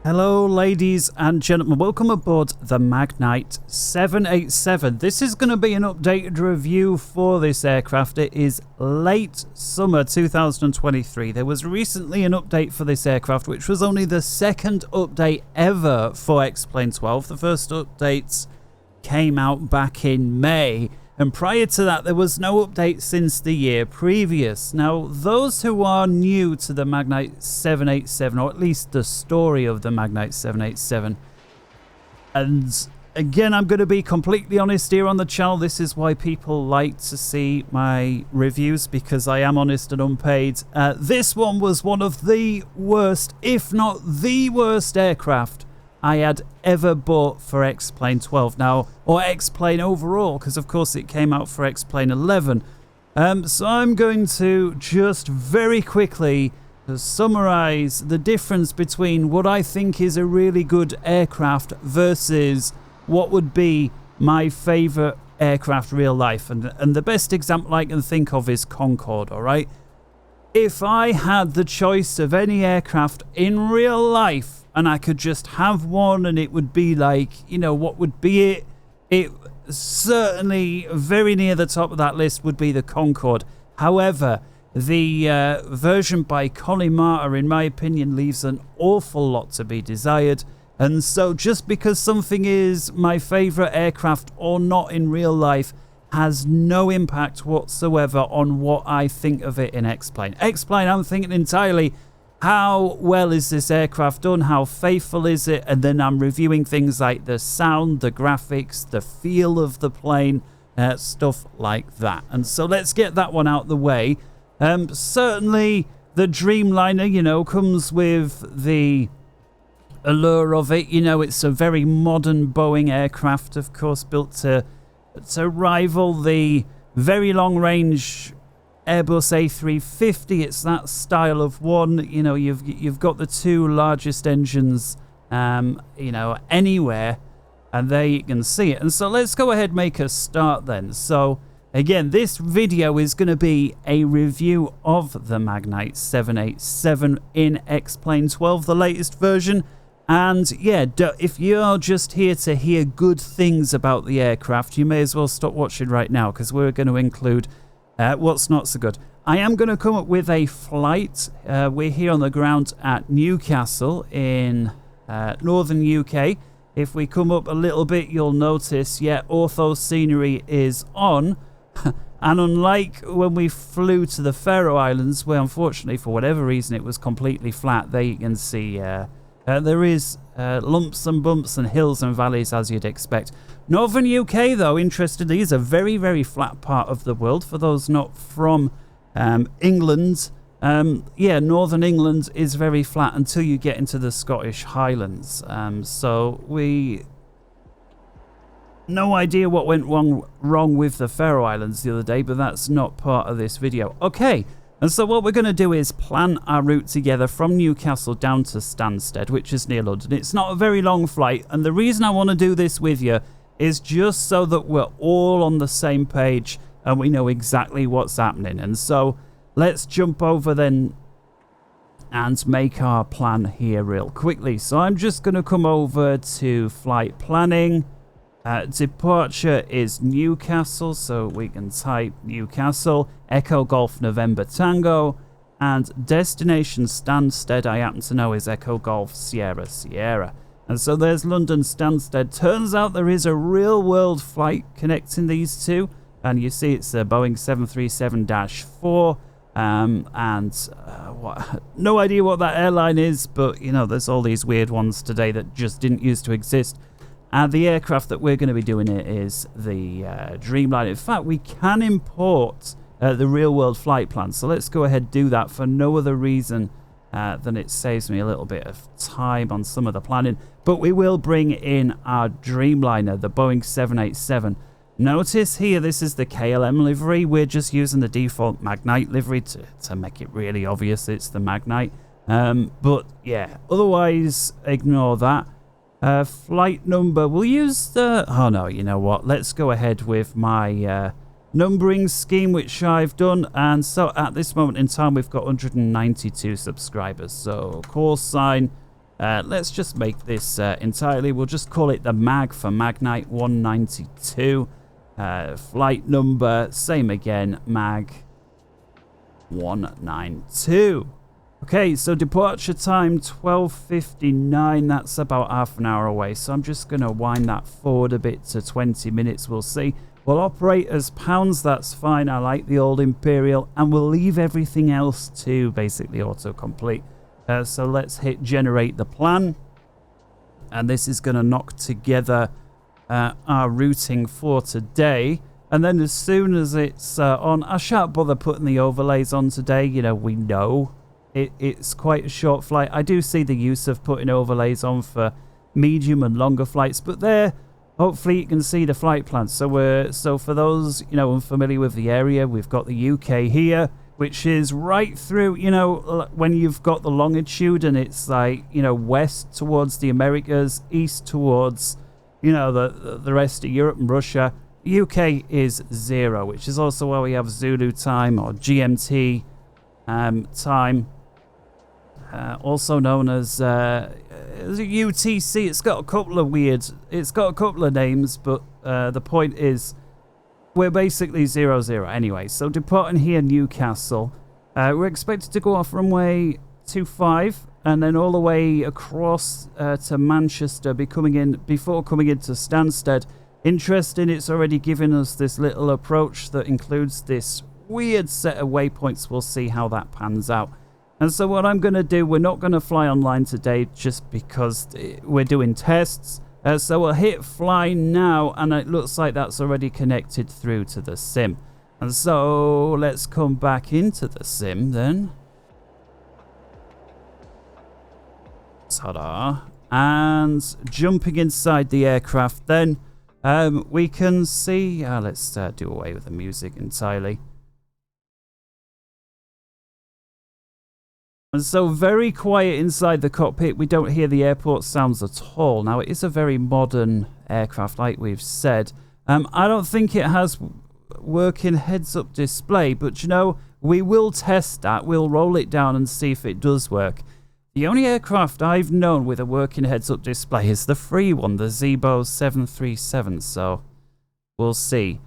Hello ladies and gentlemen, welcome aboard the Magknight 787. This is going to be an updated review for this aircraft. It is late summer 2023. There was recently an update for this aircraft, which was only the second update ever for xPlane 12. The first updates came out back in May. And prior to that, there was no update since the year previous. Now, those who are new to the Magknight 787, or at least the story of the Magknight 787, and again, I'm going to be completely honest here on the channel. This is why people like to see my reviews, because I am honest and unpaid. This one was one of the worst, if not the worst aircraft I had ever bought for xPlane 12 now, or xPlane overall, because of course it came out for xPlane 11. So I'm going to just very quickly summarize the difference between what I think is a really good aircraft versus what would be my favorite aircraft real life. And the best example I can think of is Concorde, all right? If I had the choice of any aircraft in real life, and I could just have one and it would be like, you know, what would be it? It certainly very near the top of that list would be the Concorde. However, the version by Connemara, in my opinion, leaves an awful lot to be desired. And so just because something is my favorite aircraft or not in real life has no impact whatsoever on what I think of it in xPlane. xPlane, I'm thinking entirely, how well is this aircraft done? How faithful is it? And then I'm reviewing things like the sound, the graphics, the feel of the plane, stuff like that. And so let's get that one out the way. Certainly the Dreamliner, you know, comes with the allure of it. You know, it's a very modern Boeing aircraft, of course, built to rival the very long range Airbus A350. It's that style of one. You know, you've got the two largest engines, you know, anywhere, and there you can see it. And so let's go ahead and make a start then. So again, this video is going to be a review of the Magknight 787 in xPlane 12, the latest version. And yeah, if you're just here to hear good things about the aircraft, you may as well stop watching right now, because we're going to include what's not so good. I am going to come up with a flight. We're here on the ground at Newcastle in northern UK. If we come up a little bit, you'll notice, yeah, ortho scenery is on. And unlike when we flew to the Faroe Islands, where unfortunately for whatever reason it was completely flat, there you can see there is lumps and bumps and hills and valleys, as you'd expect. Northern UK, though, interestingly, is a very, very flat part of the world. For those not from England, yeah, Northern England is very flat until you get into the Scottish Highlands. So no idea what went wrong with the Faroe Islands the other day, but that's not part of this video. Okay, and so what we're going to do is plan our route together from Newcastle down to Stansted, which is near London. It's not a very long flight, and the reason I want to do this with you is just so that we're all on the same page and we know exactly what's happening. And so let's jump over then and make our plan here real quickly. So I'm just going to come over to flight planning. Departure is Newcastle, so we can type Newcastle, Echo Golf November Tango, and destination Stansted, I happen to know, is Echo Golf Sierra Sierra. And so there's London Stansted. Turns out there is a real-world flight connecting these two, and you see it's a Boeing 737-4, no idea what that airline is, but you know, there's all these weird ones today that just didn't used to exist. And the aircraft that we're going to be doing it is the Dreamliner. In fact, we can import the real-world flight plan, so let's go ahead and do that for no other reason than it saves me a little bit of time on some of the planning. But we will bring in our Dreamliner, the Boeing 787. Notice here, this is the KLM livery. We're just using the default Magknight livery to make it really obvious it's the Magknight. But yeah, otherwise, ignore that. Flight number, we'll use the... Oh no, you know what? Let's go ahead with my numbering scheme, which I've done. And so at this moment in time, we've got 192 subscribers. So call sign Let's just make this entirely. We'll just call it the Mag for Magknight 192. Flight number, same again, Mag 192. Okay, so departure time 12:59. That's about half an hour away. So I'm just going to wind that forward a bit to 20 minutes. We'll see. We'll operate as pounds. That's fine. I like the old Imperial. And we'll leave everything else to basically autocomplete. So let's hit generate the plan. And this is going to knock together our routing for today. And then as soon as it's on, I shan't bother putting the overlays on today. You know, we know it's quite a short flight. I do see the use of putting overlays on for medium and longer flights, but there, hopefully you can see the flight plan. So for those, you know, unfamiliar with the area, we've got the UK here, which is right through, you know, when you've got the longitude and it's like, you know, west towards the Americas, east towards, you know, the rest of Europe and Russia. UK is 0, which is also why we have Zulu time or GMT time. Also known as UTC. It's got a couple of names, but the point is we're basically 00 anyway. So departing here Newcastle, we're expected to go off runway 25 and then all the way across to Manchester before coming into Stansted. Interesting, it's already given us this little approach that includes this weird set of waypoints. We'll see how that pans out. And so what I'm going to do, we're not going to fly online today just because we're doing tests. So we'll hit fly now, and it looks like that's already connected through to the sim. And so let's come back into the sim then. Ta-da. And jumping inside the aircraft then, we can see... let's do away with the music entirely. And so very quiet inside the cockpit. We don't hear the airport sounds at all. Now, it is a very modern aircraft, like we've said. I don't think it has working heads-up display, but, you know, we will test that. We'll roll it down and see if it does work. The only aircraft I've known with a working heads-up display is the free one, the Zebo 737, so we'll see.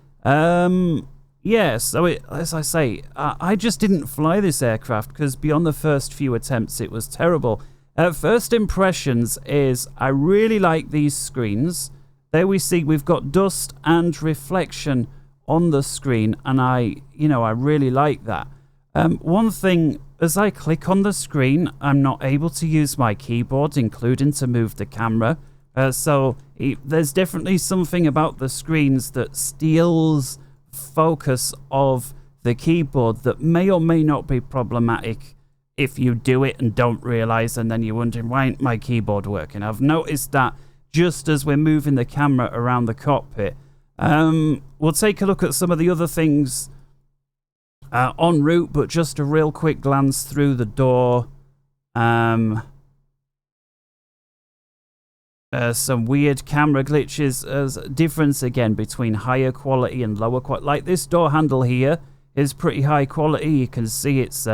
Yeah, so as I say, I just didn't fly this aircraft because beyond the first few attempts, it was terrible. First impressions is I really like these screens. There we see we've got dust and reflection on the screen, and I really like that. One thing, as I click on the screen, I'm not able to use my keyboard, including to move the camera. So there's definitely something about the screens that steals focus of the keyboard that may or may not be problematic if you do it and don't realize, and then you're wondering, why ain't my keyboard working? I've noticed that just as we're moving the camera around the cockpit. We'll take a look at some of the other things en route, but just a real quick glance through the door. Some weird camera glitches, as difference again between higher quality and lower quality. Like this door handle here is pretty high quality. You can see its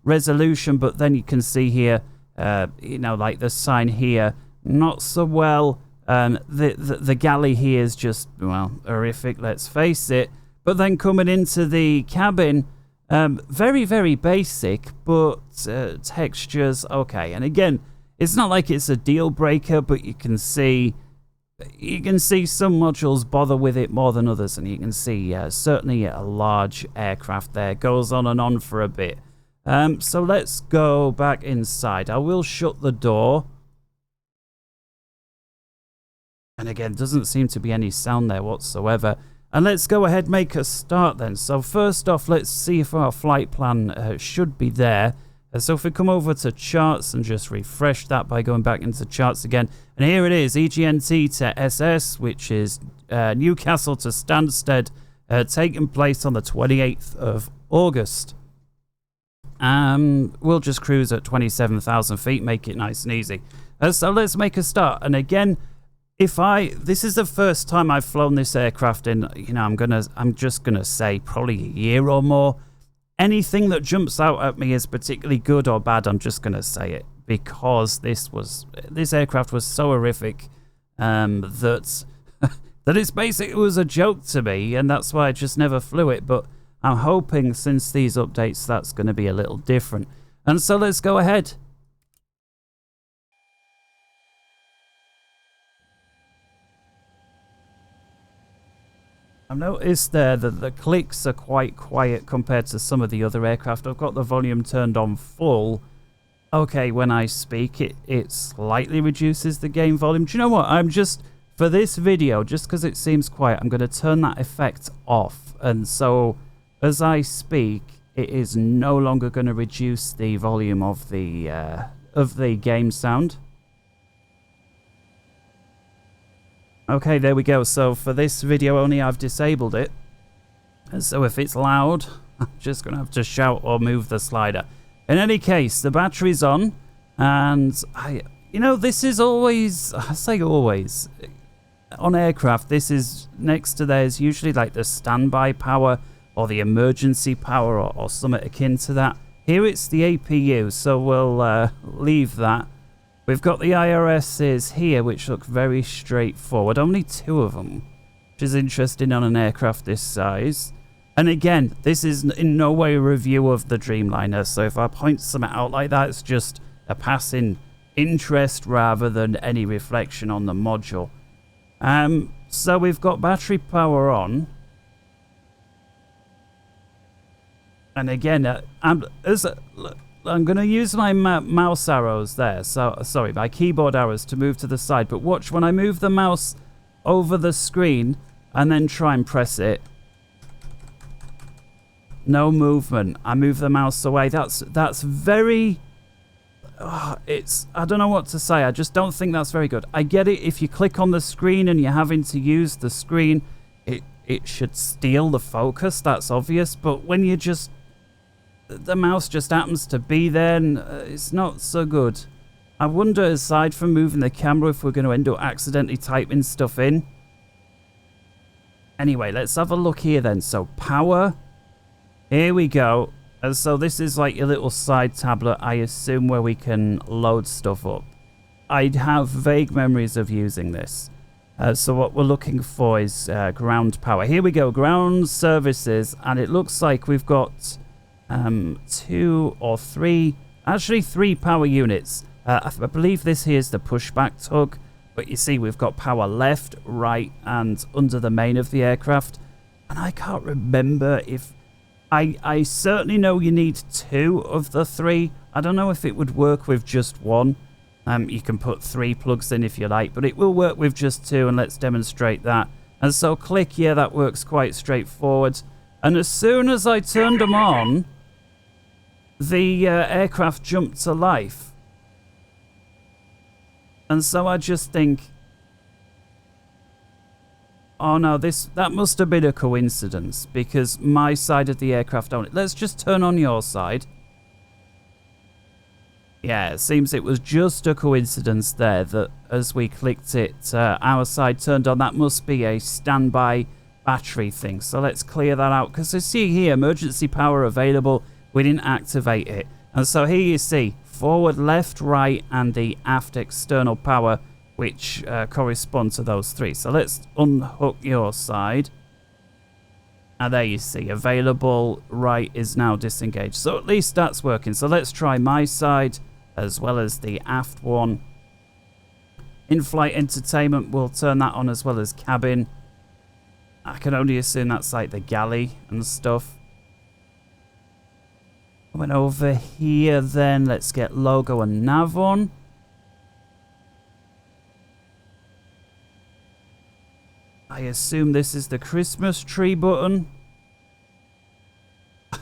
resolution, but then you can see here, like the sign here, not so well. The galley here is just, well, horrific, let's face it. But then coming into the cabin, very, very basic, but textures okay. And again, it's not like it's a deal breaker, but you can see some modules bother with it more than others, and you can see certainly a large aircraft there goes on and on for a bit. So let's go back inside. I will shut the door. And again, doesn't seem to be any sound there whatsoever. And let's go ahead and make a start then. So first off, let's see if our flight plan should be there. So if we come over to charts and just refresh that by going back into charts again. And here it is, EGNT to SS, which is Newcastle to Stansted, taking place on the 28th of August. We'll just cruise at 27,000 feet, make it nice and easy. So let's make a start. And again, this is the first time I've flown this aircraft in, I'm just gonna say probably a year or more. Anything that jumps out at me is particularly good or bad, I'm just gonna say it. because this aircraft was so horrific that that it was a joke to me, and that's why I just never flew it. But I'm hoping since these updates that's going to be a little different. And so let's go ahead. I've noticed there that the clicks are quite quiet compared to some of the other aircraft. I've got the volume turned on full. Okay, when I speak, it slightly reduces the game volume. Do you know what? I'm just, for this video, just because it seems quiet, I'm going to turn that effect off. And so, as I speak, it is no longer going to reduce the volume of the game sound. Okay, there we go. So for this video only, I've disabled it. And so if it's loud, I'm just going to have to shout or move the slider. In any case, the battery's on. And, you know, this is always, I say always, on aircraft, this is next to there's usually like the standby power or the emergency power or something akin to that. Here it's the APU, so we'll leave that. We've got the IRSs here, which look very straightforward. Only 2 of them, which is interesting on an aircraft this size. And again, this is in no way a review of the Dreamliner, so if I point something out like that, it's just a passing interest rather than any reflection on the module. So we've got battery power on. And again, I'm going to use my mouse arrows there. So, sorry, my keyboard arrows to move to the side. But watch, when I move the mouse over the screen and then try and press it, no movement. I move the mouse away. That's very... I don't know what to say. I just don't think that's very good. I get it. If you click on the screen and you're having to use the screen, it should steal the focus. That's obvious. But when you just... the mouse just happens to be there, and it's not so good. I wonder, aside from moving the camera, if we're going to end up accidentally typing stuff in. Anyway, let's have a look here then. So power, here we go. And so this is like your little side tablet, I assume, where we can load stuff up. I'd have vague memories of using this. So what we're looking for is ground power. Here we go, ground services, and it looks like we've got 2 or 3, actually 3 power units. I believe this here is the pushback tug, but you see we've got power left, right, and under the main of the aircraft. And I can't remember if I certainly know you need 2 of the 3. I don't know if it would work with just 1. You can put 3 plugs in if you like, but it will work with just 2, and let's demonstrate that. And so click, yeah, that works quite straightforward. And as soon as I turned them on, the aircraft jumped to life. And so I just think, oh no, that must have been a coincidence, because my side of the aircraft on it. Let's just turn on your side. Yeah, it seems it was just a coincidence there that as we clicked it, our side turned on. That must be a standby battery thing. So let's clear that out, because I see here emergency power available. We didn't activate it. And so here you see forward, left, right, and the aft external power, which correspond to those 3. So let's unhook your side. And there you see, available, right is now disengaged. So at least that's working. So let's try my side as well as the aft one. In-flight entertainment, we'll turn that on as well as cabin. I can only assume that's like the galley and stuff. Coming over here then, let's get logo and nav on. I assume this is the Christmas tree button.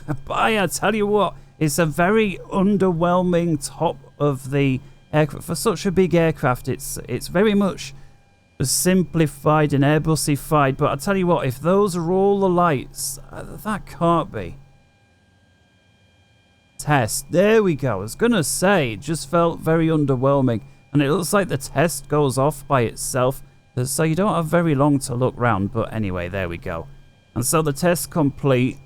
But I tell you what, it's a very underwhelming top of the aircraft. For such a big aircraft, it's very much simplified and Airbusified. But I tell you what, if those are all the lights, that can't be. Test, there we go. I was gonna say, it just felt very underwhelming, and it looks like the test goes off by itself, so you don't have very long to look round. But anyway, there we go. And so the test complete.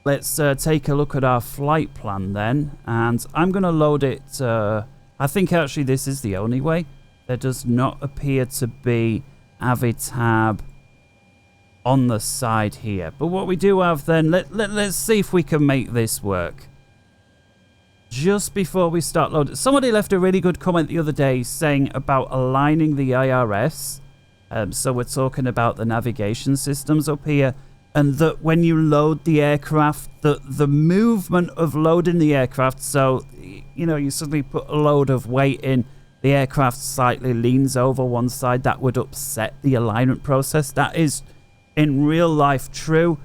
let's take a look at our flight plan then. And I'm going to load it. I think actually this is the only way. There does not appear to be Avitab on the side here. But what we do have then, let's see if we can make this work. Just before we start loading, somebody left a really good comment the other day saying about aligning the IRS. So we're talking about the navigation systems up here, and that when you load the aircraft, the movement of loading the aircraft, so you know, you suddenly put a load of weight in, the aircraft slightly leans over one side, that would upset the alignment process. That is in real life true.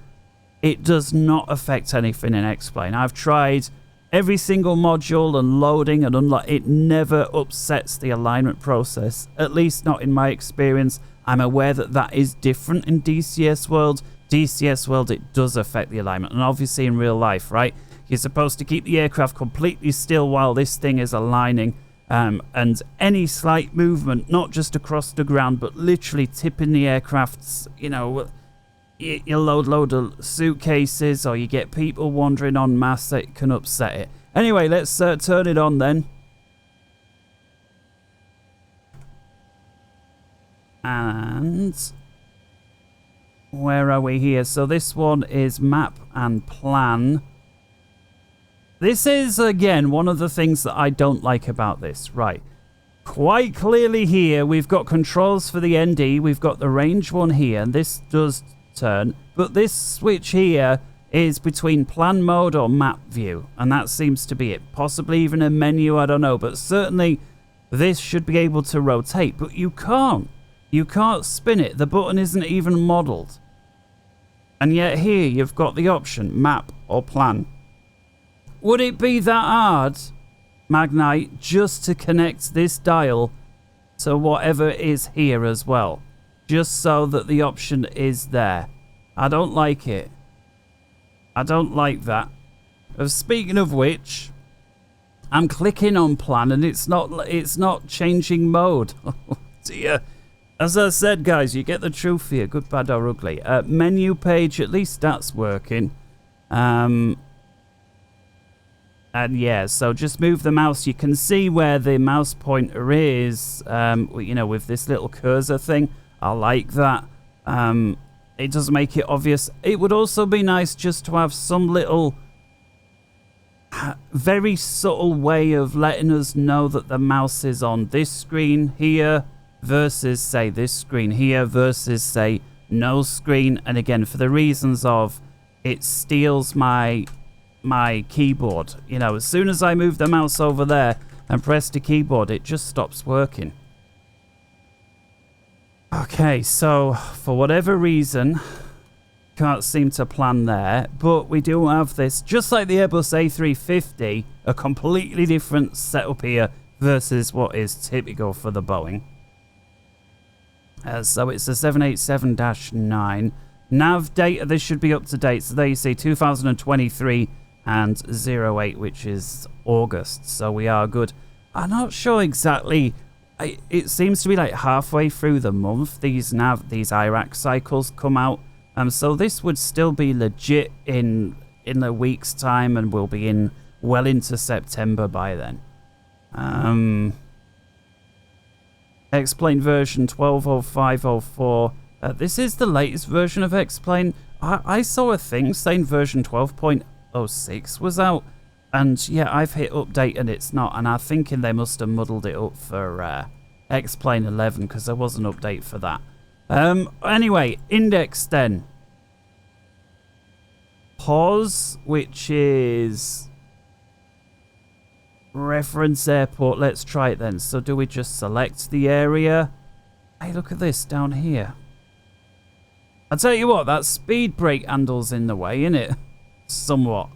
It does not affect anything in xPlane. I've tried every single module and loading and unlock. It never upsets the alignment process, at least not in my experience. I'm aware that that is different in DCS world. DCS world, it does affect the alignment, and obviously in real life, right? You're supposed to keep the aircraft completely still while this thing is aligning, and any slight movement, not just across the ground, but literally tipping the aircrafts, you know, you load of suitcases, or you get people wandering en masse, it can upset it. Anyway, let's turn it on then. And where are we here? So this one is map and plan. This is, again, one of the things that I don't like about this. Right. Quite clearly here, we've got controls for the ND. We've got the range one here, and this does turn. But this switch here is between plan mode or map view, and that seems to be it. Possibly even a menu, I don't know. But certainly, this should be able to rotate, but you can't. You can't spin it. The button isn't even modeled. And yet here you've got the option, map or plan. Would it be that hard, Magknight, just to connect this dial to whatever is here as well? Just so that the option is there. I don't like it. I don't like that. Speaking of which, I'm clicking on plan and it's not changing mode. Oh dear. As I said, guys, you get the truth here, good, bad, or ugly. Menu page, at least that's working. And yeah, so just move the mouse. You can see where the mouse pointer is, you know, with this little cursor thing. I like that. It does make it obvious. It would also be nice just to have some little, very subtle way of letting us know that the mouse is on this screen here, versus say this screen here, versus say no screen. And again, for the reasons of it steals my keyboard. You know, as soon as I move the mouse over there and press the keyboard, it just stops working. Okay, so for whatever reason, can't seem to plan there, but we do have this, just like the Airbus A350, a completely different setup here versus what is typical for the Boeing. So it's the 787-9. Nav data, this should be up to date. So there you see 2023 and 08, which is August. So we are good. I'm not sure exactly. It seems to be like halfway through the month these IRAC cycles come out. So this would still be legit in a week's time, and we'll be in well into September by then. xPlane version 12.05.04. This is the latest version of xPlane. I saw a thing saying version 12.06 was out, and yeah, I've hit update and it's not, and I'm thinking they must have muddled it up for xPlane 11, because there was an update for that. Anyway, index then. Pause, which is reference airport. Let's try it then. So do we just select the area? Hey, look at this down here. I'll tell you what, that speed brake handle's in the way, innit? Somewhat.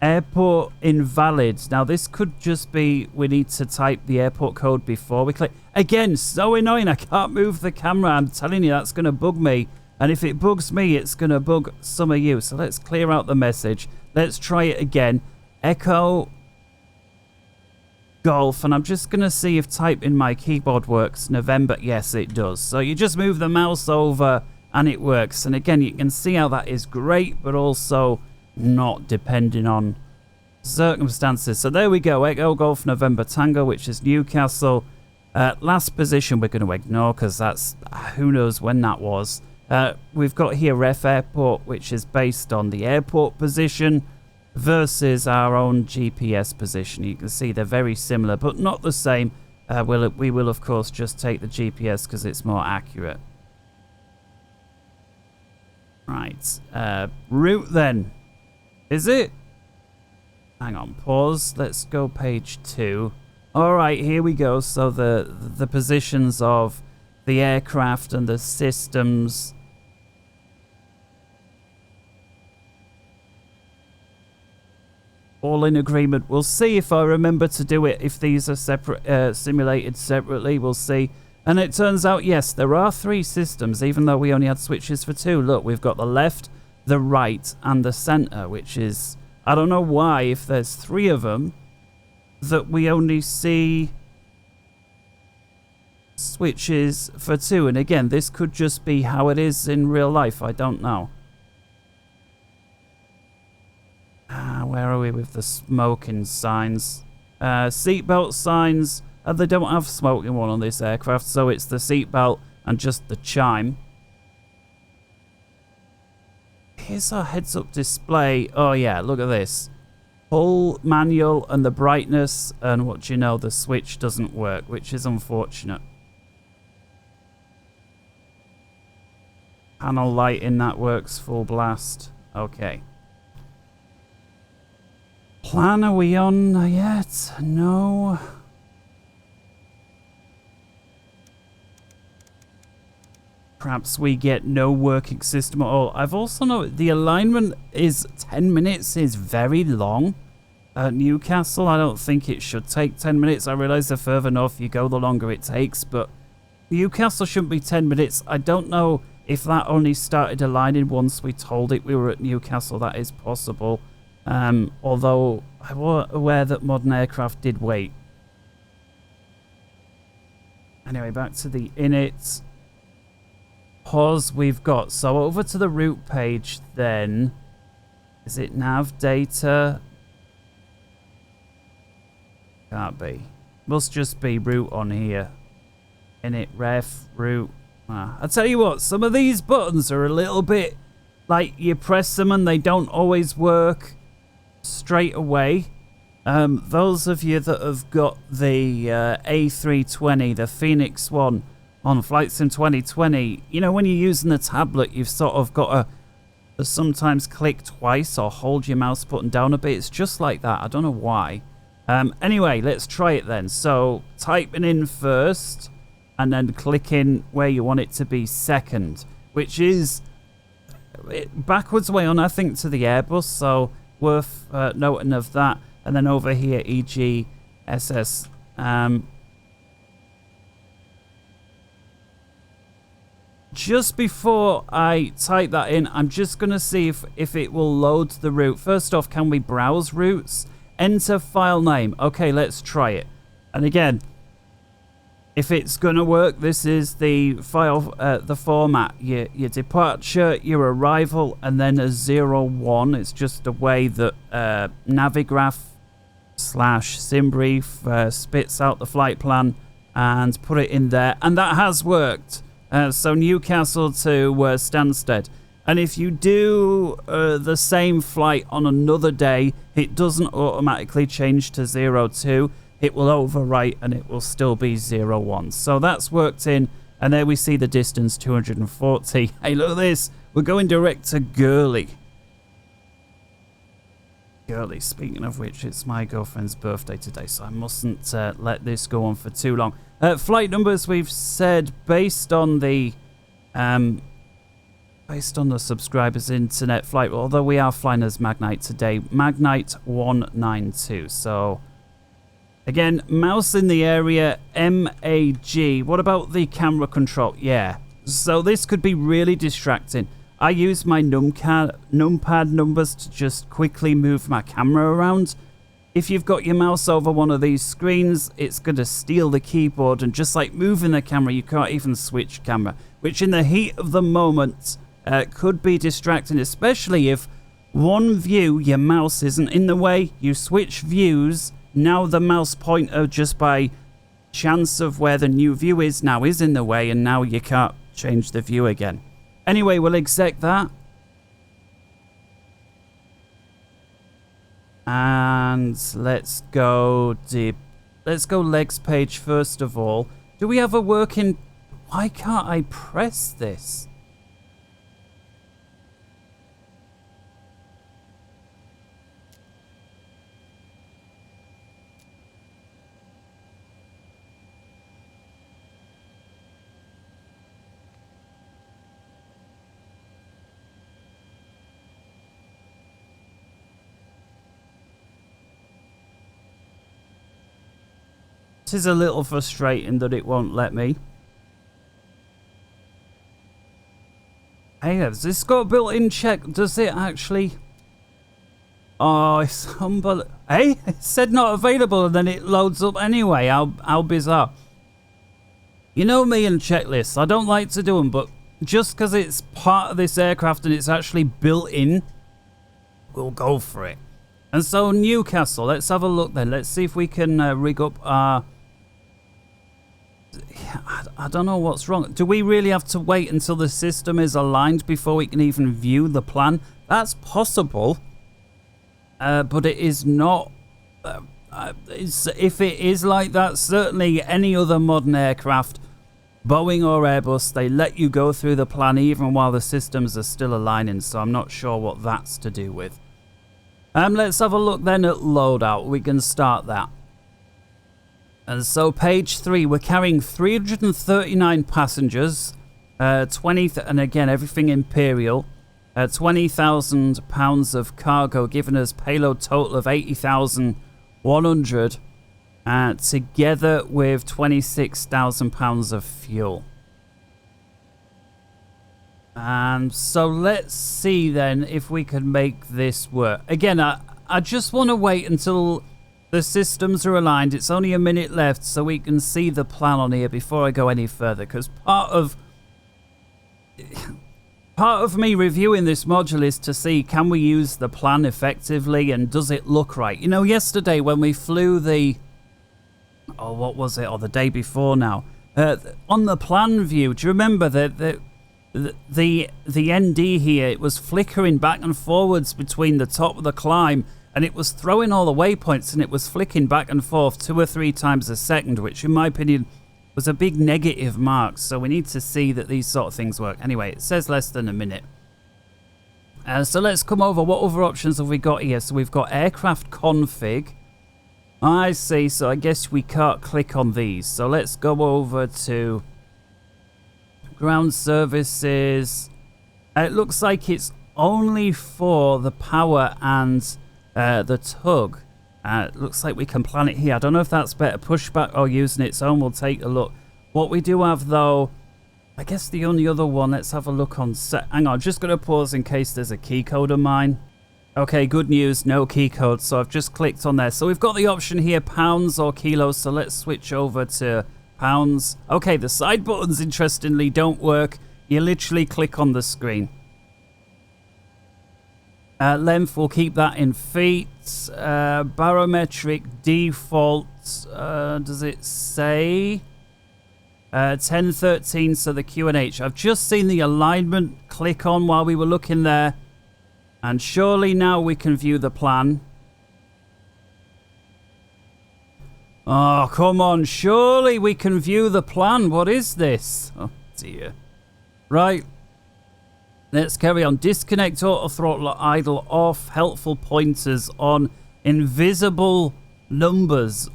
Airport invalid. Now this could just be we need to type the airport code before we click. Again, so annoying. I can't move the camera. I'm telling you, that's going to bug me. And if it bugs me, it's going to bug some of you. So let's clear out the message. Let's try it again. Echo Golf, and I'm just going to see if type in my keyboard works. November, yes it does. So you just move the mouse over and it works. And again, you can see how that is great, but also not depending on circumstances. So there we go, Echo Golf November Tango, which is Newcastle. Last position we're going to ignore because that's, who knows when that was. We've got here Ref Airport, which is based on the airport position versus our own GPS position. You can see they're very similar, but not the same. We will, of course, just take the GPS because it's more accurate. Right. Route, then. Is it? Hang on, pause. Let's go page 2. All right, here we go. So the positions of the aircraft and the systems. All in agreement. We'll see if I remember to do it. If these are separate, simulated separately, we'll see. And it turns out, yes, there are 3 systems, even though we only had switches for 2. Look, we've got the left, the right, and the center, which is, I don't know why, if there's 3 of them, that we only see switches for 2. And again, this could just be how it is in real life. I don't know. Where are we with the smoking signs? Seatbelt signs. They don't have smoking one on this aircraft, so it's the seatbelt and just the chime. Here's our heads-up display. Oh yeah, look at this. Pull manual and the brightness, and what do you know, the switch doesn't work, which is unfortunate. Panel lighting, that works full blast. Okay. Plan, are we on yet? No. Perhaps we get no working system at all. I've also noticed the alignment is 10 minutes is very long. At Newcastle, I don't think it should take 10 minutes. I realise the further north you go, the longer it takes, but Newcastle shouldn't be 10 minutes. I don't know if that only started aligning once we told it we were at Newcastle. That is possible. Although I was aware that modern aircraft did wait. Anyway, back to the init. Pause we've got. So over to the route page then. Is it nav data? Can't be. Must just be route on here. Init ref route. I tell you what, some of these buttons are a little bit like you press them and they don't always work straight away. Those of you that have got the A320, the Phoenix one on Flight Sim 2020, you know, when you're using the tablet, you've sort of got to sometimes click twice or hold your mouse button down a bit. It's just like that. I don't know why. Anyway, let's try it then. So typing in first and then clicking where you want it to be second, which is backwards way on, I think, to the Airbus. So worth noting of that. And then over here, e.g. SS. Just before I type that in, I'm just going to see if it will load the route. First off, can we browse routes? Enter file name. Okay, let's try it. And again, if it's going to work, this is the file, the format. Your departure, your arrival, and then a 01. It's just a way that Navigraph /SimBrief spits out the flight plan and put it in there. And that has worked. So Newcastle to Stansted. And if you do the same flight on another day, it doesn't automatically change to 02. It will overwrite and it will still be 01. So that's worked in. And there we see the distance, 240. Hey, look at this. We're going direct to Girly. Girly, speaking of which, it's my girlfriend's birthday today, so I mustn't let this go on for too long. Flight numbers, we've said, based on the subscribers' internet flight, although we are flying as Magknight today, Magknight 192. So, again, mouse in the area, MAG. What about the camera control? Yeah. So this could be really distracting. I use my numpad numbers to just quickly move my camera around. if you've got your mouse over one of these screens, it's going to steal the keyboard, and just like moving the camera, you can't even switch camera, which in the heat of the moment could be distracting, especially if one view, your mouse isn't in the way, you switch views, now the mouse pointer, just by chance of where the new view is, now is in the way, and now you can't change the view again. Anyway, we'll exec that. And let's go legs page first of all. Do we have a working... Why can't I press this? It is a little frustrating that it won't let me. Hey, has this got built-in check? Does it actually? Oh, it's unbelievable. Hey, it said not available and then it loads up anyway. How bizarre. You know me and checklists. I don't like to do them, but just because it's part of this aircraft and it's actually built in, we'll go for it. And so Newcastle, let's have a look then. Let's see if we can rig up our... I don't know what's wrong. Do we really have to wait until the system is aligned before we can even view the plan? That's possible, but it is not. If it is like that, certainly any other modern aircraft, Boeing or Airbus, they let you go through the plan even while the systems are still aligning, so I'm not sure what that's to do with. Let's have a look then at loadout. We can start that. And so page 3, we're carrying 339 passengers, 20, and again, everything Imperial, 20,000 pounds of cargo, giving us payload total of 80,100, together with 26,000 pounds of fuel. And so let's see then if we can make this work. Again, I just want to wait until the systems are aligned. It's only a minute left so we can see the plan on here before I go any further, because part of me reviewing this module is to see, can we use the plan effectively and does it look right? You know, yesterday when we flew the... Oh, what was it? Or the day before now. On the plan view, do you remember that the ND here, it was flickering back and forwards between the top of the climb, and it was throwing all the waypoints, and it was flicking back and forth 2 or 3 times a second, which in my opinion was a big negative mark. So we need to see that these sort of things work. Anyway, it says less than a minute. So let's come over. What other options have we got here? So we've got aircraft config. I see. So I guess we can't click on these. So let's go over to ground services. It looks like it's only for the power and the tug. It looks like we can plan it here. I don't know if that's better pushback or using its own. We'll take a look. What we do have though, I guess the only other one, let's have a look on set. Hang on, I'm just going to pause in case there's a key code of mine. Okay, good news, no key code, so I've just clicked on there. So we've got the option here, pounds or kilos, so let's switch over to pounds. Okay, the side buttons, interestingly, don't work. You literally click on the screen. Length, we'll keep that in feet. Barometric default, does it say? 1013, so the QNH. I've just seen the alignment click on while we were looking there. And surely now we can view the plan. Oh, come on. Surely we can view the plan. What is this? Oh, dear. Right. Let's carry on. Disconnect auto throttle idle off. Helpful pointers on. Invisible numbers.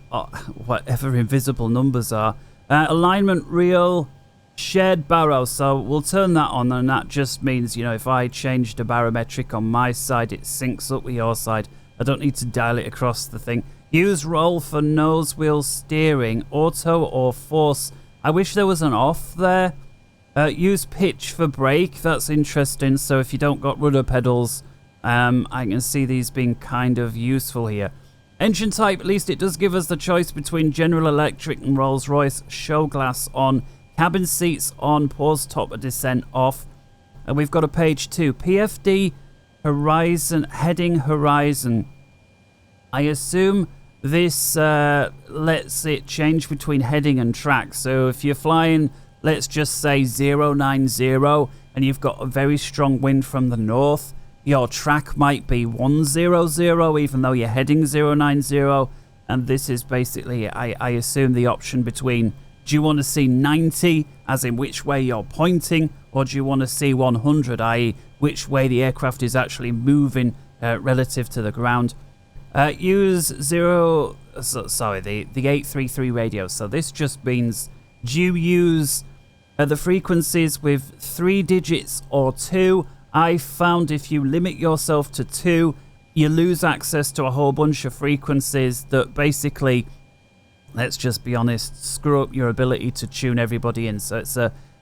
Whatever invisible numbers are. Alignment real. Shared baro. So we'll turn that on, and that just means, you know, if I change the barometric on my side, it syncs up with your side. I don't need to dial it across the thing. Use roll for nose wheel steering. Auto or force. I wish there was an off there. Use pitch for brake. That's interesting. So if you don't got rudder pedals, I can see these being kind of useful here. Engine type, at least it does give us the choice between General Electric and Rolls-Royce. Show glass on. Cabin seats on. Pause top descent off. And we've got a page 2. PFD horizon, heading horizon. I assume this lets it change between heading and track. So if you're flying, let's just say 090, and you've got a very strong wind from the north, your track might be 100, even though you're heading 090. And this is basically, I assume, the option between, do you want to see 90, as in which way you're pointing, or do you want to see 100, i.e. which way the aircraft is actually moving relative to the ground. Use the 833 radio. So this just means, do you use the frequencies with 3 digits or 2? I found if you limit yourself to 2, you lose access to a whole bunch of frequencies that basically, let's just be honest, screw up your ability to tune everybody in. So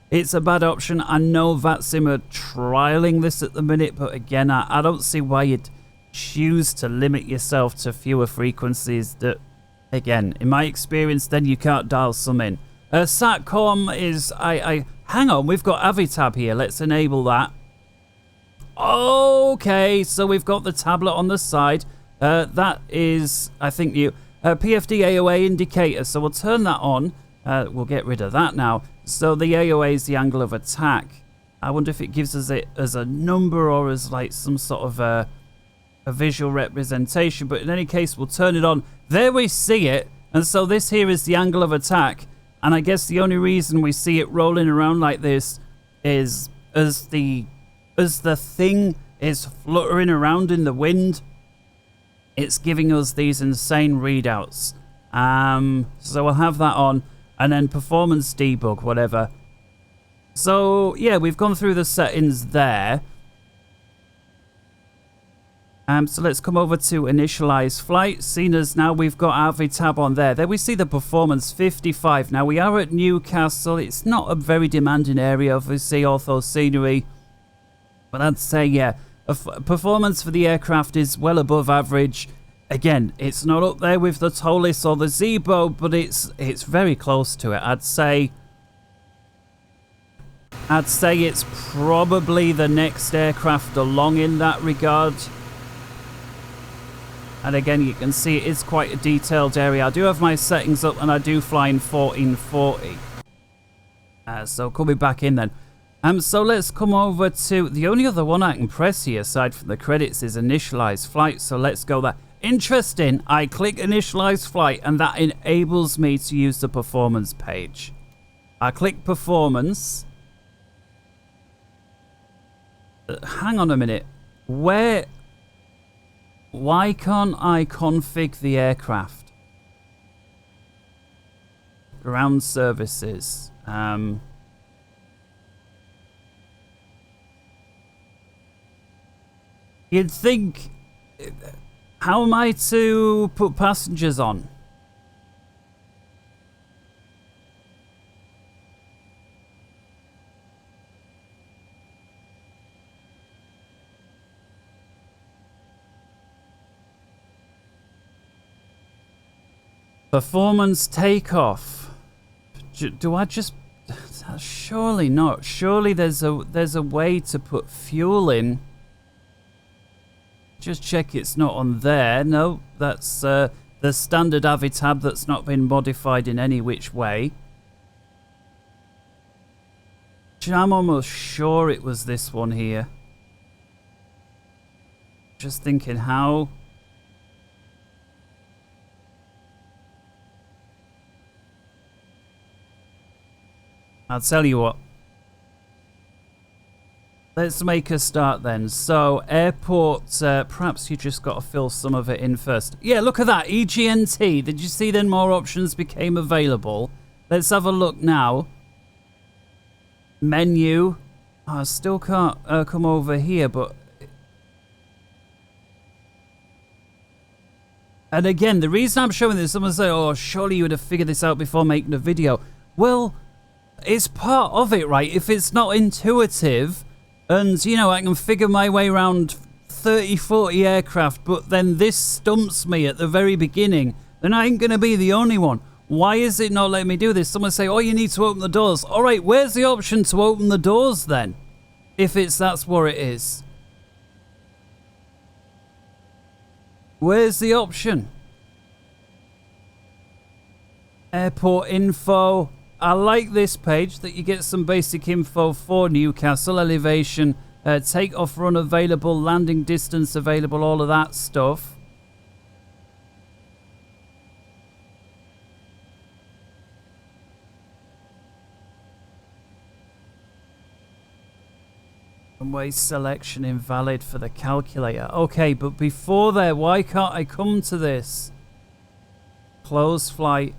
it's a bad option. I know VATSIM are trialing this at the minute, but again, I don't see why you'd choose to limit yourself to fewer frequencies that, again, in my experience, then you can't dial some in. Satcom is, hang on, we've got Avitab here. Let's enable that. Okay, so we've got the tablet on the side. That is, I think, new. PFD AOA indicator, so we'll turn that on. We'll get rid of that now. So the AOA is the angle of attack. I wonder if it gives us it as a number or as like some sort of a visual representation, but in any case, we'll turn it on. There we see it, and so this here is the angle of attack, and I guess the only reason we see it rolling around like this is as the thing is fluttering around in the wind, it's giving us these insane readouts. So we'll have that on, and then performance debug, whatever. So yeah, we've gone through the settings there. So let's come over to initialize flight. Seen as now we've got our Avitab on there. There we see the performance 55. Now we are at Newcastle. It's not a very demanding area, obviously, ortho scenery. But I'd say, yeah, performance for the aircraft is well above average. Again, it's not up there with the Tolis or the Zebo, but it's very close to it. I'd say it's probably the next aircraft along in that regard. And again, you can see it is quite a detailed area. I do have my settings up, and I do fly in 1440. So coming back in then. So let's come over to the only other one I can press here, aside from the credits, is initialize flight. So let's go there. Interesting. I click initialize flight, and that enables me to use the performance page. I click performance. Hang on a minute. Why can't I config the aircraft? Ground services. You'd think, how am I to put passengers on? Performance takeoff. Do I just... Surely not. Surely there's a way to put fuel in. Just check it's not on there. No, that's the standard Avitab that's not been modified in any which way. I'm almost sure it was this one here. Just thinking how... I'll tell you what. Let's make a start then. So, airport, perhaps you just got to fill some of it in first. Yeah, look at that. EGNT. Did you see then more options became available? Let's have a look now. Menu. Oh, I still can't come over here, but... And again, the reason I'm showing this, someone say, oh, surely you would have figured this out before making a video. Well... It's part of it, right? If it's not intuitive, and, you know, I can figure my way around 30, 40 aircraft, but then this stumps me at the very beginning, then I ain't going to be the only one. Why is it not letting me do this? Someone say, oh, you need to open the doors. All right, where's the option to open the doors then? If that's what it is. Where's the option? Airport info. I like this page that you get some basic info for Newcastle. Elevation, takeoff run available, landing distance available, all of that stuff. Runway selection invalid for the calculator. Okay, but before there, why can't I come to this? Close flight.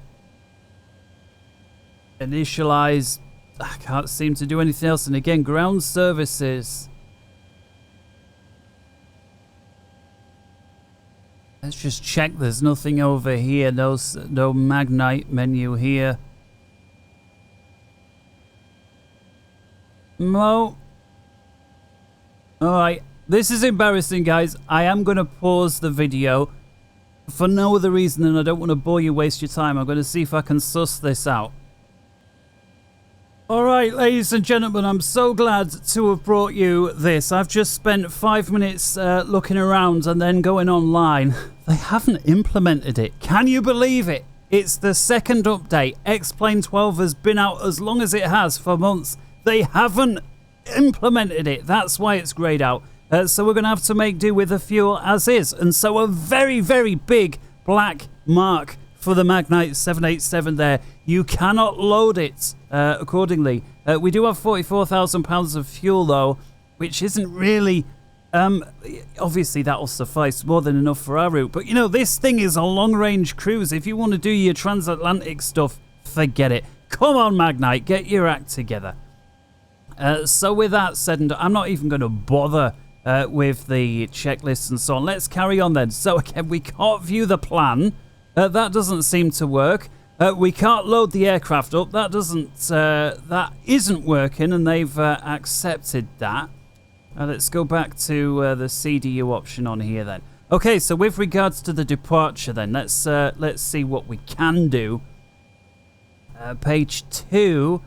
Initialize. I can't seem to do anything else. And again, ground services. Let's just check there's nothing over here. No Magknight menu here. No. Alright, this is embarrassing, guys. I am going to pause the video for no other reason than I don't want to bore you, waste your time. I'm going to see if I can suss this out. Alright, ladies and gentlemen, I'm so glad to have brought you this. I've just spent 5 minutes looking around and then going online. They haven't implemented it. Can you believe it? It's the second update. xPlane 12 has been out as long as it has for months. They haven't implemented it. That's why it's grayed out. So we're going to have to make do with the fuel as is. And so a very, very big black mark for the Magknight 787 there. You cannot load it accordingly. We do have £44,000 of fuel though, which isn't really... obviously that'll suffice more than enough for our route. But you know, this thing is a long-range cruise. If you want to do your transatlantic stuff, forget it. Come on, Magknight, get your act together. So with that said, and I'm not even going to bother with the checklists and so on. Let's carry on then. So again, we can't view the plan. That doesn't seem to work. We can't load the aircraft up. That isn't working, and they've accepted that. Let's go back to the CDU option on here then. Okay, so with regards to the departure then, let's see what we can do. Page 2.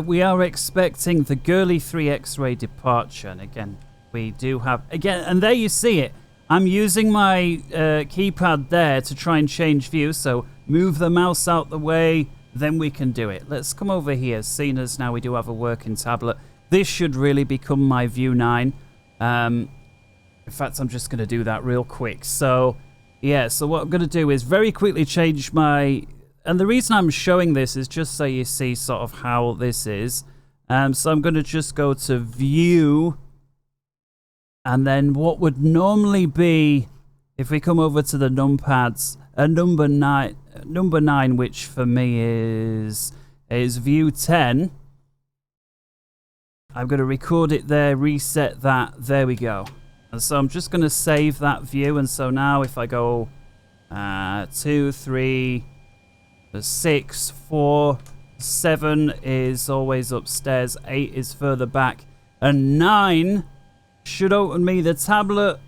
We are expecting the Girly 3 X-ray departure, and again, we do have, and there you see it. I'm using my keypad there to try and change view, so move the mouse out the way, then we can do it. Let's come over here, seeing as now we do have a working tablet. This should really become my view 9. In fact, I'm just going to do that real quick. So, yeah, so what I'm going to do is very quickly change my... And the reason I'm showing this is just so you see sort of how this is. So I'm going to just go to view. And then what would normally be, if we come over to the numpads, number 9, which for me is view 10. I'm going to record it there, reset that. There we go. And so I'm just going to save that view. And so now if I go 2, 3... 6, 4, 7 is always upstairs, 8 is further back, and 9 should open me the tablet.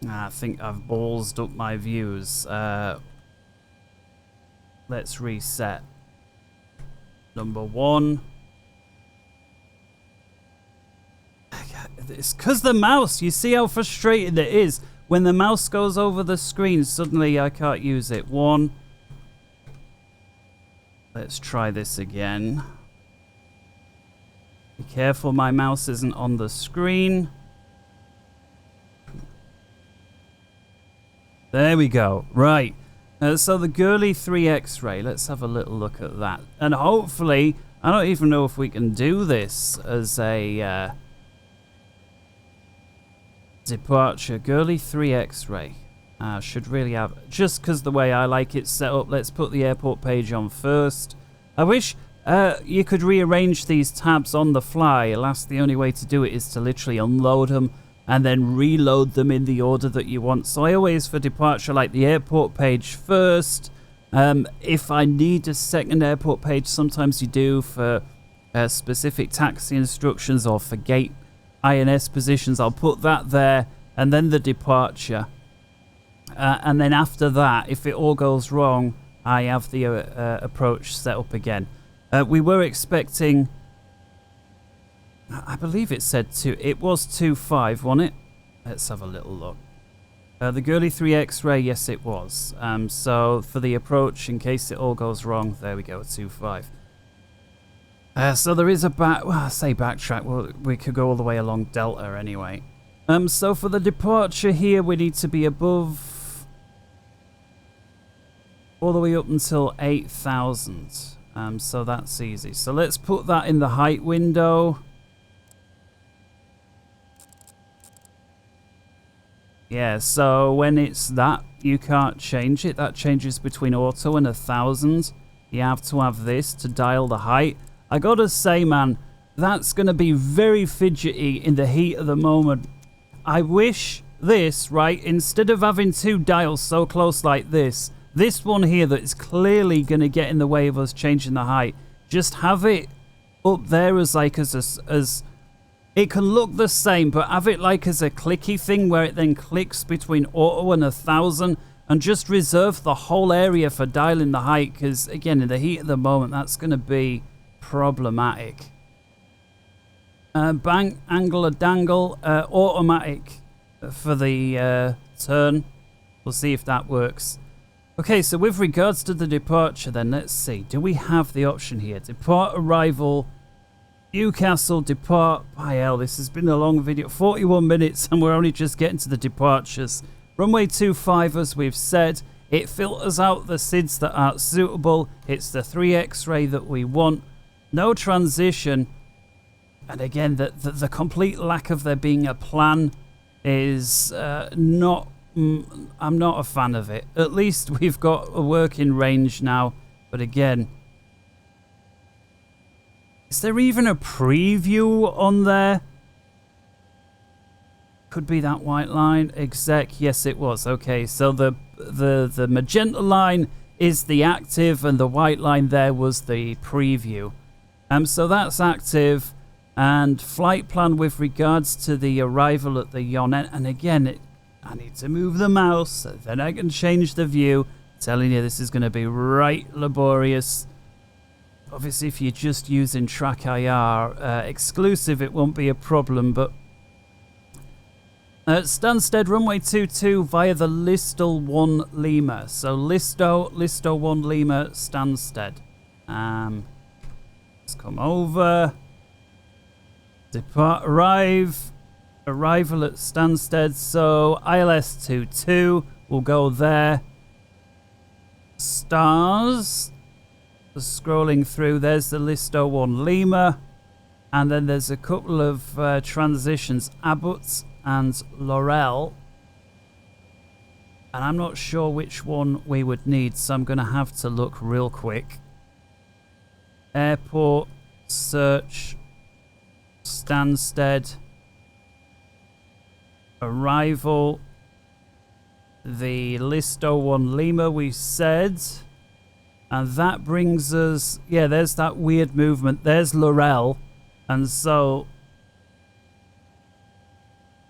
I think I've ballsed up my views. Let's reset. Number 1. It's because the mouse, you see how frustrating it is. When the mouse goes over the screen, suddenly I can't use it. 1. Let's try this again. Be careful my mouse isn't on the screen. There we go. Right. So the Girly 3 X-ray. Let's have a little look at that. And hopefully, I don't even know if we can do this as a... departure. Girly 3 X-ray. Should really have, just because the way I like it set up. Let's put the airport page on first. I wish you could rearrange these tabs on the fly. Alas, the only way to do it is to literally unload them and then reload them in the order that you want. So I always, for departure, like the airport page first. If I need a second airport page, sometimes you do for specific taxi instructions or for gate INS positions. I'll put that there, and then the departure. And then after that, if it all goes wrong, I have the approach set up again. We were expecting, I believe it said it was 2.5, wasn't it? Let's have a little look. The Girly 3 X-ray, yes it was. So for the approach, in case it all goes wrong, there we go, 2.5. So there is a backtrack. Well, we could go all the way along Delta anyway. So for the departure here, we need to be above all the way up until 8,000. So that's easy. So let's put that in the height window. Yeah, so when it's that, you can't change it. That changes between auto and 1,000. You have to have this to dial the height. I gotta say, man, that's gonna be very fidgety in the heat of the moment. I wish this, right, instead of having two dials so close like this one here that is clearly gonna get in the way of us changing the height, just have it up there as like as it can look the same, but have it like as a clicky thing where it then clicks between auto and 1,000, and just reserve the whole area for dialing the height, because again, in the heat of the moment, that's going to be problematic. Bang, angle or dangle, automatic for the turn. We'll see if that works. Okay, so with regards to the departure then, let's see. Do we have the option here? Depart, arrival, Newcastle, depart. By hell, this has been a long video. 41 minutes and we're only just getting to the departures. Runway 25, as we've said. It filters out the SIDs that aren't suitable. It's the 3 X-ray that we want. No transition. And again, the complete lack of there being a plan is not... I'm not a fan of it. At least we've got a working range now. But again... Is there even a preview on there? Could be that white line. Exec, yes it was. Okay, so the magenta line is the active and the white line there was the preview. So that's active. And flight plan with regards to the arrival at the Yonet. And again, I need to move the mouse so then I can change the view. I'm telling you, this is going to be right laborious. Obviously, if you're just using Track IR exclusive, it won't be a problem, but... Stansted, runway 22 via the Listel 1 Lima. So Listel 1 Lima, Stansted. Let's come over. Depart, arrival at Stansted. So ILS 22, we'll go there. Stars. Scrolling through, there's the Listo 1 Lima, and then there's a couple of transitions, Abbott and Laurel, and I'm not sure which one we would need, so I'm going to have to look real quick. Airport, search, Stansted, arrival, the Listo 1 Lima we said. And that brings us... Yeah, there's that weird movement. There's Laurel. And so...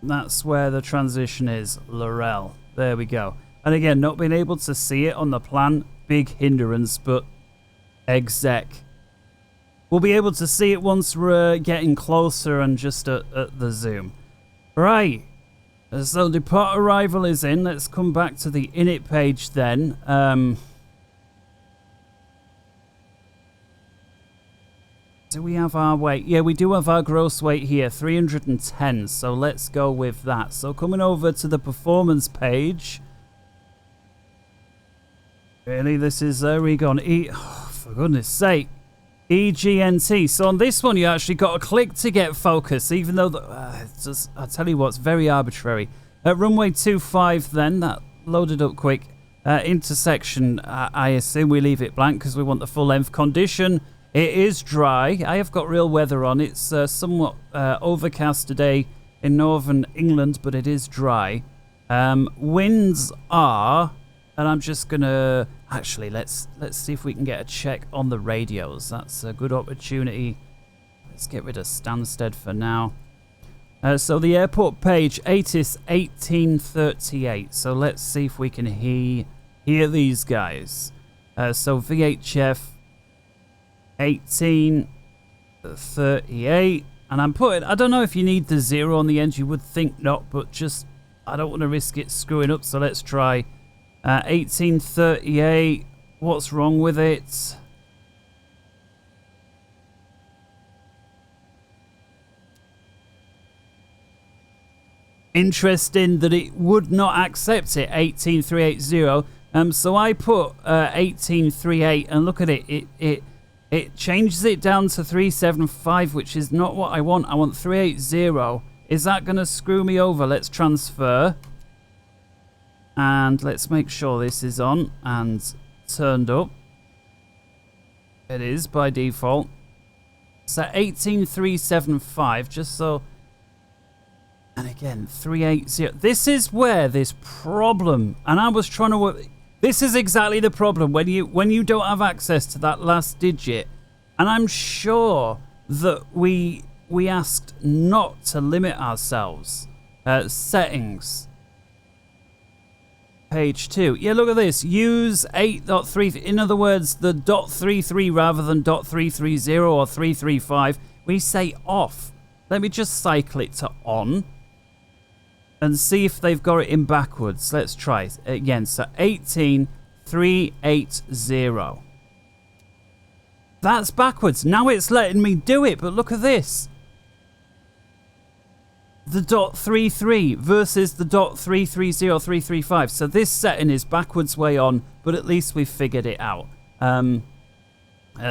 That's where the transition is. Laurel. There we go. And again, not being able to see it on the plan. Big hindrance, but... Exec. We'll be able to see it once we're getting closer and just at the zoom. Right. So depart arrival is in. Let's come back to the init page then. Do we have our weight? Yeah, we do have our gross weight here, 310. So let's go with that. So coming over to the performance page. Really, this is we gone. Oh, for goodness sake. EGNT. So on this one, you actually got to click to get focus, even though I tell you what, it's very arbitrary. At runway 25, then that loaded up quick. Intersection. I assume we leave it blank because we want the full length condition. It is dry. I have got real weather on. It's somewhat overcast today in northern England, but it is dry. Winds are, and I'm just gonna actually let's see if we can get a check on the radios. That's a good opportunity. Let's get rid of Stansted for now. So the airport page, ATIS 1838. So let's see if we can hear these guys. So VHF 1838. And I'm putting, I don't know if you need the 0 on the end. You would think not, but just, I don't want to risk it screwing up. So let's try 1838. What's wrong with it? Interesting that it would not accept it, 18380. So I put 1838, and look at it. It changes it down to 375, which is not what I want. I want 380. Is that going to screw me over? Let's transfer. And let's make sure this is on and turned up. It is by default. So 18375, just so. And again, 380. This is where this problem, and I was trying to work. This is exactly the problem when you don't have access to that last digit. And I'm sure that we asked not to limit ourselves. Settings. Page 2. Yeah, look at this. Use 8.3. In other words, the .33 rather than .330 or 335. We say off. Let me just cycle it to on. And see if they've got it in backwards. Let's try it again. So 18380. That's backwards. Now it's letting me do it, but look at this. The .33 versus the .330, 335. So this setting is backwards way on, but at least we've figured it out.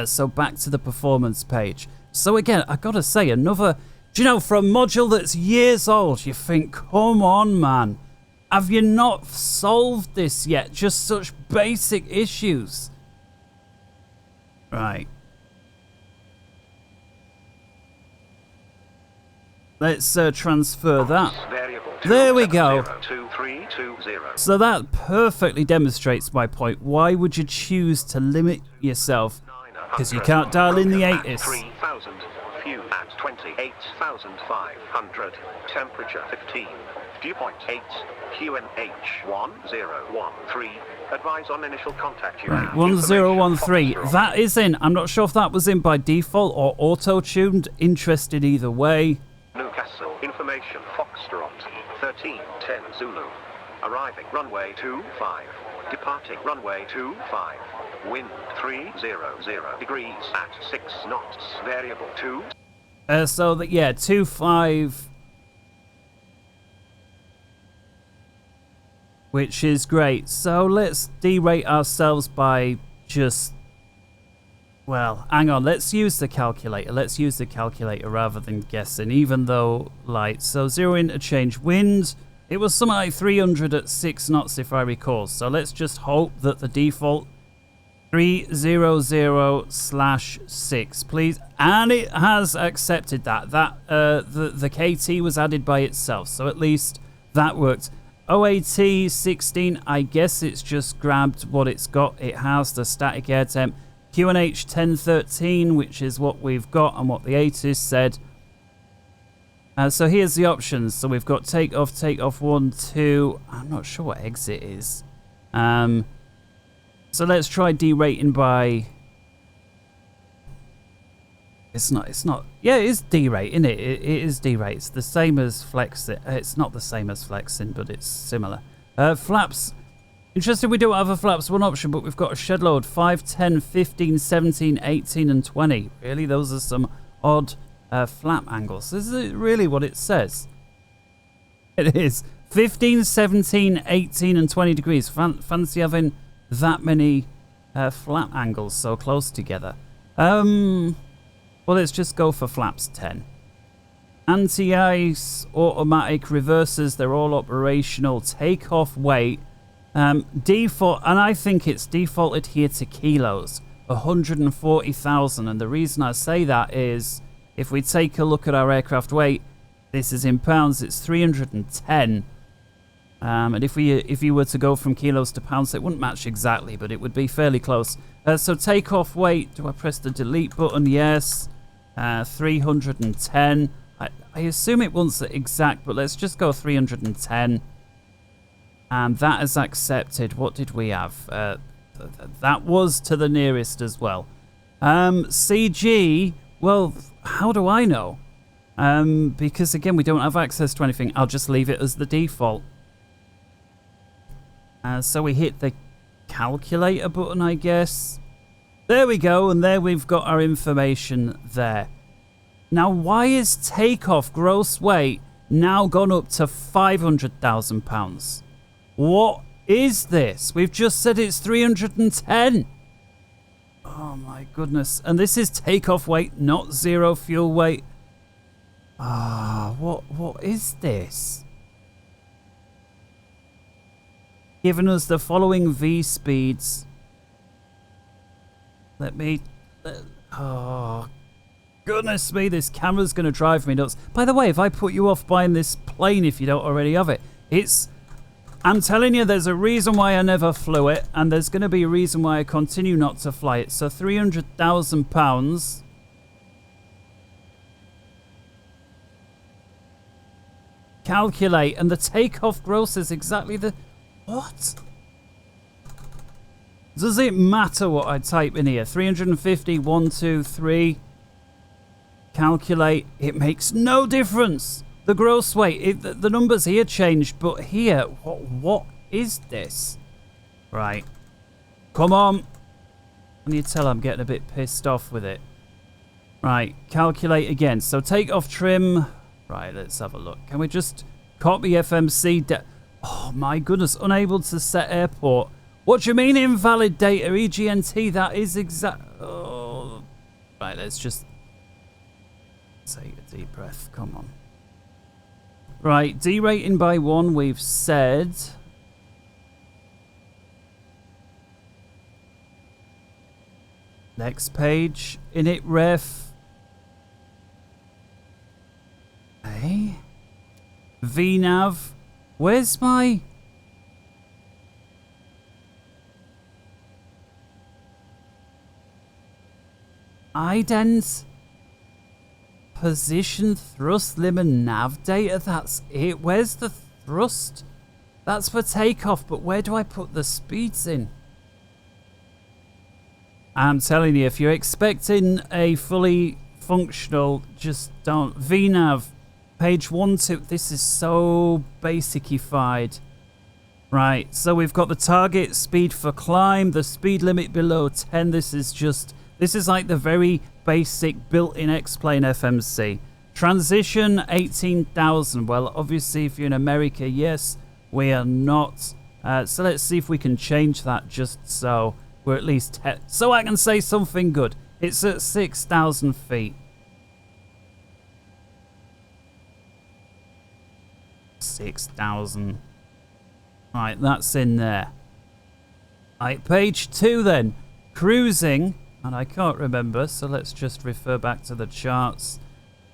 So back to the performance page. So again, I gotta say, another... Do you know, for a module that's years old, you think, come on, man. Have you not solved this yet? Just such basic issues. Right. Let's transfer that. There we go. So that perfectly demonstrates my point. Why would you choose to limit yourself? Because you can't dial in the ATIS. At 28,500. Temperature 15. Dew point 8. QNH 1013. Advise on initial contact. Right, 1013. That is in. I'm not sure if that was in by default or auto-tuned. Interested either way. Newcastle. Information. Foxtrot. 1310 Zulu. Arriving runway 25. Departing runway 25. Wind 300 degrees at 6 knots. Variable 2. So that, yeah, 25. Which is great. So let's derate ourselves by just... Well, hang on. Let's use the calculator. Let's use the calculator rather than guessing, even though light. So 0 interchange wind. It was something like 300 at 6 knots, if I recall. So let's just hope that the default 300/6, please. And it has accepted that. The KT was added by itself. So at least that worked. OAT 16, I guess it's just grabbed what it's got. It has the static air temp. QNH 1013, which is what we've got and what the ATIS said. So here's the options. So we've got takeoff 1, 2. I'm not sure what exit is. So let's try derating by... It's not. Yeah, it is derate, isn't it? It is derate. It's the same as flexing. It's not the same as flexing, but it's similar. Flaps. Interesting, we don't have a flaps 1 option, but we've got a shed load. 5, 10, 15, 17, 18, and 20. Really, those are some odd flap angles. Is it really what it says? It is. 15, 17, 18, and 20 degrees. Fancy having that many flap angles so close together. Well, let's just go for flaps 10. Anti-ice, automatic reversers, they're all operational. Takeoff weight, default, and I think it's defaulted here to kilos, 140,000. And the reason I say that is, if we take a look at our aircraft weight, this is in pounds, it's 310. And if you were to go from kilos to pounds, it wouldn't match exactly, but it would be fairly close. So takeoff weight, do I press the delete button? Yes. 310. I assume it wants it exact, but let's just go 310. And that is accepted. What did we have? That was to the nearest as well. CG, well, how do I know? Because again, we don't have access to anything. I'll just leave it as the default. So we hit the calculator button, I guess. There we go, and there we've got our information there. Now, why is Takeoff gross weight now gone up to £500,000? What is this? We've just said it's 310. Oh my goodness. And this is Takeoff weight, not zero fuel weight. What is this? Giving us the following V speeds. Oh, goodness me, this camera's going to drive me nuts. By the way, if I put you off buying this plane if you don't already have it, I'm telling you, there's a reason why I never flew it, and there's going to be a reason why I continue not to fly it. So £300,000. Calculate, and the Takeoff gross is exactly the... What? Does it matter what I type in here? 350, 1, 2, 3. Calculate. It makes no difference. The gross weight, the numbers here changed, but here, what is this? Right. Come on. Can you tell I'm getting a bit pissed off with it? Right. Calculate again. So Takeoff trim. Right, let's have a look. Can we just copy FMC? Oh my goodness, unable to set airport. What do you mean invalid data? EGNT, that is exact. Oh. Right, let's just take a deep breath. Come on. Right, derating by 1, we've said. Next page. Init ref. Hey. VNav. Where's my... ident? Position, thrust, limit, nav data. That's it. Where's the thrust? That's for Takeoff, but where do I put the speeds in? I'm telling you, if you're expecting a fully functional, just don't. VNav. Page 1, 2. This is so basic-ified. Right, so we've got the target speed for climb, the speed limit below 10. This is like the very basic built-in xPlane FMC. Transition 18,000. Well, obviously, if you're in America, yes, we are not. So let's see if we can change that just so we're at least... so I can say something good. It's at 6,000 feet. 6,000. Right, that's in there. Right, page 2 then. Cruising, and I can't remember, so let's just refer back to the charts.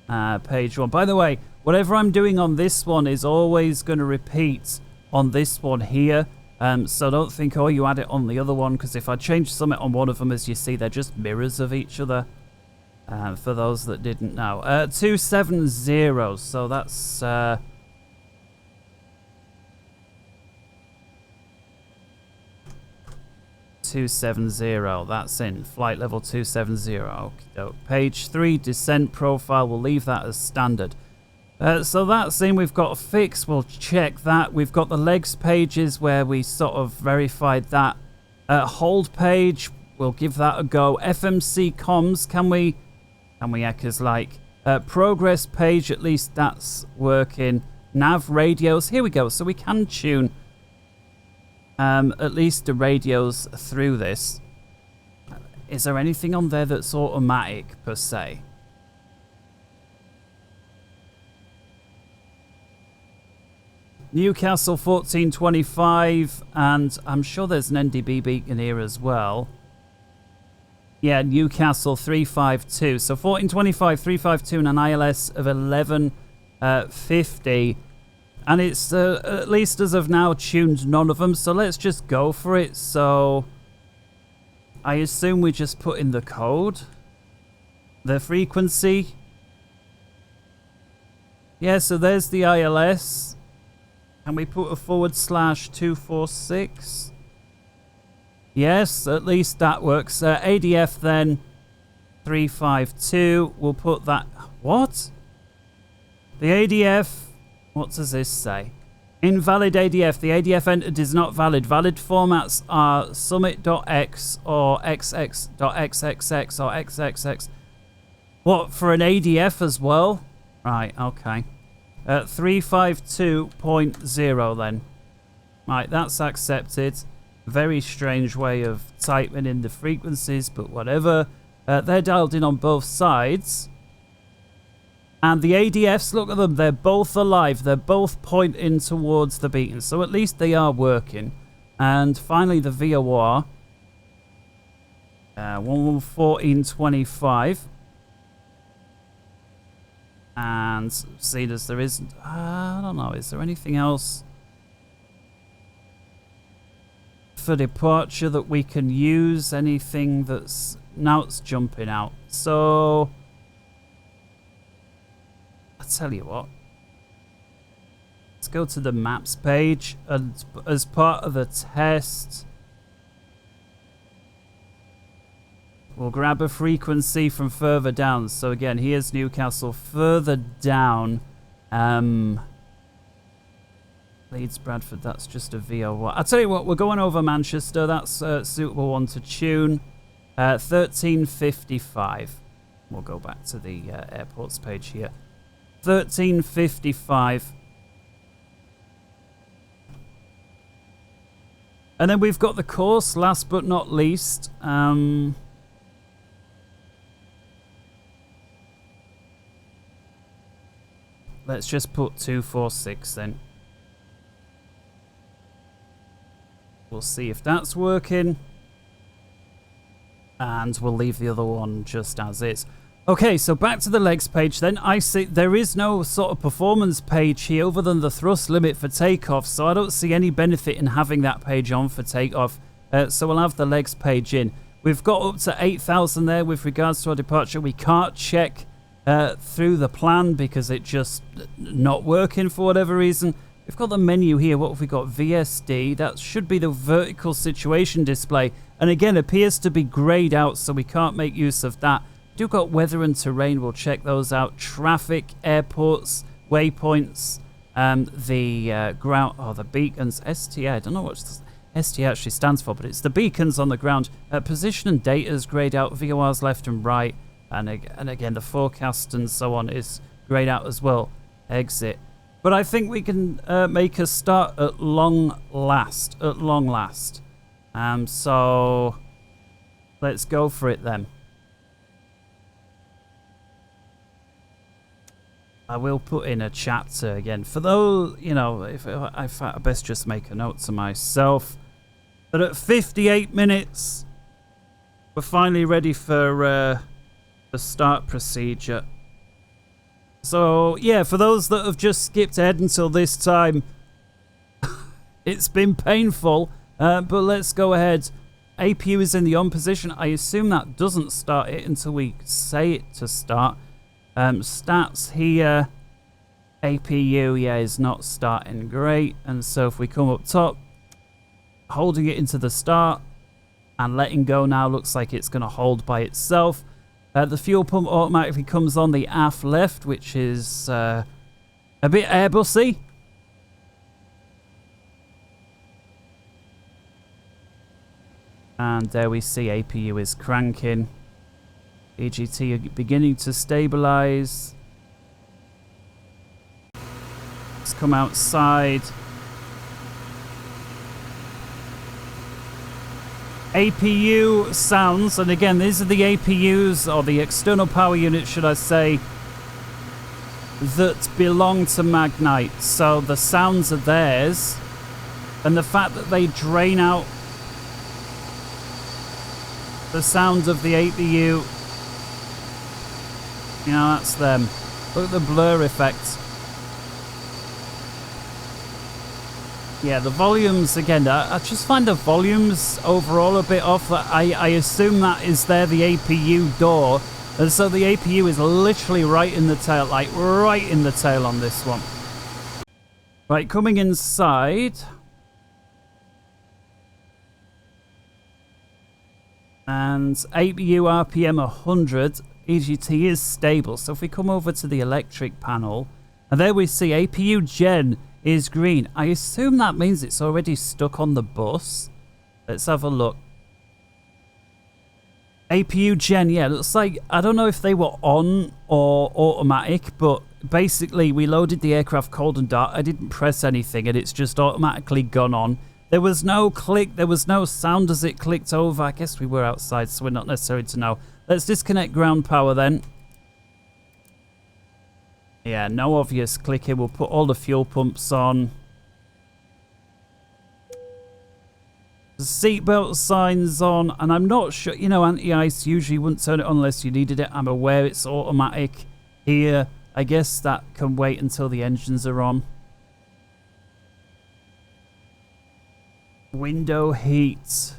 Page 1. By the way, whatever I'm doing on this one is always going to repeat on this one here. So don't think, oh, you add it on the other one, because if I change something on one of them, as you see, they're just mirrors of each other. For those that didn't know. 270, so that's... 270, that's in flight level 270. Okay, page 3, descent profile, we'll leave that as standard. So that's in. We've got a fix, we'll check that. We've got the legs pages where we sort of verified that. Hold page, we'll give that a go. FMC comms, can we act as like progress page, at least that's working. Nav radios, here we go, so we can tune at least the radios through this. Is there anything on there that's automatic per se? Newcastle 1425, and I'm sure there's an NDB beacon here as well. Yeah, Newcastle 352. So 1425, 352, and an ILS of 1150. And it's, at least as of now, tuned none of them. So let's just go for it. So I assume we just put in the code. The frequency. Yeah, so there's the ILS. Can we put a /246? Yes, at least that works. ADF then 352. We'll put that. What? The ADF. What does this say? Invalid ADF. The ADF entered is not valid. Valid formats are summit.x or xx.xxx or xxx. What, for an ADF as well? Right, okay. 352.0 then. Right, that's accepted. Very strange way of typing in the frequencies, but whatever. They're dialed in on both sides. And the ADFs, look at them, they're both alive. They're both pointing towards the beacon. So at least they are working. And finally the VOR. 1114.25. And seeing as there isn't... I don't know, is there anything else for departure that we can use? Anything that's... Now it's jumping out. So... I'll tell you what. Let's go to the maps page, and as part of the test, we'll grab a frequency from further down. So again, here's Newcastle. Further down, Leeds, Bradford, that's just a VO1. I'll tell you what, we're going over Manchester. That's a suitable one to tune. 1355. We'll go back to the airports page here. 1355. And then we've got the course, last but not least. Let's just put 246 then. We'll see if that's working. And we'll leave the other one just as is. Okay, so back to the legs page then. I see there is no sort of performance page here other than the thrust limit for takeoff, so I don't see any benefit in having that page on for takeoff. So we'll have the legs page in. We've got up to 8,000 there with regards to our departure. We can't check through the plan because it's just not working for whatever reason. We've got the menu here. What have we got? VSD. That should be the vertical situation display. And again, appears to be grayed out, so we can't make use of that. We've got weather and terrain. We'll check those out. Traffic, airports, waypoints, the ground, the beacons. ST, I don't know what ST actually stands for, but it's the beacons on the ground. Position and data is grayed out. VORs left and right. And again, the forecast and so on is grayed out as well. Exit. But I think we can make a start at long last. At long last. So let's go for it then. I will put in a chat again. For those, you know, if I best just make a note to myself that at 58 minutes, we're finally ready for the start procedure. So, yeah, for those that have just skipped ahead until this time, it's been painful, but let's go ahead. APU is in the on position. I assume that doesn't start it until we say it to start. Stats here, APU, yeah, is not starting great. And so if we come up top, holding it into the start and letting go now looks like it's going to hold by itself. The fuel pump automatically comes on the aft left, which is a bit Airbusy. And there we see APU is cranking. EGT beginning to stabilize. Let's come outside. APU sounds, and again, these are the APUs, or the external power units, should I say, that belong to Magknight. So the sounds are theirs, and the fact that they drain out the sound of the APU, you know, that's them. Look at the blur effect. Yeah, the volumes, again, I just find the volumes overall a bit off. I assume that is there, the APU door, And so the APU is literally right in the tail, like right in the tail on this one. Right, coming inside. And APU RPM 100, EGT is stable. So if we come over to the electric panel, and there we see APU gen is green. I assume that means it's already stuck on the bus. Let's have a look. APU gen, yeah, looks like, I don't know if they were on or automatic, but basically we loaded the aircraft cold and dark. I didn't press anything and it's just automatically gone on. There was no click, there was no sound as it clicked over. I guess we were outside, so we're not necessary to know. Let's disconnect ground power then. Yeah, no obvious clicking. We'll put all the fuel pumps on. The seatbelt signs on, and I'm not sure, you know, anti-ice usually wouldn't turn it on unless you needed it. I'm aware it's automatic here. I guess that can wait until the engines are on. Window heat.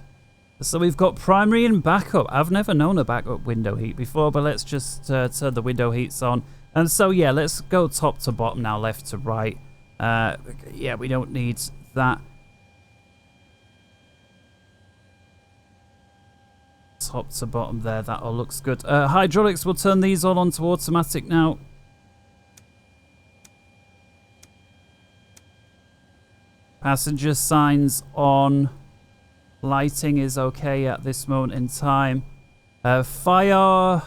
So we've got primary and backup. I've never known a backup window heat before, but let's just turn the window heats on. And so, yeah, let's go top to bottom now, left to right. Yeah, we don't need that. Top to bottom there, that all looks good. Hydraulics, we'll turn these all on to automatic now. Passenger signs on. Lighting is okay at this moment in time. Fire.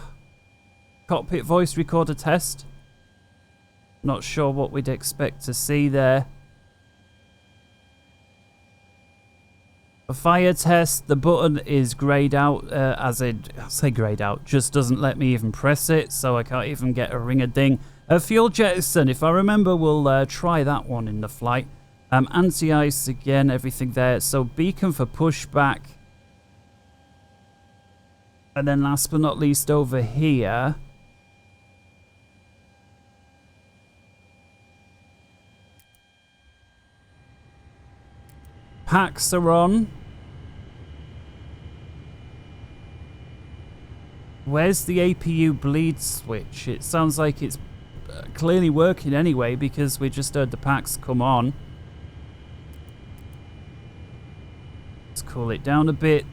Cockpit voice recorder test. Not sure what we'd expect to see there. A fire test, the button is grayed out, as in, I say grayed out, just doesn't let me even press it, so I can't even get a ring-a-ding. Fuel jettison, if I remember, we'll try that one in the flight. Anti-ice again, everything there. So beacon for pushback. And then last but not least over here. Packs are on. Where's the APU bleed switch? It sounds like it's clearly working anyway because we just heard the packs come on. Let's cool it down a bit.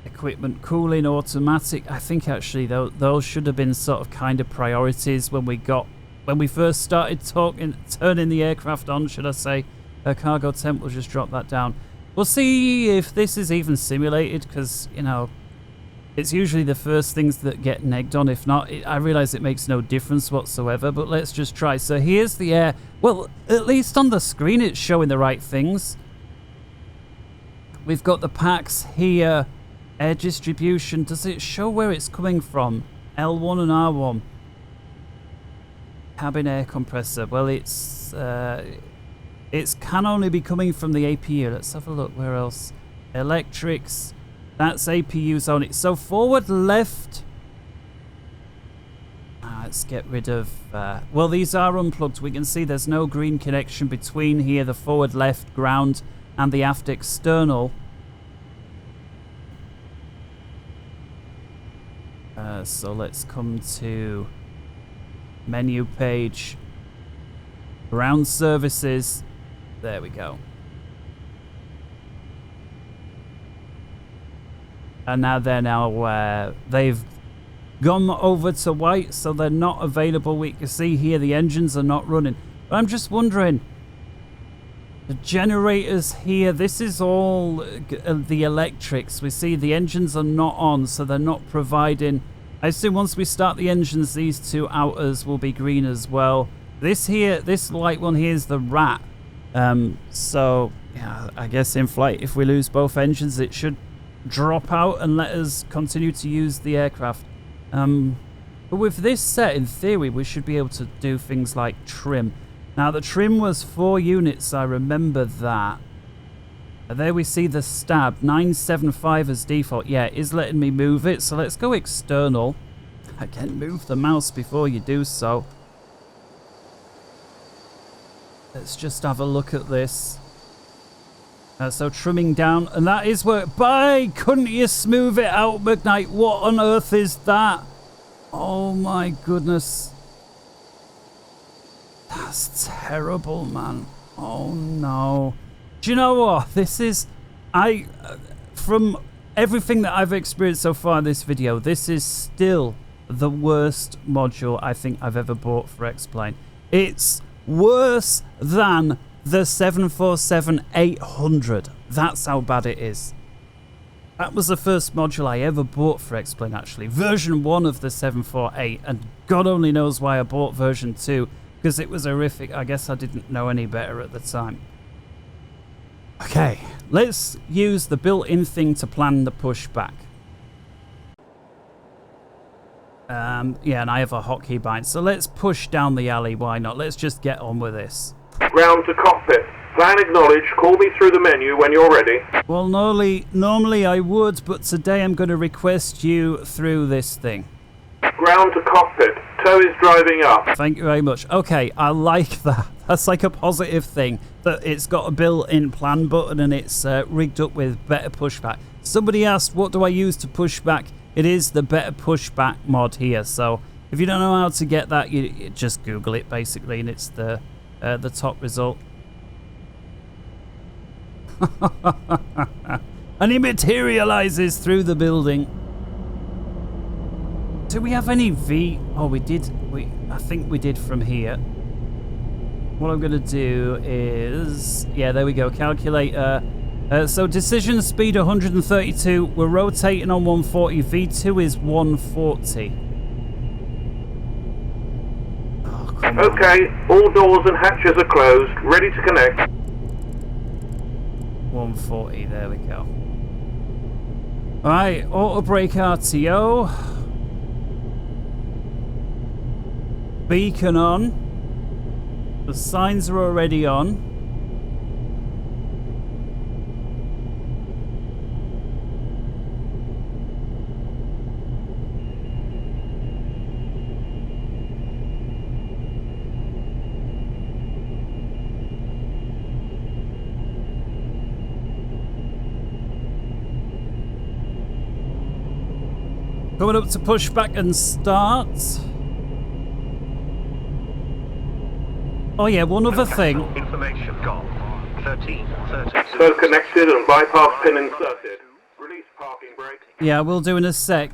Equipment cooling automatic. I think actually those should have been sort of kind of priorities when we first started turning the aircraft on, should I say. Cargo temp, we'll just drop that down. We'll see if this is even simulated, because, you know, it's usually the first things that get negged on. If not, I realize it makes no difference whatsoever, but let's just try. So here's the air. Well, at least on the screen it's showing the right things. We've got the packs here. Air distribution. Does it show where it's coming from? L1 and R1. Cabin air compressor. Well, it can only be coming from the APU. Let's have a look. Where else? Electrics. That's APU's on it. So forward left. Let's get rid of... well, these are unplugged. We can see there's no green connection between here, the forward left ground, and the aft external. So let's come to menu page. Ground services. There we go. And now they've gone over to white, so they're not available. We can see here the engines are not running. But I'm just wondering, the generators here, this is all the electrics. We see the engines are not on, so they're not providing. I assume once we start the engines, these two outers will be green as well. This light one here is the rat. So, yeah, I guess in flight, if we lose both engines, it should drop out and let us continue to use the aircraft. But with this set, in theory, we should be able to do things like trim. Now, the trim was 4 units, I remember that. There we see the stab, 975 as default. Yeah, it is letting me move it, so let's go external. Again, move the mouse before you do so. Let's just have a look at this. So trimming down, and that is work. By couldn't you smooth it out, Magknight? What on earth is that? Oh my goodness. That's terrible, man. Oh no. Do you know what? This is... from everything that I've experienced so far in this video, this is still the worst module I think I've ever bought for xPlane. It's worse than the 747-800. That's how bad it is. That was the first module I ever bought for xPlane, actually. Version 1 of the 748, and God only knows why I bought version 2, because it was horrific. I guess I didn't know any better at the time. Okay, let's use the built-in thing to plan the pushback. Yeah, and I have a hotkey bind, so let's push down the alley. Why not? Let's just get on with this. Ground to cockpit. Plan acknowledged. Call me through the menu when you're ready. Well, normally I would, but today I'm going to request you through this thing. Ground to cockpit. Tow is driving up. Thank you very much. Okay, I like that. That's like a positive thing, that it's got a built-in plan button and it's rigged up with better pushback. Somebody asked, what do I use to push back? It is the better pushback mod here. So if you don't know how to get that, you just Google it basically, and it's the top result. And he materializes through the building. Do we have any V? Oh, we did. I think we did from here. What I'm going to do is... Yeah, there we go. Calculator. So decision speed 132. We're rotating on 140. V2 is 140. Oh, come on. Okay, all doors and hatches are closed. Ready to connect. 140. There we go. Alright, auto brake RTO. Beacon on. The signs are already on. Coming up to push back and start. Oh yeah, one other thing. Information gone. 13:30. So connected and bypass pin inserted. Release parking brake. Yeah, we'll do in a sec.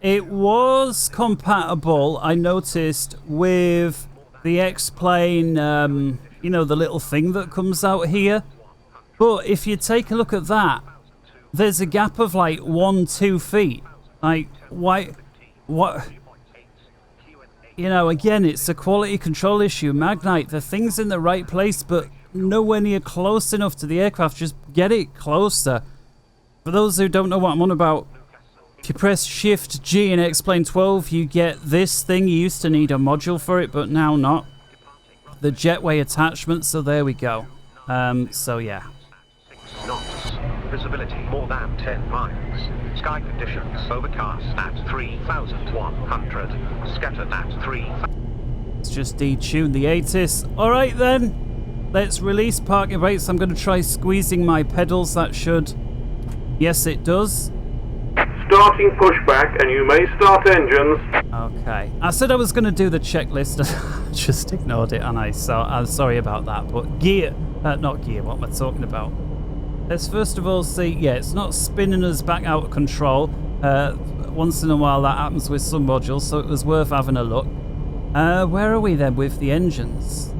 It was compatible, I noticed, with the xPlane, you know, the little thing that comes out here. But if you take a look at that, there's a gap of like 1-2 feet. Like, why? What? You know, again, it's a quality control issue. Magknight, the thing's in the right place, but nowhere near close enough to the aircraft. Just get it closer. For those who don't know what I'm on about, if you press Shift G in xPlane 12, you get this thing. You used to need a module for it, but now not. The jetway attachment, so there we go. So yeah. 6 knots. Visibility more than 10 miles. Sky conditions overcast at 3,100. Scattered at 3,000. Let's just detune the ATIS. Alright then. Let's release parking brakes. I'm going to try squeezing my pedals. That should... Yes, it does. Starting pushback, and you may start engines. Okay. I said I was going to do the checklist. Just ignored it, and so I'm sorry about that. But gear... not gear. What am I talking about? Let's first of all see... Yeah, it's not spinning us back out of control. Once in a while that happens with some modules, so it was worth having a look. Where are we then with the engines?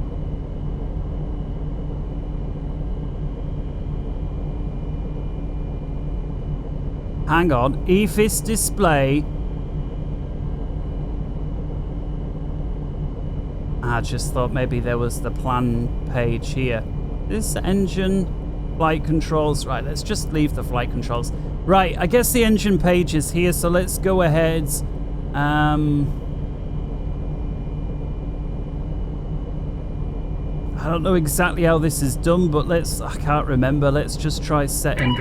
Hang on. EFIS display. I just thought maybe there was the plan page here. This engine... Flight controls. Right, let's just leave the flight controls. Right, I guess the engine page is here, so let's go ahead. I don't know exactly how this is done, but I can't remember. Let's just try setting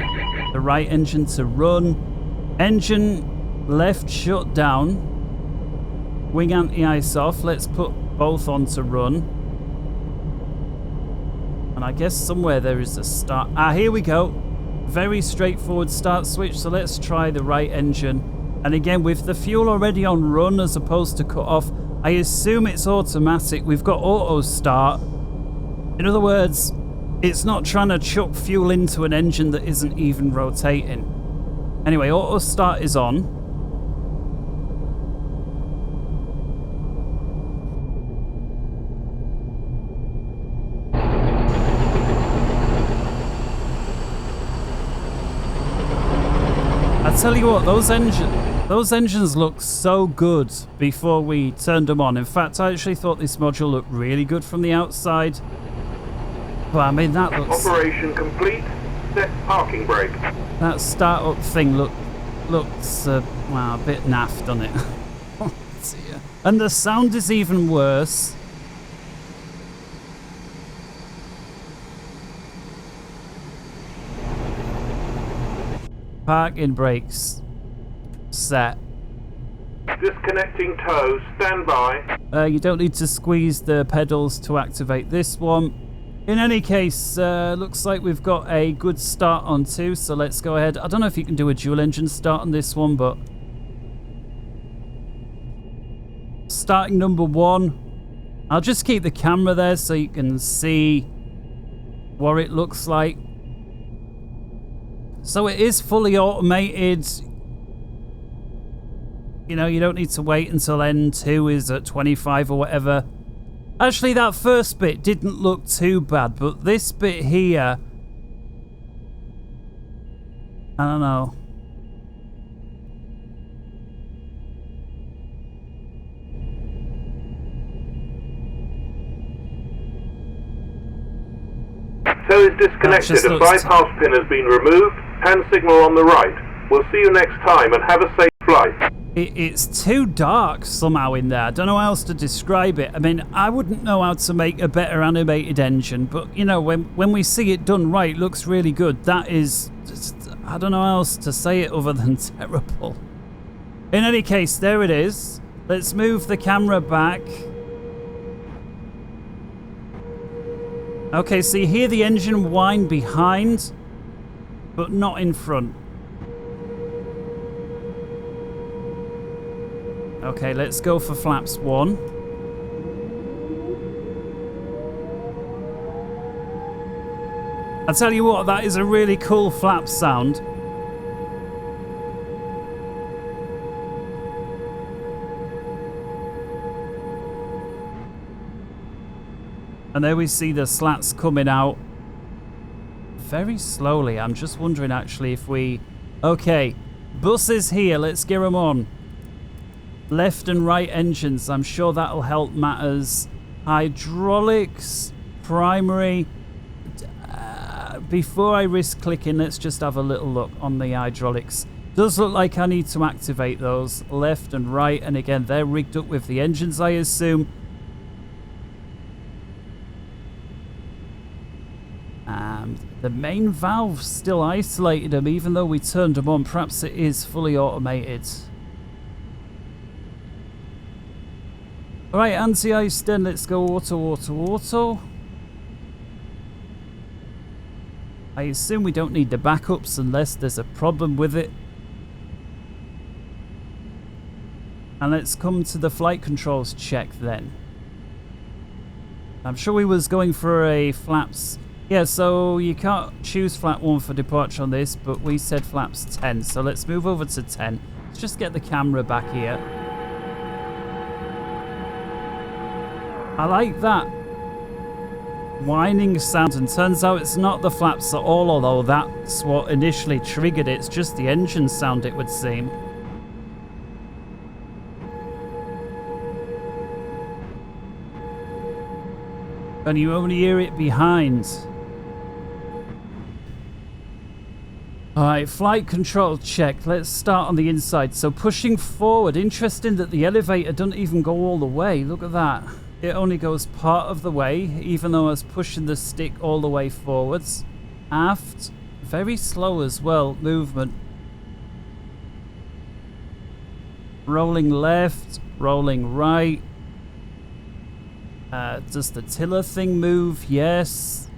the right engine to run. Engine left shut down. Wing anti-ice off. Let's put both on to run. And I guess somewhere there is a start. Ah, here we go. Very straightforward start switch. So let's try the right engine. And again, with the fuel already on run as opposed to cut off, I assume it's automatic. We've got auto start. In other words, it's not trying to chuck fuel into an engine that isn't even rotating. Anyway, auto start is on. I tell you what, those engines look so good before we turned them on. In fact, I actually thought this module looked really good from the outside. But I mean, that looks... Operation complete. Set parking brake. That startup thing looks well, a bit naff, doesn't it? Oh dear. And the sound is even worse. Parking brakes set. Disconnecting tow. Stand by. You don't need to squeeze the pedals to activate this one. In any case, looks like we've got a good start on 2, so let's go ahead. I don't know if you can do a dual engine start on this one, but starting number 1. I'll just keep the camera there so you can see what it looks like. So it is fully automated. You know, you don't need to wait until N2 is at 25 or whatever. Actually, that first bit didn't look too bad, but this bit here, I don't know. Tow is disconnected. A bypass pin has been removed. Hand signal on the right. We'll see you next time and have a safe flight. It's too dark somehow in there. I don't know how else to describe it. I mean, I wouldn't know how to make a better animated engine, but you know, when we see it done right, it looks really good. That is, I don't know how else to say it other than terrible. In any case, there it is. Let's move the camera back. Okay, so you hear the engine whine behind, but not in front. Okay, let's go for flaps 1. I tell you what, that is a really cool flap sound. And there we see the slats coming out very slowly. I'm just wondering actually if we... Okay, buses here, let's get them on. Left and right engines, I'm sure that'll help matters. Hydraulics, primary. Before I risk clicking, let's just have a little look on the hydraulics. Does look like I need to activate those left and right, and again they're rigged up with the engines, I assume. The main valve still isolated them even though we turned them on. Perhaps it is fully automated. Alright, anti-ice then, let's go auto. I assume we don't need the backups unless there's a problem with it. And let's come to the flight controls check then. I'm sure we was going for a flaps. Yeah, so you can't choose flap 1 for departure on this, but we said flaps 10. So let's move over to 10. Let's just get the camera back here. I like that whining sound, and turns out it's not the flaps at all, although that's what initially triggered it. It's just the engine sound, it would seem. And you only hear it behind. Alright, flight control check. Let's start on the inside. So pushing forward. Interesting that the elevator doesn't even go all the way. Look at that. It only goes part of the way, even though I was pushing the stick all the way forwards. Aft, very slow as well, movement. Rolling left, rolling right. Does the tiller thing move? Yes.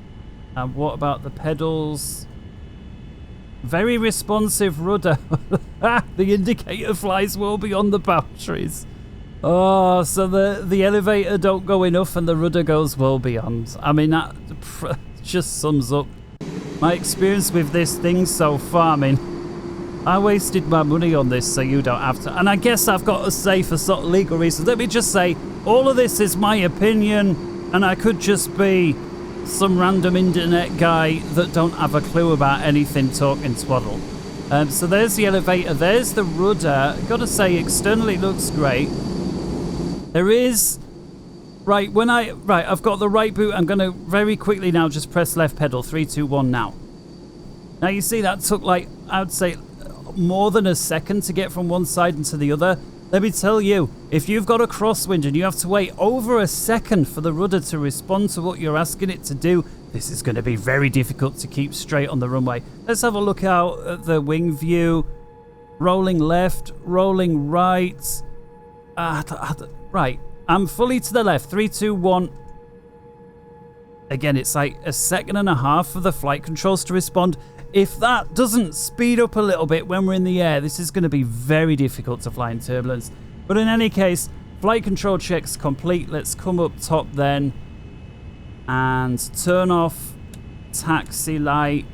And what about the pedals? Very responsive rudder. The indicator flies well beyond the boundaries. Oh, so the elevator don't go enough and the rudder goes well beyond. I mean, that just sums up my experience with this thing so far. I mean, I wasted my money on this so you don't have to. And I guess I've got to say, for sort of legal reasons, let me just say, all of this is my opinion, and I could just be some random internet guy that don't have a clue about anything talking twaddle. So there's the elevator, there's the rudder. Gotta say, externally it looks great. There is... Right, I've got the right boot. I'm gonna very quickly now just press left pedal. 3, 2, 1 now. Now you see that took like, I would say, more than a second to get from one side into the other. Let me tell you, if you've got a crosswind and you have to wait over a second for the rudder to respond to what you're asking it to do, this is going to be very difficult to keep straight on the runway. Let's have a look out at the wing view. Rolling left, rolling right. Right, I'm fully to the left. 3, 2, 1. Again, it's like a second and a half for the flight controls to respond. If that doesn't speed up a little bit when we're in the air, this is going to be very difficult to fly in turbulence. But in any case, flight control checks complete. Let's come up top then and turn off. Taxi light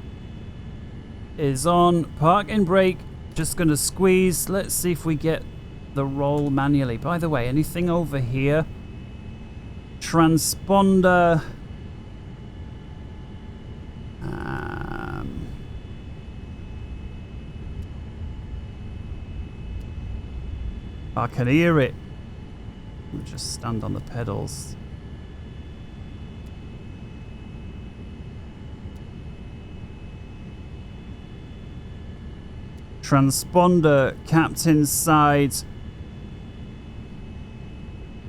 is on. Parking brake, just going to squeeze. Let's see if we get the roll manually. By the way, anything over here? Transponder. I can hear it. We'll just stand on the pedals. Transponder, captain's side.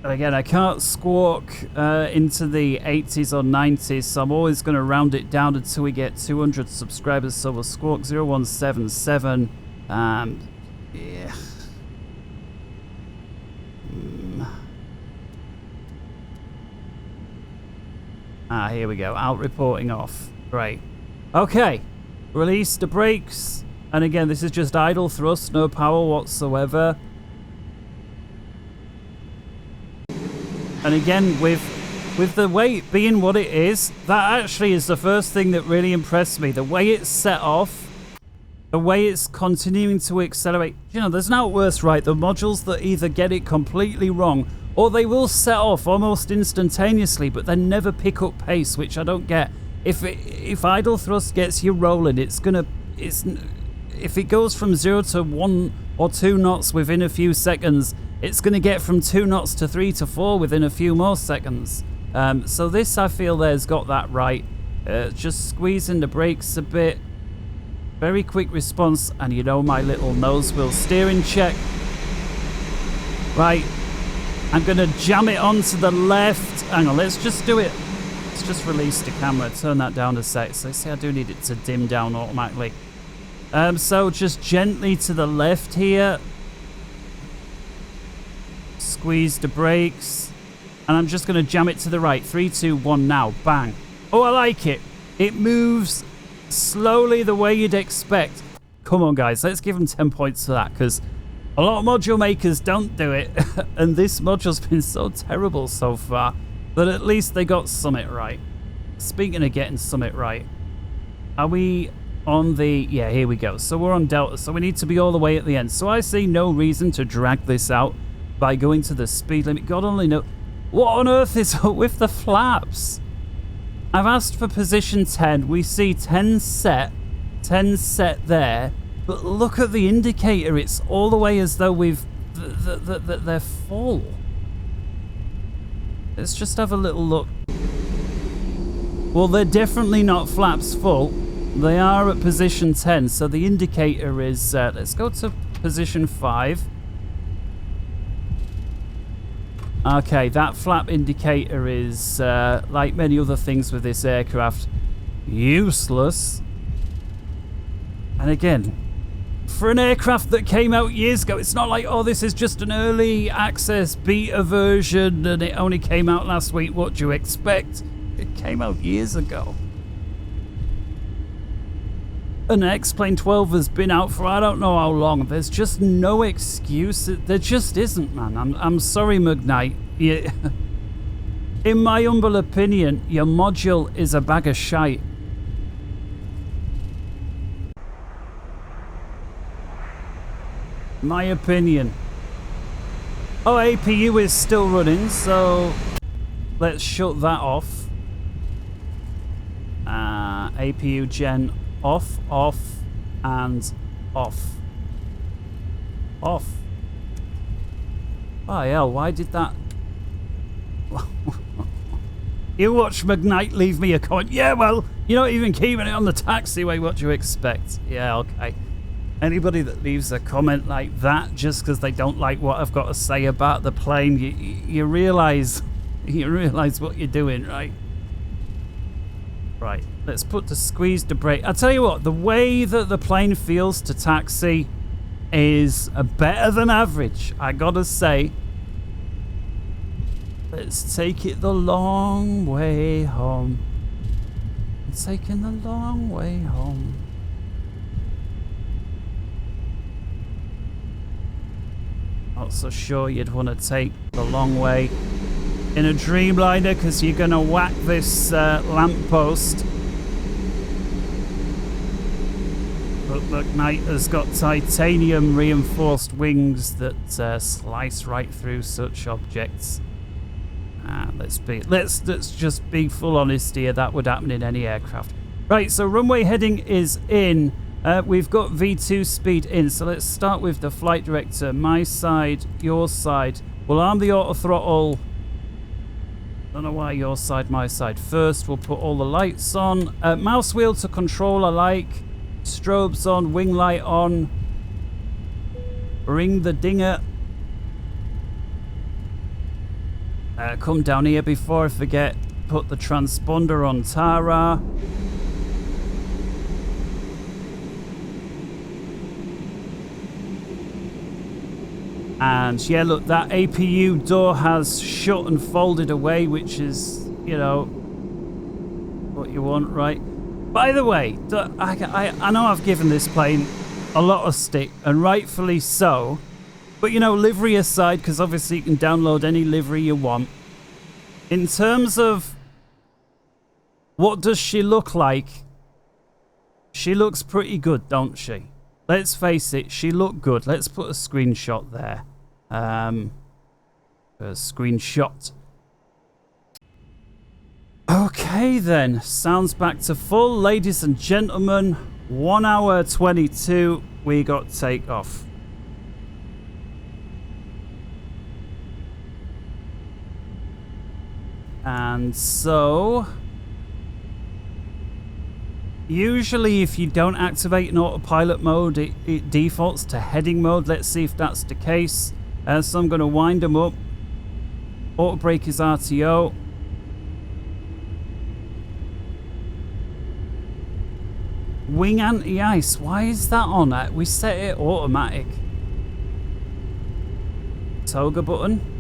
And again, I can't squawk into the 80s or 90s, so I'm always going to round it down until we get 200 subscribers. So we'll squawk 0177. Yeah. Here we go. Out reporting off. Great. Okay. Release the brakes. And again, this is just idle thrust, no power whatsoever. And again, with the weight being what it is, that actually is the first thing that really impressed me. The way it's set off, the way it's continuing to accelerate. You know, there's no worse, right? The modules that either get it completely wrong, or they will set off almost instantaneously, but then never pick up pace, which I don't get. If idle thrust gets you rolling, if it goes from 0 to 1 or 2 knots within a few seconds, it's going to get from 2 knots to 3 to 4 within a few more seconds. So this, I feel, there's got that right. Just squeezing the brakes a bit. Very quick response, and you know my little nose wheel steering check. Right, I'm going to jam it onto the left. Hang on, let's just do it. Let's just release the camera, turn that down a sec. So see, I do need it to dim down automatically. So just gently to the left here. Squeeze the brakes. And I'm just going to jam it to the right. 3, 2, 1 now. Bang. Oh, I like it. It moves slowly the way you'd expect. Come on, guys. Let's give them 10 points for that, because a lot of module makers don't do it. And this module's been so terrible so far that at least they got Summit right. Speaking of getting Summit right, are we on the... Yeah, here we go. So we're on Delta, so we need to be all the way at the end. So I see no reason to drag this out by going to the speed limit. God only knows. What on earth is up with the flaps? I've asked for position 10. We see 10 set there. But look at the indicator. It's all the way as though they're full. Let's just have a little look. Well, they're definitely not flaps full. They are at position 10. So the indicator is... let's go to position 5. Okay, that flap indicator is, like many other things with this aircraft, useless. And again, for an aircraft that came out years ago, it's not like, oh, this is just an early access beta version and it only came out last week. What do you expect? It came out years ago. An xPlane 12 has been out for I don't know how long. There's just no excuse. There just isn't, man. I'm sorry, Magknight. In my humble opinion, your module is a bag of shite. My opinion. Oh, APU is still running, so let's shut that off. APU gen off, and off. Off. Oh hell, why did that? You watch Magknight leave me a comment. Yeah, well, you're not even keeping it on the taxiway. What do you expect? Yeah, okay. Anybody that leaves a comment like that just because they don't like what I've got to say about the plane, you realize what you're doing, right? Right, let's put the squeeze to brake. I'll tell you what, the way that the plane feels to taxi is better than average, I gotta say. Let's take it the long way home. It's taking the long way home. Not so sure you'd want to take the long way in a Dreamliner because you're going to whack this lamppost. But Magknight has got titanium reinforced wings that slice right through such objects. Let's just be full honest here. That would happen in any aircraft. Right, so runway heading is in. We've got V2 speed in, so let's start with the flight director. My side, your side. We'll arm the auto throttle. Don't know why your side, my side. First, we'll put all the lights on. Mouse wheel to control alike. Strobes on, wing light on. Ring the dinger. Come down here before I forget. Put the transponder on Tara. And yeah, look, that APU door has shut and folded away, which is, you know, what you want, right? By the way, I know I've given this plane a lot of stick, and rightfully so. But, you know, livery aside, because obviously you can download any livery you want. In terms of what does she look like, she looks pretty good, don't she? Let's face it, she looked good. Let's put a screenshot there. A screenshot. Okay then, sounds back to full. Ladies and gentlemen, 1 hour 22, we got takeoff. And so, usually if you don't activate in autopilot mode, it defaults to heading mode. Let's see if that's the case. So I'm going to wind them up. Auto brake is RTO. Wing anti-ice, why is that on? We set it automatic. Toga button.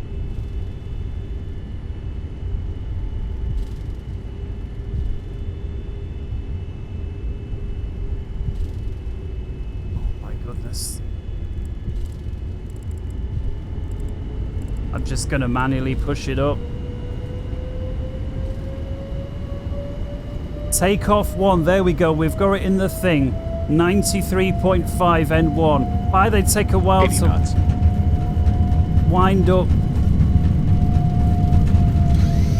I'm just going to manually push it up. Takeoff 1, there we go. We've got it in the thing. 93.5 N1. Why they take a while to wind up.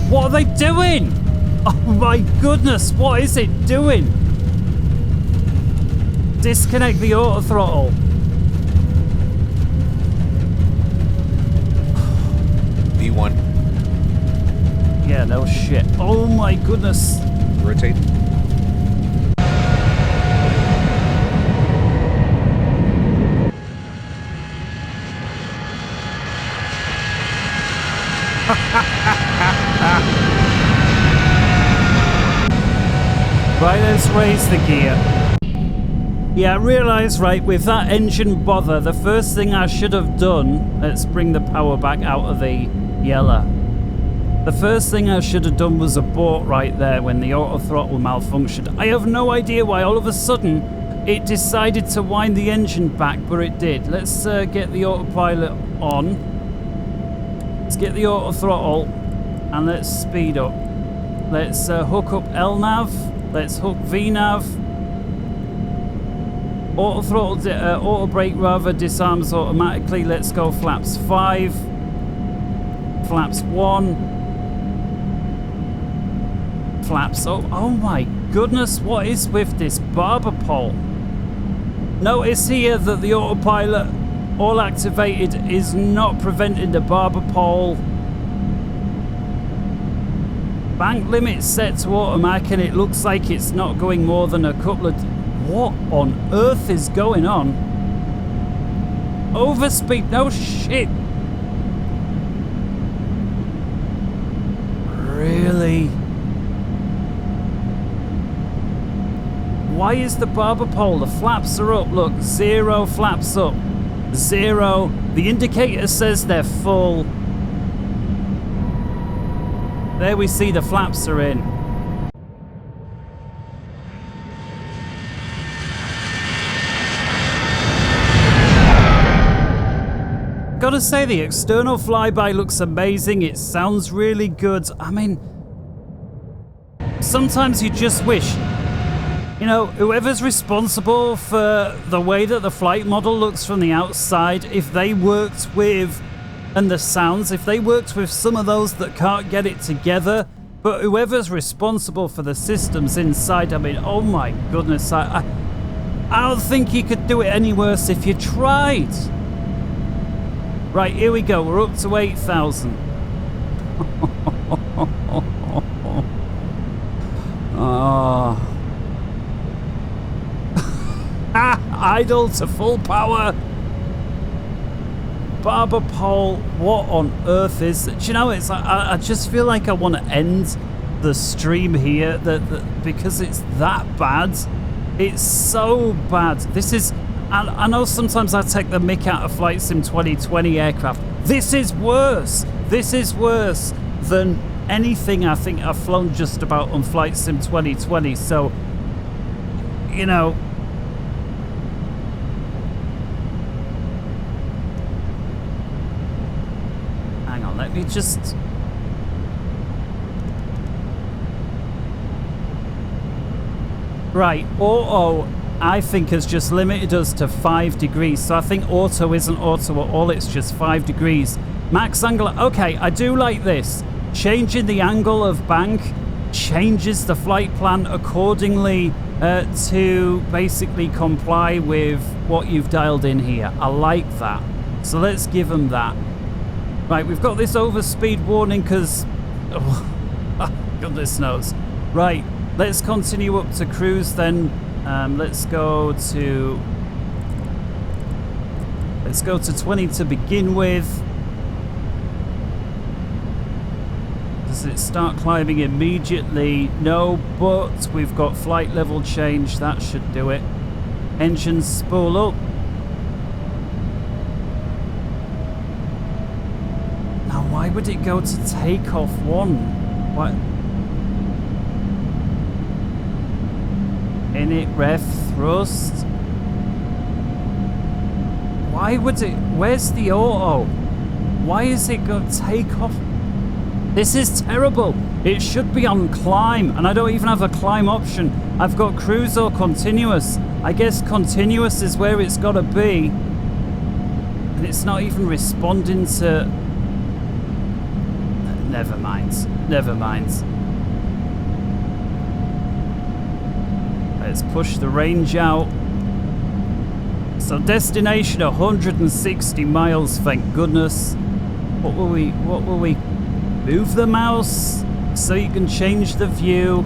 What are they doing? Oh my goodness, what is it doing? Disconnect the auto throttle. V1. Yeah, no shit. Oh my goodness. Rotate. Right, let's raise the gear. Yeah, I realised, right, with that engine bother, the first thing I should have done, let's bring the power back out of the yellow. The first thing I should have done was abort right there when the auto throttle malfunctioned. I have no idea why all of a sudden it decided to wind the engine back, but it did. Let's get the autopilot on. Let's get the auto throttle and let's speed up. Let's hook up LNAV. Let's hook VNAV. Auto throttle, auto brake rather, disarms automatically. Let's go flaps 5. Flaps 1. Flaps up. Oh my goodness, what is with this barber pole? Notice here that the autopilot, all activated, is not preventing the barber pole. Bank limit set to automatic, and it looks like it's not going more than a couple of... What on earth is going on? Overspeed, no shit. Really? Why is the barber pole? The flaps are up. Look, 0 flaps up. 0. The indicator says they're full. There we see the flaps are in. Gotta say, the external flyby looks amazing. It sounds really good. I mean, sometimes you just wish, you know, whoever's responsible for the way that the flight model looks from the outside, if they worked with, and the sounds, if they worked with some of those that can't get it together, but whoever's responsible for the systems inside, I mean, oh my goodness, I don't think you could do it any worse if you tried. Right, here we go. We're up to 8,000. Oh. Idle to full power. Barber pole. What on earth is... Do you know, it's... I just feel like I want to end the stream here because it's that bad. It's so bad. This is... I know sometimes I take the mick out of Flight Sim 2020 aircraft. This is worse. This is worse than anything I think I've flown just about on Flight Sim 2020. So, you know... Hang on, let me just... Right, auto... I think has just limited us to 5 degrees. So I think auto isn't auto at all. It's just 5 degrees. Max angle. Okay, I do like this. Changing the angle of bank changes the flight plan accordingly to basically comply with what you've dialed in here. I like that. So let's give them that. Right, we've got this overspeed warning because... Oh, goodness knows. Right, let's continue up to cruise then. Let's go to 20 to begin with. Does it start climbing immediately? No, but we've got flight level change. That should do it. Engines spool up. Now, why would it go to takeoff 1? What? Init ref thrust. Why would it? Where's the auto? Why is it got takeoff? This is terrible. It should be on climb, and I don't even have a climb option. I've got cruise or continuous. I guess continuous is where it's got to be, and it's not even responding to... Never mind. Never mind. Let's push the range out. So destination 160 miles, thank goodness. What will we move the mouse so you can change the view?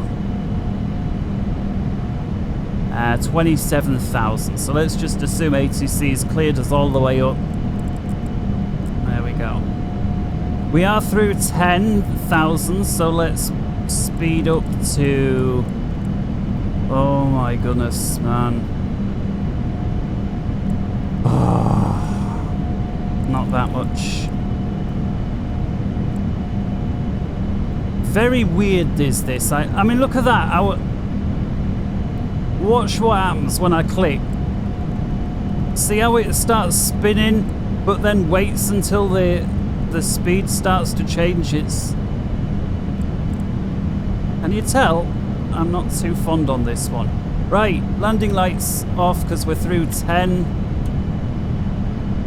27,000. So let's just assume ATC is cleared us all the way up. There we go. We are through 10,000, so let's speed up to... Oh my goodness, man. Oh, not that much. Very weird is this. I mean, look at that. watch what happens when I click. See how it starts spinning, but then waits until the speed starts to change. Can you tell? I'm not too fond on this one. Right, landing lights off because we're through 10.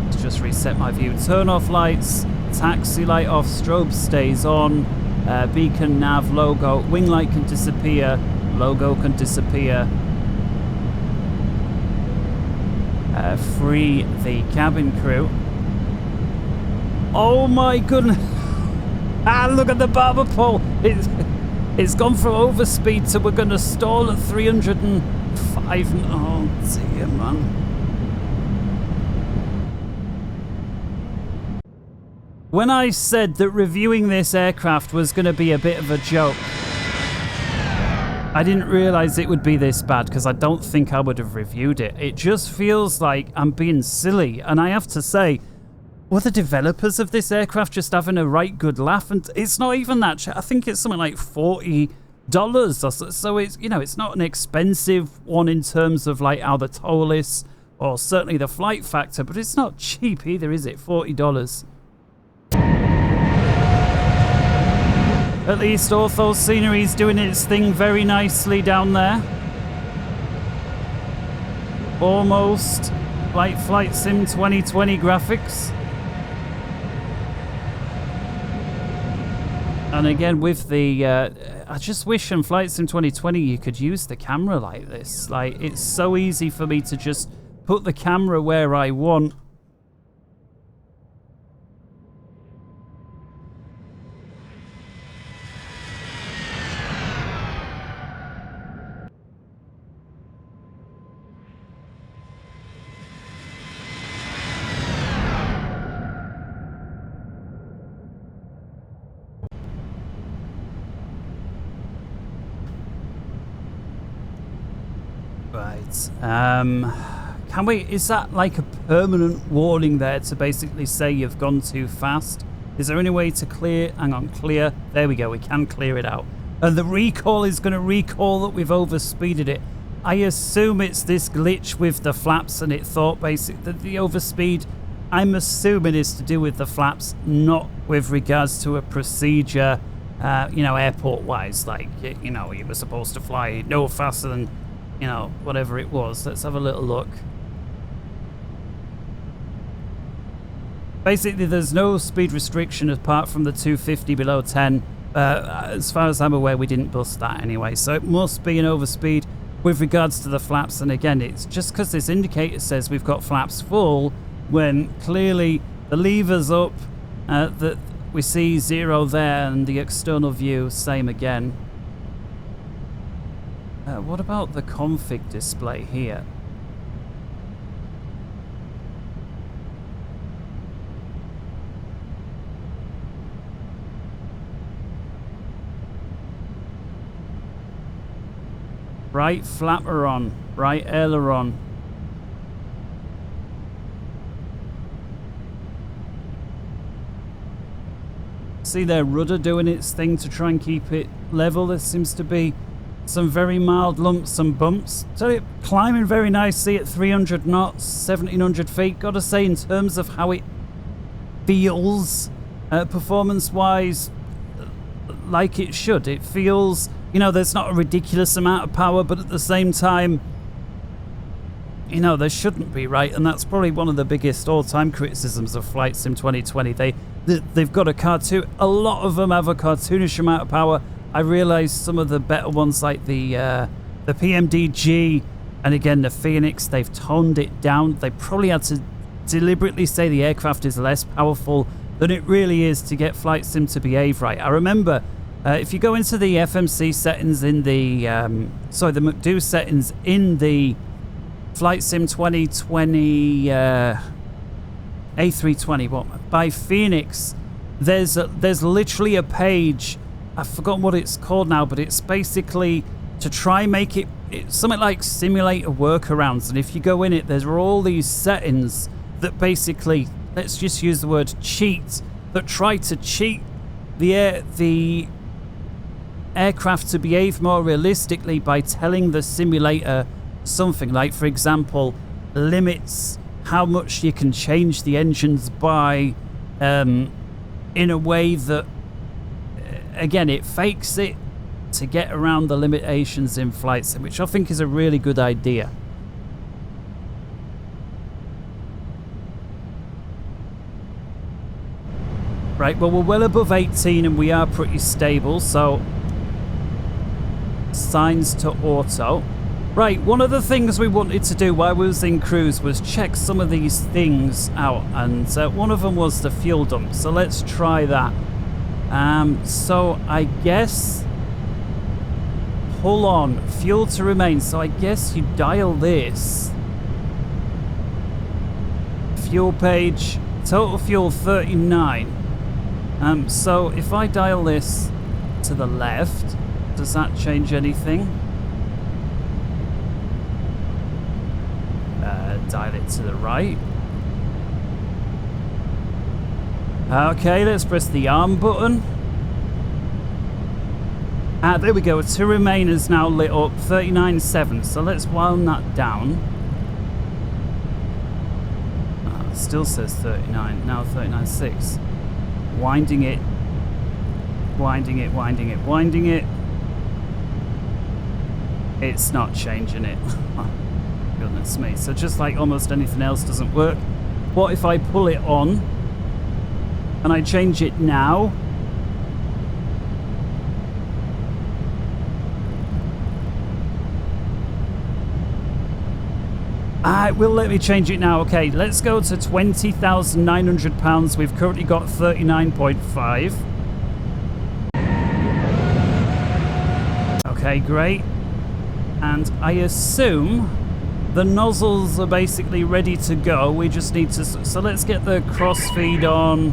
Let's just reset my view. Turn off lights, taxi light off, strobe stays on, beacon, nav, logo, wing light can disappear, logo can disappear. Free the cabin crew. Oh my goodness! Ah, look at the barber pole! It's gone from overspeed to we're going to stall at 305. Oh dear, man. When I said that reviewing this aircraft was going to be a bit of a joke, I didn't realise it would be this bad because I don't think I would have reviewed it. It just feels like I'm being silly, and I have to say, were the developers of this aircraft just having a right good laugh? And it's not even that. I think it's something like $40 or so. It's, you know, it's not an expensive one in terms of like how the toll is, or certainly the flight factor, but it's not cheap either, is it? $40. At least Ortho Scenery's doing its thing very nicely down there. Almost like Flight Sim 2020 graphics. And again with the, I just wish in Flight Sim 2020 you could use the camera like this. Like, it's so easy for me to just put the camera where I want. Can we, is that like a permanent warning there to basically say you've gone too fast? Is there any way to clear? Hang on, clear. There we go, we can clear it out. And the recall is going to recall that we've overspeeded it. I assume it's this glitch with the flaps, and it thought basically that the overspeed, I'm assuming, is to do with the flaps, not with regards to a procedure, you know, airport wise. Like, you know, you were supposed to fly no faster than, you know, whatever it was. Let's have a little look. Basically, there's no speed restriction apart from the 250 below 10. As far as I'm aware, we didn't bust that anyway. So it must be an overspeed with regards to the flaps. And again, it's just because this indicator says we've got flaps full when clearly the lever's up, that we see 0 there, and the external view, same again. What about the config display here? Right flaperon, right aileron. See their rudder doing its thing to try and keep it level. There seems to be some very mild lumps and bumps. So it climbing very nicely at 300 knots, 1700 feet. Gotta say, in terms of how it feels, performance-wise, like it should. It feels, you know, there's not a ridiculous amount of power, but at the same time, you know, there shouldn't be, right? And that's probably one of the biggest all-time criticisms of Flight Sim 2020. They've got a cartoon. A lot of them have a cartoonish amount of power. I realize some of the better ones, like the PMDG and again the Phoenix, they've toned it down. They probably had to deliberately say the aircraft is less powerful than it really is to get Flight Sim to behave right. I remember if you go into the FMC settings in the the McDo settings in the Flight Sim 2020 A320 by Phoenix, there's literally a page, I've forgotten what it's called now, but it's basically to try and make it something like simulator workarounds. And if you go in it, there's all these settings that basically, let's just use the word cheat, that try to cheat the aircraft to behave more realistically by telling the simulator something like, for example, limits how much you can change the engines by in a way that, again, it fakes it to get around the limitations in flight sim, which I think is a really good idea. Right, well, we're well above 18 and we are pretty stable, so signs to auto. Right, one of the things we wanted to do while we was in cruise was check some of these things out, and one of them was the fuel dump, so let's try that. So I guess pull on fuel to remain, so I guess you dial this fuel page, total fuel 39. So if I dial this to the left, does that change anything? Dial it to the right. Okay, let's press the arm button. There we go. To remain is now lit up 39.7. So let's wind that down. It still says 39. Now 39.6. Winding it. Winding it, winding it, winding it. It's not changing it. Goodness me. So just like almost anything else doesn't work. What if I pull it on and I change it now? It will let me change it now. Okay, let's go to £20,900. We've currently got 39.5. Okay, great. And I assume the nozzles are basically ready to go. We just need to... So let's get the crossfeed on.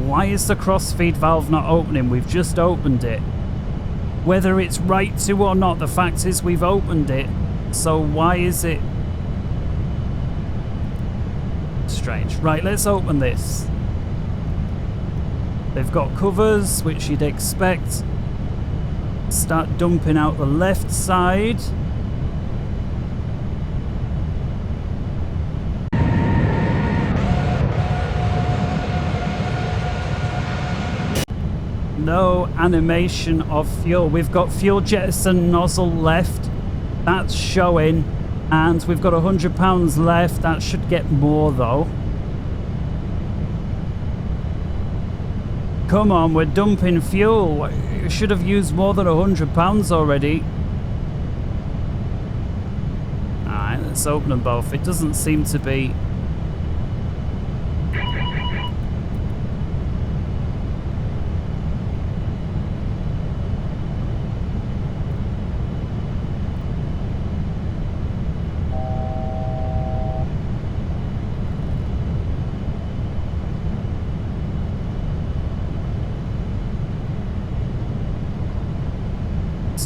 Why is the crossfeed valve not opening? We've just opened it. Whether it's right to or not, the fact is we've opened it. So why is it... Strange. Right, let's open this. They've got covers, which you'd expect. Start dumping out the left side. No animation of fuel. We've got fuel jettison nozzle left. That's showing. And we've got £100 left. That should get more though. Come on, we're dumping fuel. You should have used more than £100 already. Alright, let's open them both. It doesn't seem to be...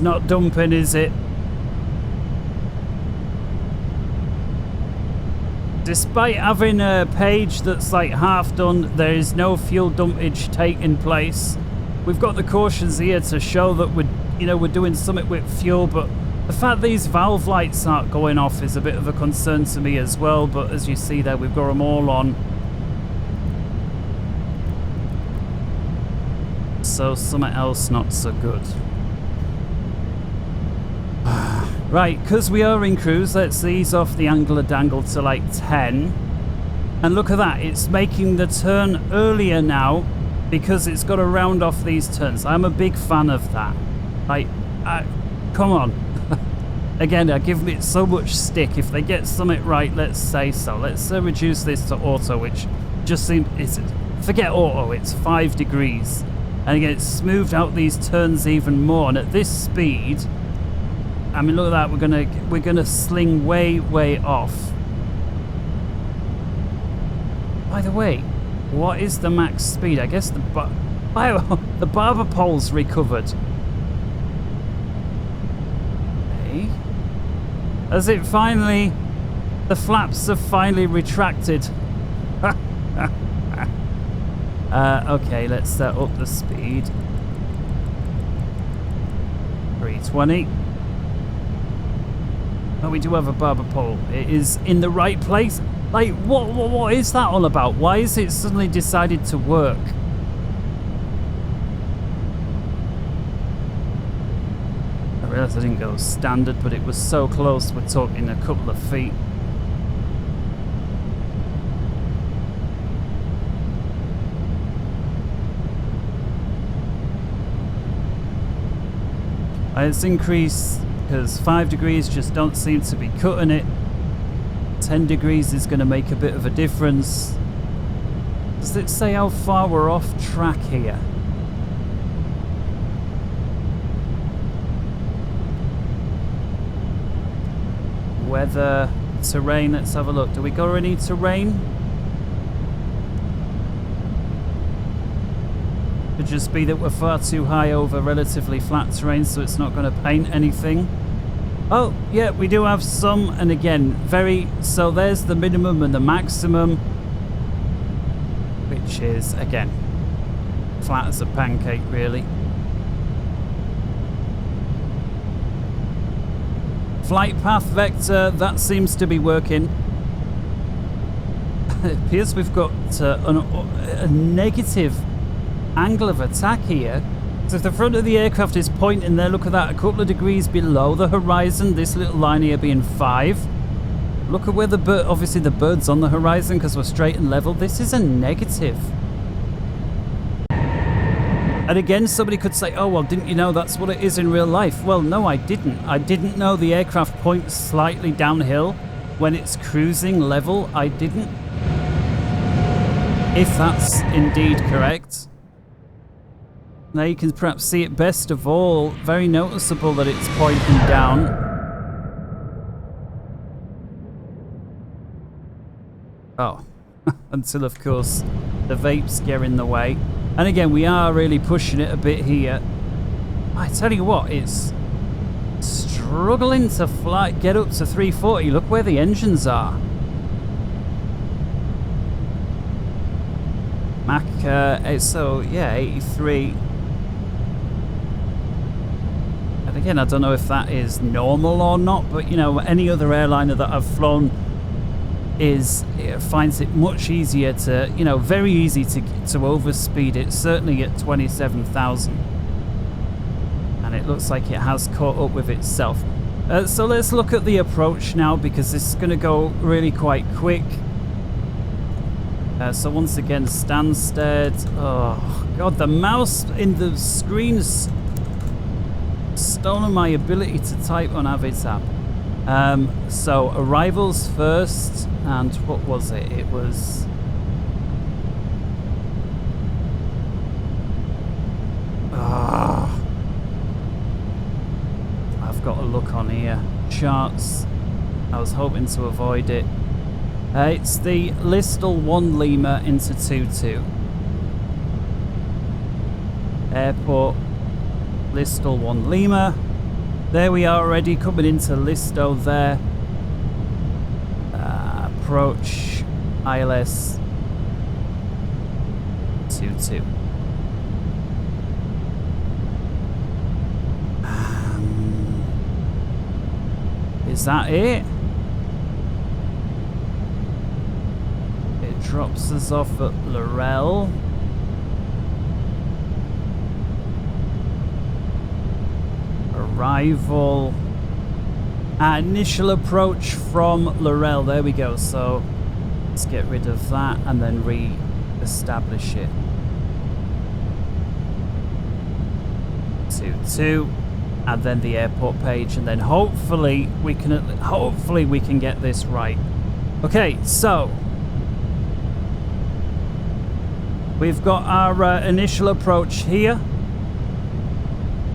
not dumping, is it? Despite having a page that's like half done, there is no fuel dumpage taking place. We've got the cautions here to show that we're doing something with fuel, but the fact these valve lights aren't going off is a bit of a concern to me as well. But as you see there, we've got them all on. So something else not so good. Right, because we are in cruise, let's ease off the angular dangle to like 10. And look at that, it's making the turn earlier now because it's got to round off these turns. I'm a big fan of that. Like, come on. Again, I give it so much stick. If they get something right, let's say so. Let's reduce this to auto, which just seems... Forget auto, it's 5 degrees. And again, it's smoothed out these turns even more. And at this speed... I mean, look at that. We're gonna sling way off. By the way, what is the max speed? I guess the barber pole's recovered. Hey, has it finally? The flaps have finally retracted. Okay, let's set up the speed. 320. Oh, we do have a barber pole. It is in the right place. Like, what is that all about? Why is it suddenly decided to work? I realised I didn't go standard, but it was so close. We're talking a couple of feet. It's increased because 5 degrees just don't seem to be cutting it. 10 degrees is going to make a bit of a difference. Does it say how far we're off track here? Weather, terrain, let's have a look. Do we got any terrain? Could just be that we're far too high over relatively flat terrain, so it's not going to paint anything. Oh, yeah, we do have some, and again, so there's the minimum and the maximum, which is, again, flat as a pancake, really. Flight path vector, that seems to be working. It appears we've got a negative angle of attack here. So if the front of the aircraft is pointing there, look at that, a couple of degrees below the horizon, this little line here being 5. Look at where the bird, obviously the bird's on the horizon because we're straight and level. This is a negative. And again, somebody could say, oh, well, didn't you know that's what it is in real life? Well, no, I didn't. I didn't know the aircraft points slightly downhill when it's cruising level. I didn't. If that's indeed correct. Now you can perhaps see it best of all. Very noticeable that it's pointing down. Oh, until of course the vapes get in the way. And again, we are really pushing it a bit here. I tell you what, it's struggling to get up to 340. Look where the engines are. So yeah, 83. And again, I don't know if that is normal or not, but you know, any other airliner that I've flown finds it much easier to, you know, very easy to overspeed it, certainly at 27,000. And it looks like it has caught up with itself. So let's look at the approach now, because this is going to go really quite quick. So once again, Stansted. Oh god, the mouse in the screen's stolen my ability to type on Aviators. So arrivals first, and what was it? It was I've got a look on here. Charts. I was hoping to avoid it. It's the Listle 1 Lima into 22. Airport, Listle 1 Lima. There we are already coming into Listo there. Approach, ILS 22. Is that it? Drops us off at Laurel. Arrival. Initial approach from Laurel. There we go. So let's get rid of that and then re-establish it. 22, and then the airport page, and then hopefully we can get this right. Okay, so we've got our initial approach here.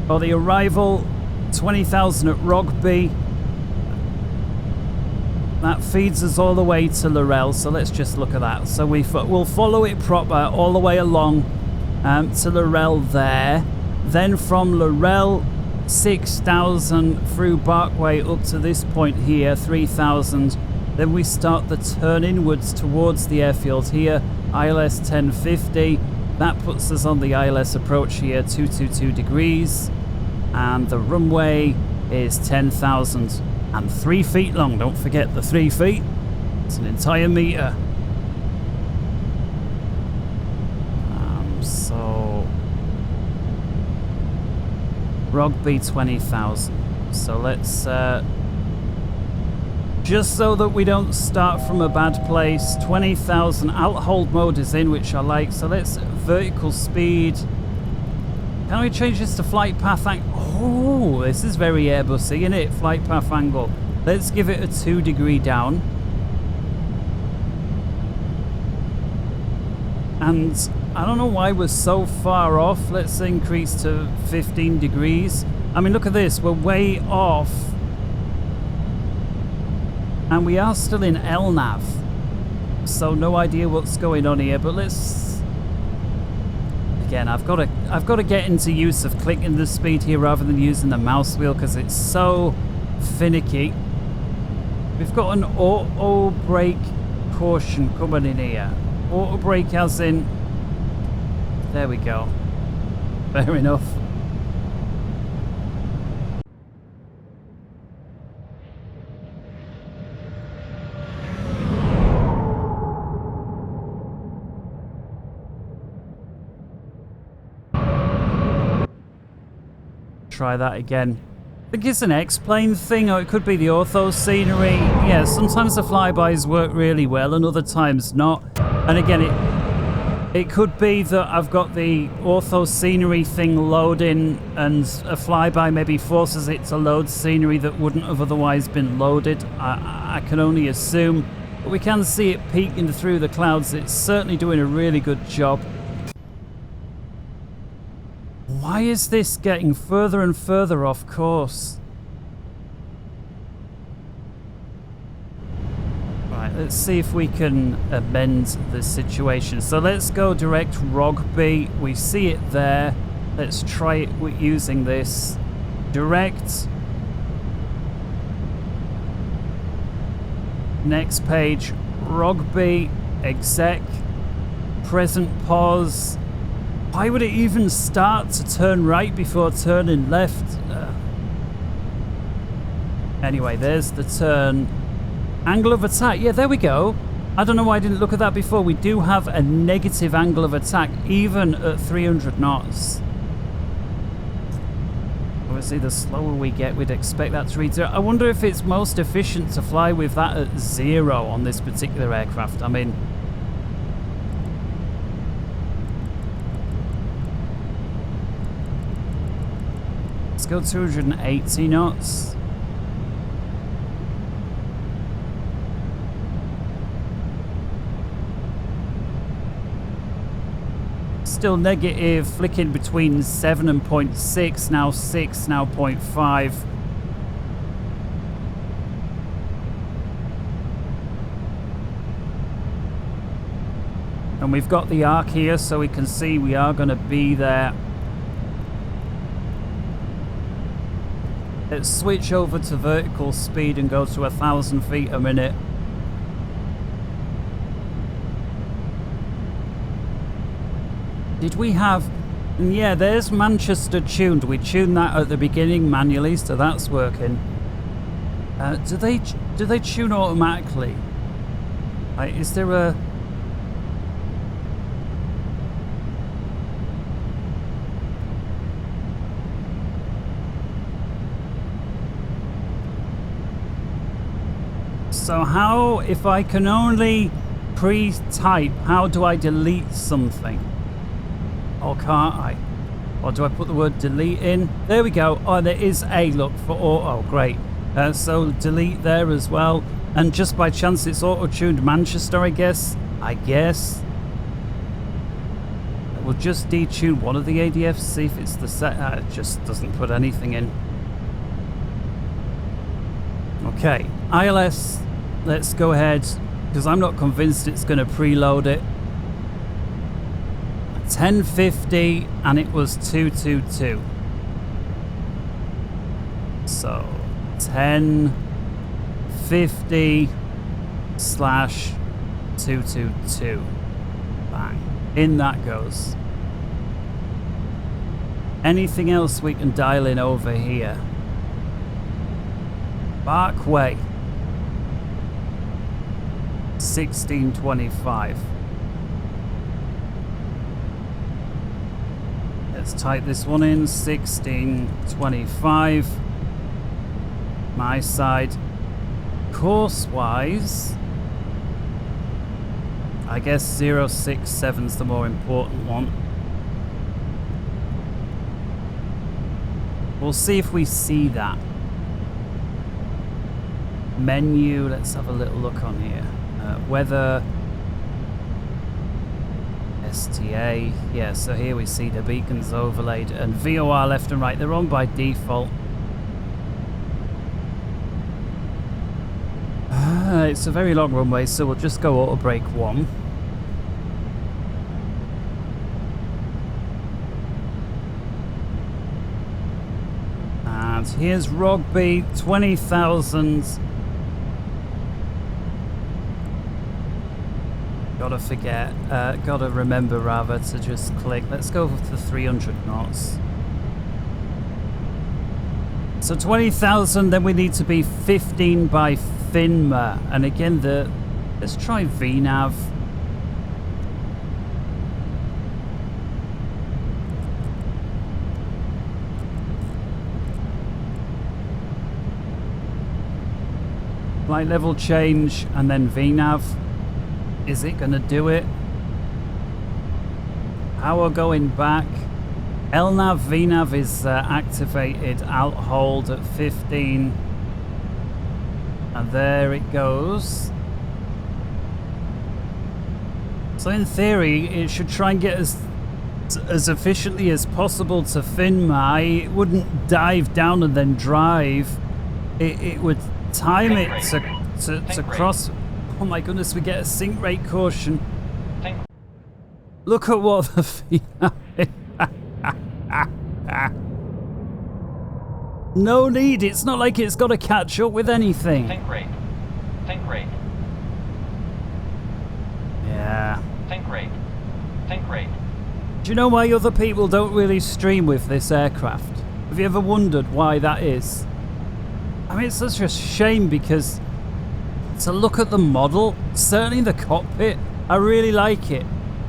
For the arrival, 20,000 at Rugby. That feeds us all the way to Laurel, so let's just look at that. So we'll follow it proper all the way along to Laurel there. Then from Laurel, 6,000 through Barkway up to this point here, 3,000. Then we start the turn inwards towards the airfield here. ILS 1050, that puts us on the ILS approach here, 222 degrees, And the runway is 10,003 feet long. Don't forget the 3 feet. It's an entire meter. So Rugby 20,000. So let's just so that we don't start from a bad place. 20,000. Alt hold mode is in, which I like. So let's vertical speed. Can we change this to flight path angle? Oh, this is very Airbusy, isn't it? Flight path angle. Let's give it a 2 degree down. And I don't know why we're so far off. Let's increase to 15 degrees. I mean, look at this. We're way off. And we are still in LNAV. So no idea what's going on here, but let's... Again, I've got to get into use of clicking the speed here rather than using the mouse wheel because it's so finicky. We've got an auto brake caution coming in here. Auto brake as in... There we go. Fair enough. Try that again. I think it's an xPlane thing, or it could be the ortho scenery. Yeah, sometimes the flybys work really well and other times not. And again, it could be that I've got the ortho scenery thing loading and a flyby maybe forces it to load scenery that wouldn't have otherwise been loaded. I can only assume. But we can see it peeking through the clouds. It's certainly doing a really good job. Why is this getting further and further off course? Right, let's see if we can amend the situation. So let's go direct Rugby. We see it there. Let's try it with using this. Direct. Next page, Rugby, exec, present pause. Why would it even start to turn right before turning left? Anyway, there's the turn. Angle of attack. Yeah, there we go. I don't know why I didn't look at that before. We do have a negative angle of attack, even at 300 knots. Obviously, the slower we get, we'd expect that to read 0. I wonder if it's most efficient to fly with that at 0 on this particular aircraft. I mean... Let's go 280 knots. Still negative, flicking between 7 and 0.6, now 6, now 0.5. And we've got the arc here, so we can see we are going to be there. Let's switch over to vertical speed and go to 1,000 feet a minute. Did we have... Yeah, there's Manchester tuned. We tuned that at the beginning manually, so that's working. Do they tune automatically? Is there a... So how, if I can only pre-type, how do I delete something? Or can't I? Or do I put the word delete in? There we go. Oh, there is a look for auto. Great. So delete there as well. And just by chance it's auto-tuned Manchester, I guess. We'll just detune one of the ADFs, see if it's the set. It just doesn't put anything in. Okay. ILS. Let's go ahead, because I'm not convinced it's going to preload it. 1050, and it was 222. So 1050/222. Bang. In that goes. Anything else we can dial in over here? Parkway. 1625. Let's type this one in. 1625. My side. Course-wise, I guess 067's the more important one. We'll see if we see that. Menu, let's have a little look on here. Weather. STA. Yeah, so here we see the beacons overlaid. And VOR left and right, they're on by default. It's a very long runway, so we'll just go auto brake 1. And here's Rugby, 20,000. Gotta remember rather to just click. Let's go to 300 knots. So 20,000, then we need to be 15 by FINMA, and again let's try VNAV. Flight level change and then VNAV. Is it gonna do it? Power going back. LNAV, VNAV is activated. Alt hold at 15. And there it goes. So in theory, it should try and get as efficiently as possible to FINMA. It wouldn't dive down and then drive. It would time it to cross. Oh my goodness, we get a sink rate caution. Look at what the VNAV is. No need, it's not like it's got to catch up with anything. Think rate. Think rate. Yeah. Think rate. Think rate. Do you know why other people don't really stream with this aircraft? Have you ever wondered why that is? I mean, it's such a shame because to look at the model, certainly the cockpit, I really like it.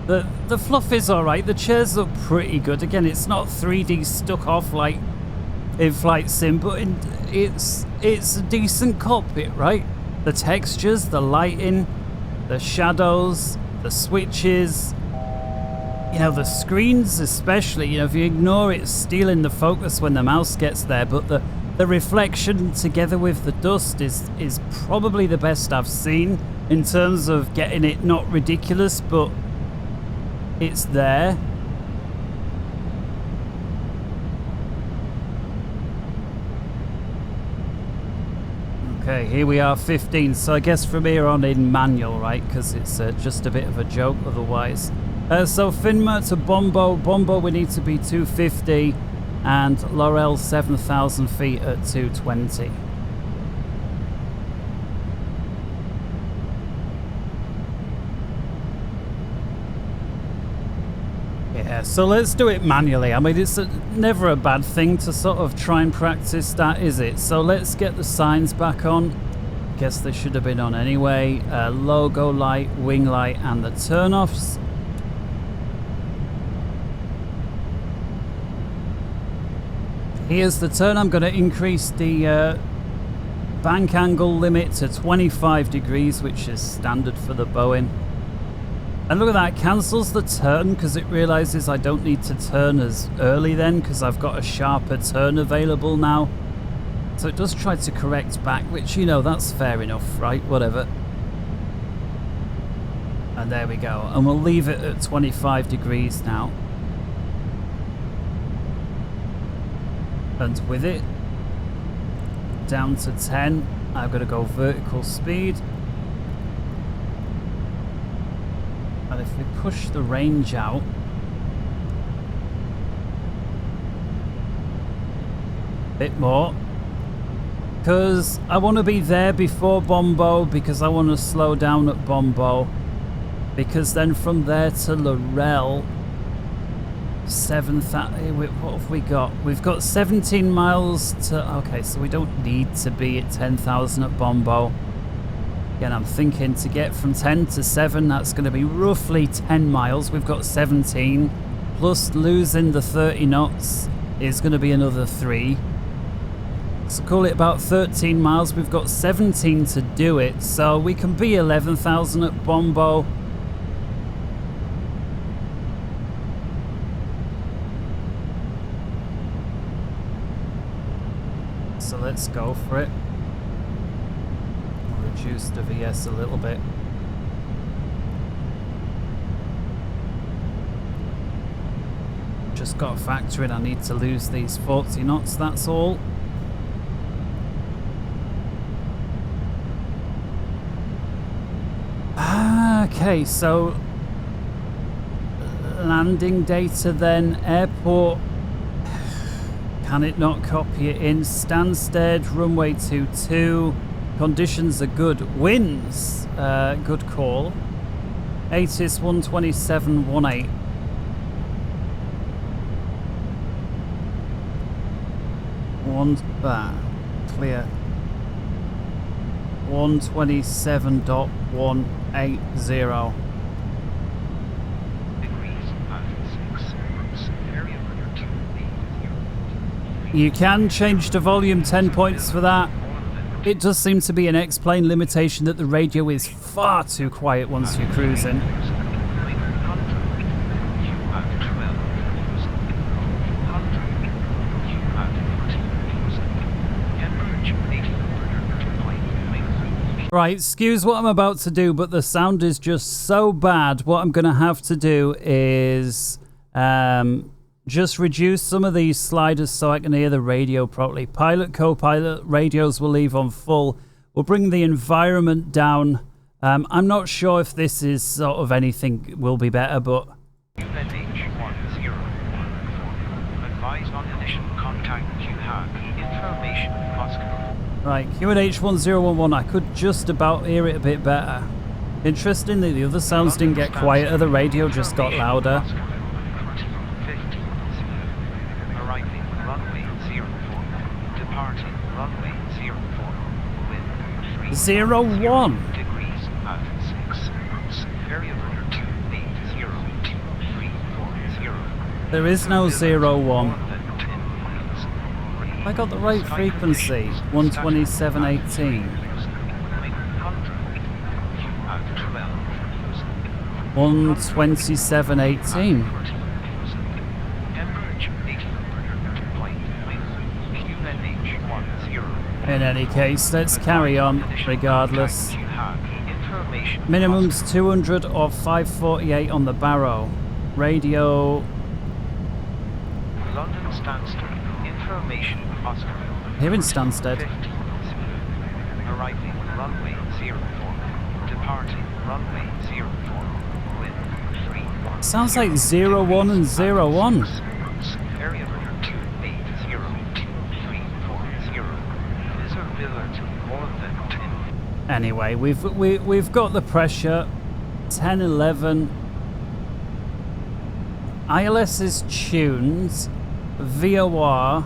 The fluff is alright, the chairs look pretty good. Again, it's not 3D stuck off like in Flight Sim, but it's a decent cockpit, right? The textures, the lighting, the shadows, the switches, you know, the screens especially, you know, if you ignore it stealing the focus when the mouse gets there, but the reflection together with the dust is probably the best I've seen in terms of getting it not ridiculous, but it's there. Okay, here we are, 15. So I guess from here on in manual, right? Because it's just a bit of a joke otherwise. So FINMA to Bombo. Bombo, we need to be 250. And Laurel, 7,000 feet at 220. Yeah, so let's do it manually. I mean, it's never a bad thing to sort of try and practice that, is it? So let's get the signs back on. Guess they should have been on anyway. Logo light, wing light, and the turn-offs. Here's the turn. I'm going to increase the bank angle limit to 25 degrees, which is standard for the Boeing. And look at that, it cancels the turn because it realizes I don't need to turn as early then because I've got a sharper turn available now. So it does try to correct back, which, you know, that's fair enough, right? Whatever. And there we go. And we'll leave it at 25 degrees now. And with it down to 10, I'm going to go vertical speed. And if we push the range out, a bit more, because I want to be there before Bombo, because I want to slow down at Bombo, because then from there to Laurel, What have we got? We've got 17 miles to... Okay, so we don't need to be at 10,000 at Bombo. Again, I'm thinking to get from 10 to 7, that's going to be roughly 10 miles. We've got 17, plus losing the 30 knots is going to be another 3. So call it about 13 miles. We've got 17 to do it, so we can be 11,000 at Bombo. So let's go for it. Reduce the VS a little bit. Just got to factor in I need to lose these 40 knots, that's all. Okay, so landing data then, airport. Can it not copy it in? Stansted, runway 22. Conditions are good. Winds, good call. ATIS 127.18. Clear. 127.180. You can change the volume 10 points for that. It does seem to be an xPlane limitation that the radio is far too quiet once you're cruising. Right, excuse what I'm about to do, but the sound is just so bad. What I'm going to have to do is just reduce some of these sliders so I can hear the radio properly. Pilot, co-pilot radios will leave on full. We'll bring the environment down. I'm not sure if this is sort of anything will be better, but... Advised on initial contact you have. Information Moscow. Right, QNH 1011, I could just about hear it a bit better. Interestingly, the other sounds didn't get quieter, the radio just got louder. Arriving runway 04. Departing runway 04. Wind 01. degrees at 6. Variable 2802340. There is no 01. I got the right frequency, 127.18. 127.18. In any case, let's carry on regardless. Minimum's 200 or 548 on the Barrow. Radio. London Stansted. Information Moscow. Here in Stansted. Arriving runway 04. Departing runway 04. Wind 31. Sounds like 01 and 01. Variable 2802340. Visibility more than 10. Anyway, we've got the pressure. 1011. ILS is tuned. VOR.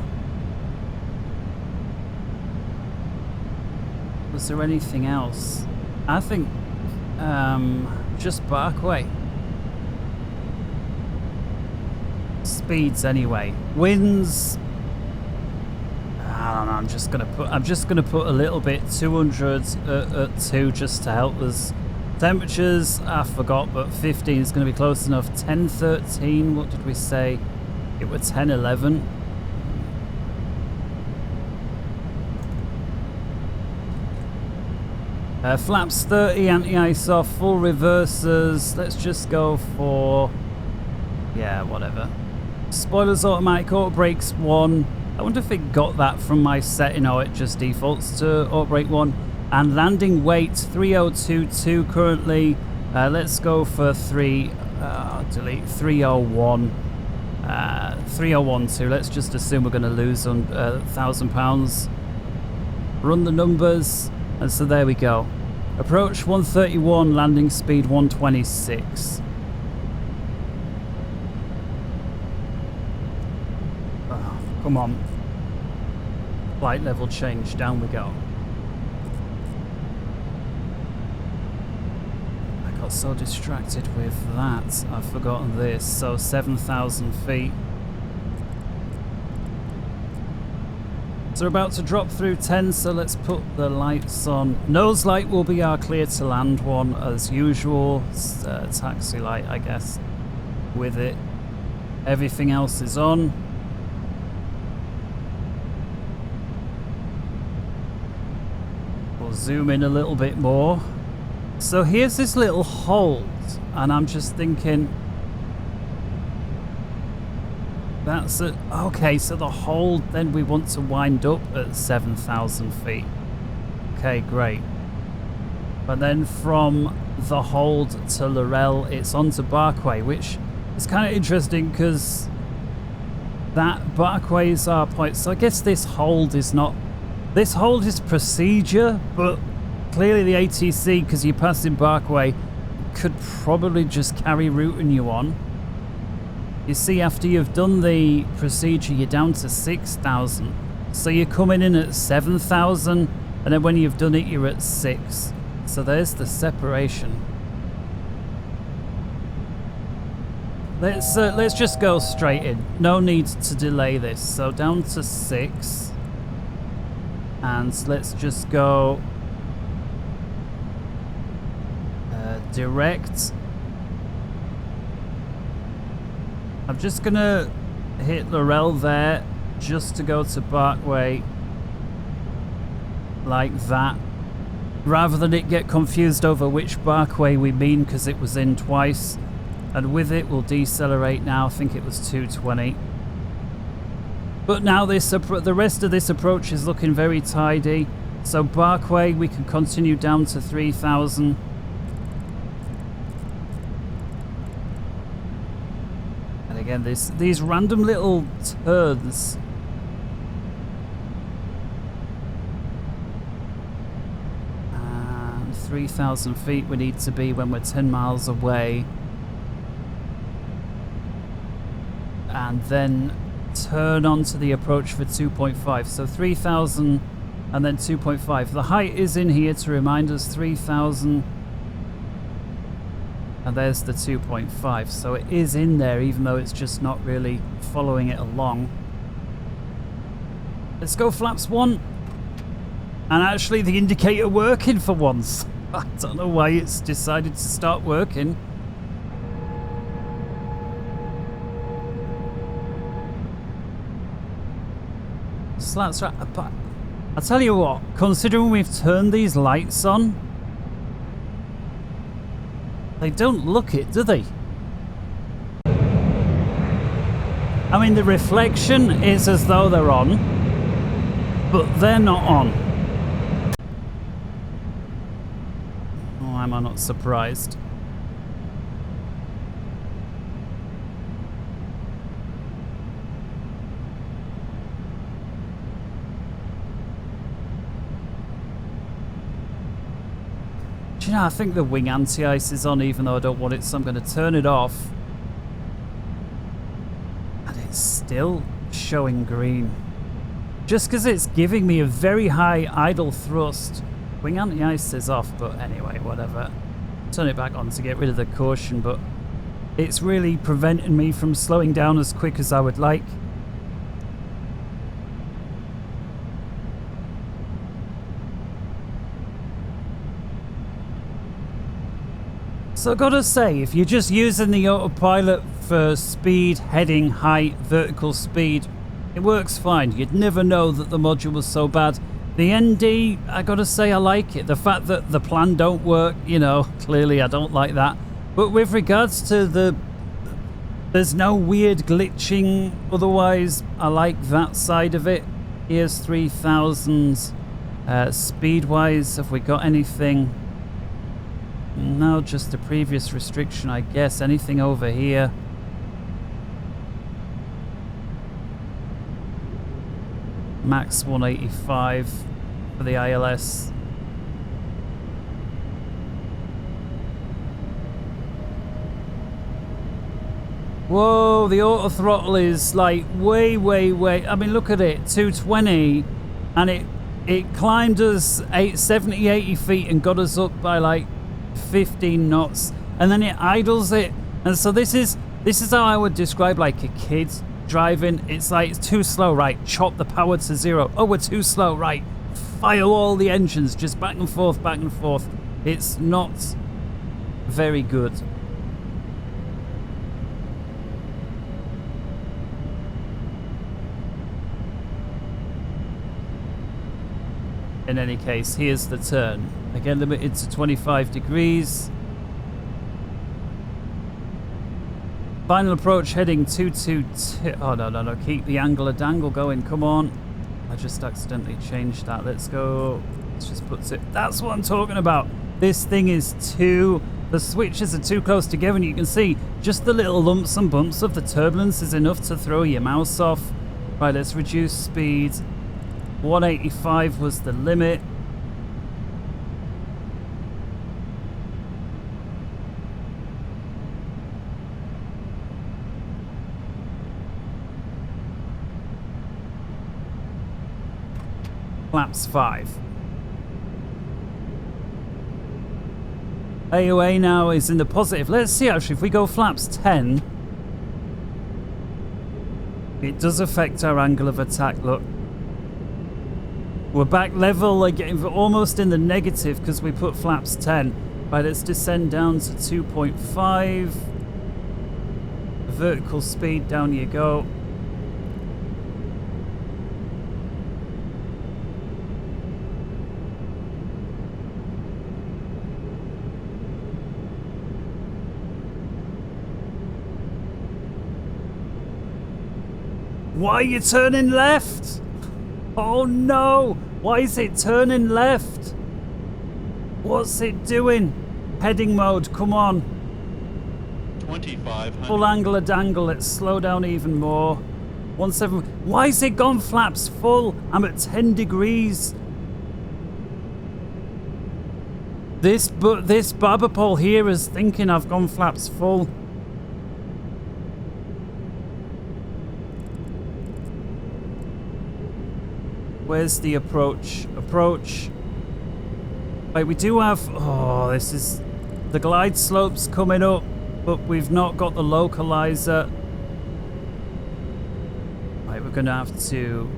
Was there anything else? I think just Barkway. Speeds anyway. Winds. I don't know. I'm just gonna put a little bit 200 at 2 just to help us. Temperatures I forgot, but 15 is going to be close enough. 1013. What did we say? It was 1011. Flaps 30, anti-ice off, full reversers. Let's just go for... yeah, whatever. Spoilers automatic, auto brakes 1. I wonder if it got that from my setting or it just defaults to auto brake 1. And landing weight 3022 currently. Let's go for delete 301. 3012. Let's just assume we're going to lose on £1,000. Run the numbers. And so there we go. Approach 131, landing speed 126. Come on. Flight level change. Down we go. I got so distracted with that. I've forgotten this. So 7,000 feet. So we're about to drop through 10, so let's put the lights on. Nose light will be our clear to land one as usual. Taxi light, I guess, with it. Everything else is on. We'll zoom in a little bit more. So here's this little hold, and I'm just thinking, that's it. Okay, so the hold, then we want to wind up at 7,000 feet. Okay, great. But then from the hold to Laurel, it's onto Barkway, which is kind of interesting because that Barkway is our point. So I guess this hold is not... This hold is procedure, but clearly the ATC, because you're passing Barkway, could probably just carry routing you on. You see, after you've done the procedure, you're down to 6,000. So you're coming in at 7,000, and then when you've done it, you're at 6. So there's the separation. Let's just go straight in. No need to delay this. So down to 6. And let's just go direct. I'm just gonna hit Laurel there just to go to Barkway like that, rather than it get confused over which Barkway we mean, because it was in twice. And with it, we'll decelerate now. I think it was 220. But now the rest of this approach is looking very tidy. So Barkway, we can continue down to 3,000. And again, these random little turns. And 3,000 feet we need to be when we're 10 miles away. And then turn onto the approach for 2.5. So 3,000 and then 2.5. The height is in here to remind us, 3,000. And there's the 2.5. So it is in there, even though it's just not really following it along. Let's go flaps 1. And actually the indicator working for once. I don't know why it's decided to start working. Slats right. But I'll tell you what, considering we've turned these lights on, they don't look it, do they? I mean, the reflection is as though they're on, but they're not on. Oh, am I not surprised? Do you know, I think the wing anti-ice is on, even though I don't want it, so I'm going to turn it off. And it's still showing green. Just because it's giving me a very high idle thrust. Wing anti-ice is off, but anyway, whatever. Turn it back on to get rid of the caution, but it's really preventing me from slowing down as quick as I would like. So I've got to say, if you're just using the autopilot for speed, heading, height, vertical speed, it works fine. You'd never know that the module was so bad. The ND, I got to say, I like it. The fact that the plan don't work, you know, clearly I don't like that. But with regards to there's no weird glitching. Otherwise, I like that side of it. Here's 3,000. Speed-wise, have we got anything? No, just the previous restriction, I guess. Anything over here? Max 185 for the ILS. Whoa, the auto throttle is like way. I mean, look at it, 220, and it climbed us 70, 80 feet and got us up by like 15 knots, and then it idles it. And so this is how I would describe like a kid driving. It's like, it's too slow, right? Chop the power to 0. Oh, we're too slow, right? Fire all the engines, just back and forth. It's not very good. In any case, here's the turn. Again, limited to 25 degrees. Final approach heading 222. Oh, no. Keep the angle of dangle going. Come on. I just accidentally changed that. Let's go. Let's just put it. That's what I'm talking about. This thing is too... The switches are too close together, and you can see just the little lumps and bumps of the turbulence is enough to throw your mouse off. Right, let's reduce speed. 185 was the limit. Flaps 5. AOA now is in the positive. Let's see actually, if we go flaps 10, it does affect our angle of attack. Look. We're back level, like almost in the negative because we put flaps 10. Right, let's descend down to 2.5. Vertical speed, down you go. Why are you turning left? Oh no! Why is it turning left? What's it doing? Heading mode, come on. 2500. Full angle of dangle, let's slow down even more. 17. Why is it gone flaps full? I'm at 10 degrees. This barber pole here is thinking I've gone flaps full. Where's the approach? Approach. Wait, we do have... Oh, this is... The glide slope's coming up, but we've not got the localizer. Right, we're going to have to...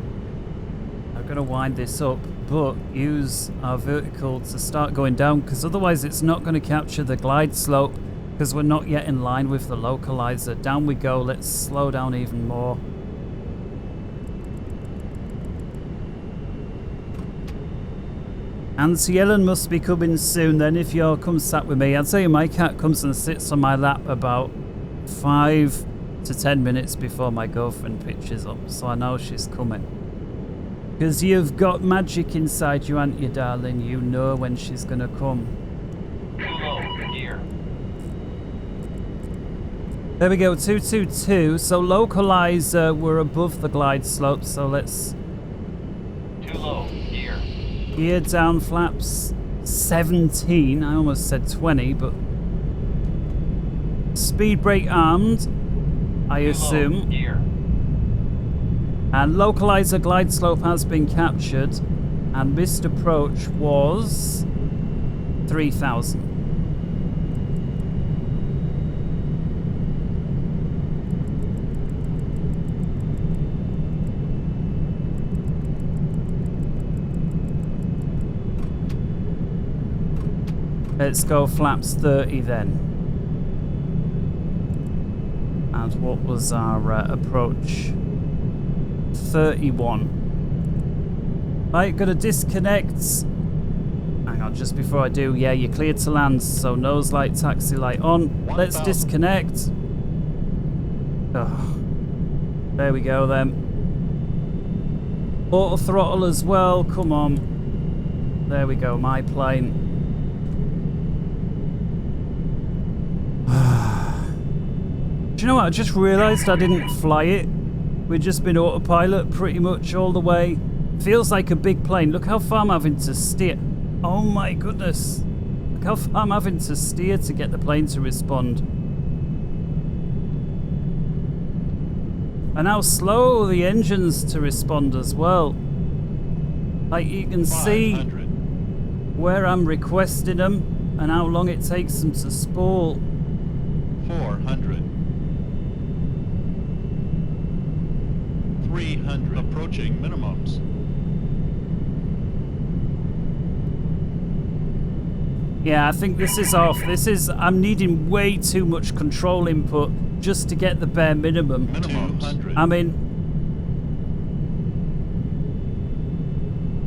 I'm going to wind this up, but use our vertical to start going down, because otherwise it's not going to capture the glide slope, because we're not yet in line with the localizer. Down we go. Let's slow down even more. Auntie Ellen must be coming soon then if you'll come sat with me. I'd say my cat comes and sits on my lap about 5 to 10 minutes before my girlfriend pitches up, so I know she's coming. Because you've got magic inside you, ain't you, darling? You know when she's gonna come. Too low, here. There we go, 222. So localizer, we're above the glide slope, so let's... Too low, here. Gear down flaps 17. I almost said 20, but... Speed brake armed, I assume. Here. And localizer glide slope has been captured. And missed approach was 3,000. Let's go flaps 30 then. And what was our approach? 31. Right, gonna disconnect. Hang on, just before I do, yeah, you're cleared to land, so nose light, taxi light on. Let's disconnect. Oh, there we go then. Auto throttle as well, come on. There we go, my plane. Do you know what? I just realised I didn't fly it. We've just been autopilot pretty much all the way. Feels like a big plane. Look how far I'm having to steer. Oh my goodness. Look how far I'm having to steer to get the plane to respond. and how slow the engines to respond as well. Like you can see where I'm requesting them and how long it takes them to spool. 400. 300. Approaching minimums. Yeah, I think this is off. I'm needing way too much control input just to get the bare minimum. Minimums. I mean,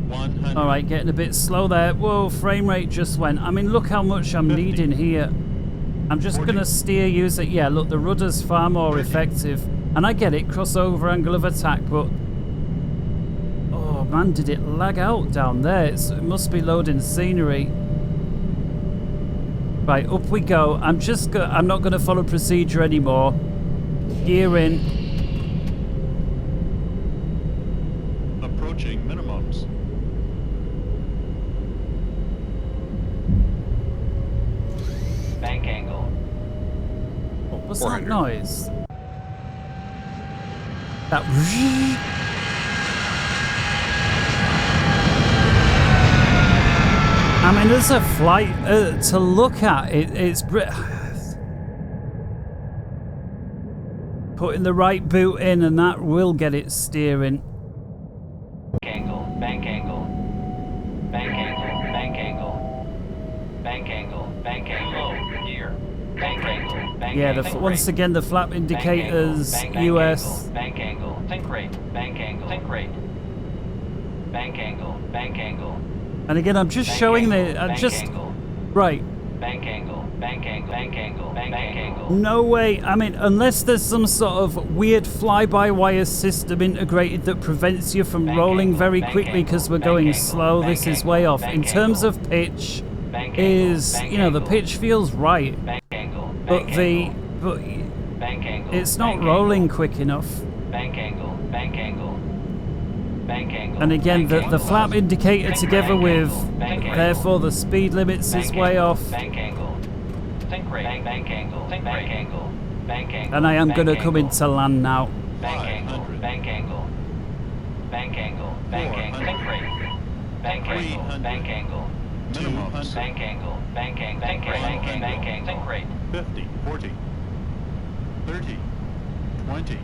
100. all right, getting a bit slow there. Whoa, frame rate just went. I mean, look how much I'm 50. needing here. I'm just 40. gonna steer using. Yeah, look, the rudder's far more 30. effective, and I get it, crossover angle of attack, but oh man, did it lag out down there? It must be loading scenery. Right, up we go. I'm not gonna follow procedure anymore. Gear in. Approaching minimums. Bank angle. What was 400. that noise? That. I mean, as a flight to look at, it's putting the right boot in, and that will get it steering. Bank angle. Bank angle. Bank angle. Bank angle. Bank angle. Bank angle. Gear. Bank angle. Bank Yeah, angle. once again, the flap indicators, US. Bank angle. Think rate. Bank angle. Think rate. Bank angle. Bank angle. And again, I'm just showing the. Right. Bank angle. Bank angle. Bank angle. Bank angle. No way. I mean, unless there's some sort of weird fly-by-wire system integrated that prevents you from rolling very quickly because we're going slow, this is way off. In terms of pitch, the pitch feels right, but it's not rolling quick enough. Bank angle. Bank angle. Bank angle. And again, the flap indicator together with, therefore, the speed limits is way off. Bank angle. Think rate. Bank angle. Think bank angle. Bank angle. And I am going to come into land now. Bank angle. Bank angle. Bank angle. Bank angle. Think rate. Bank angle. Bank angle. Minimums. Bank angle. Bank angle. Bank angle. Bank angle. Think rate. 50. 40. 30. 20.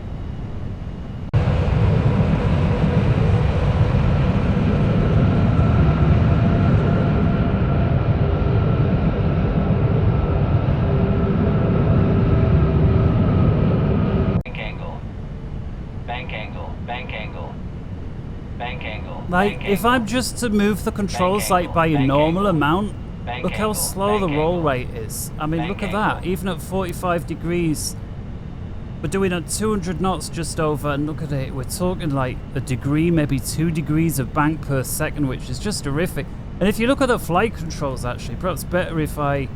Like, if I'm just to move the controls like by a normal amount, look how slow the roll rate is. I mean, look at that. Even at 45 degrees, we're doing at 200 knots just over, and look at it. We're talking like a degree, maybe 2 degrees of bank per second, which is just horrific. And if you look at the flight controls, actually, perhaps better if I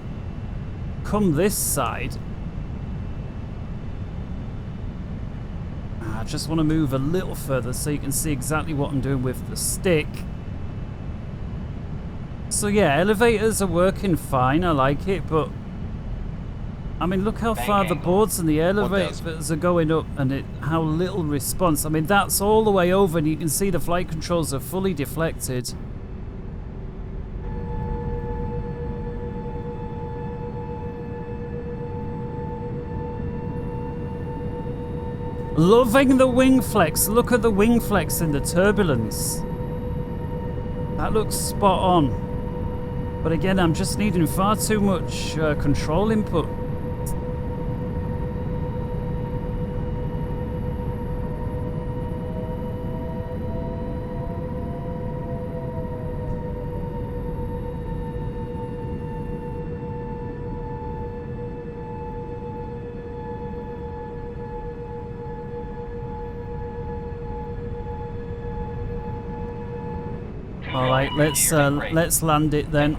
come this side. I just want to move a little further so you can see exactly what I'm doing with the stick. So yeah, elevators are working fine, I like it, but I mean, look how far the boards and the elevators are going up, and how little response. I mean, that's all the way over, and you can see the flight controls are fully deflected. Loving the wing flex. Look at the wing flex in the turbulence. That looks spot on. But again, I'm just needing far too much control input. All right, let's land it then.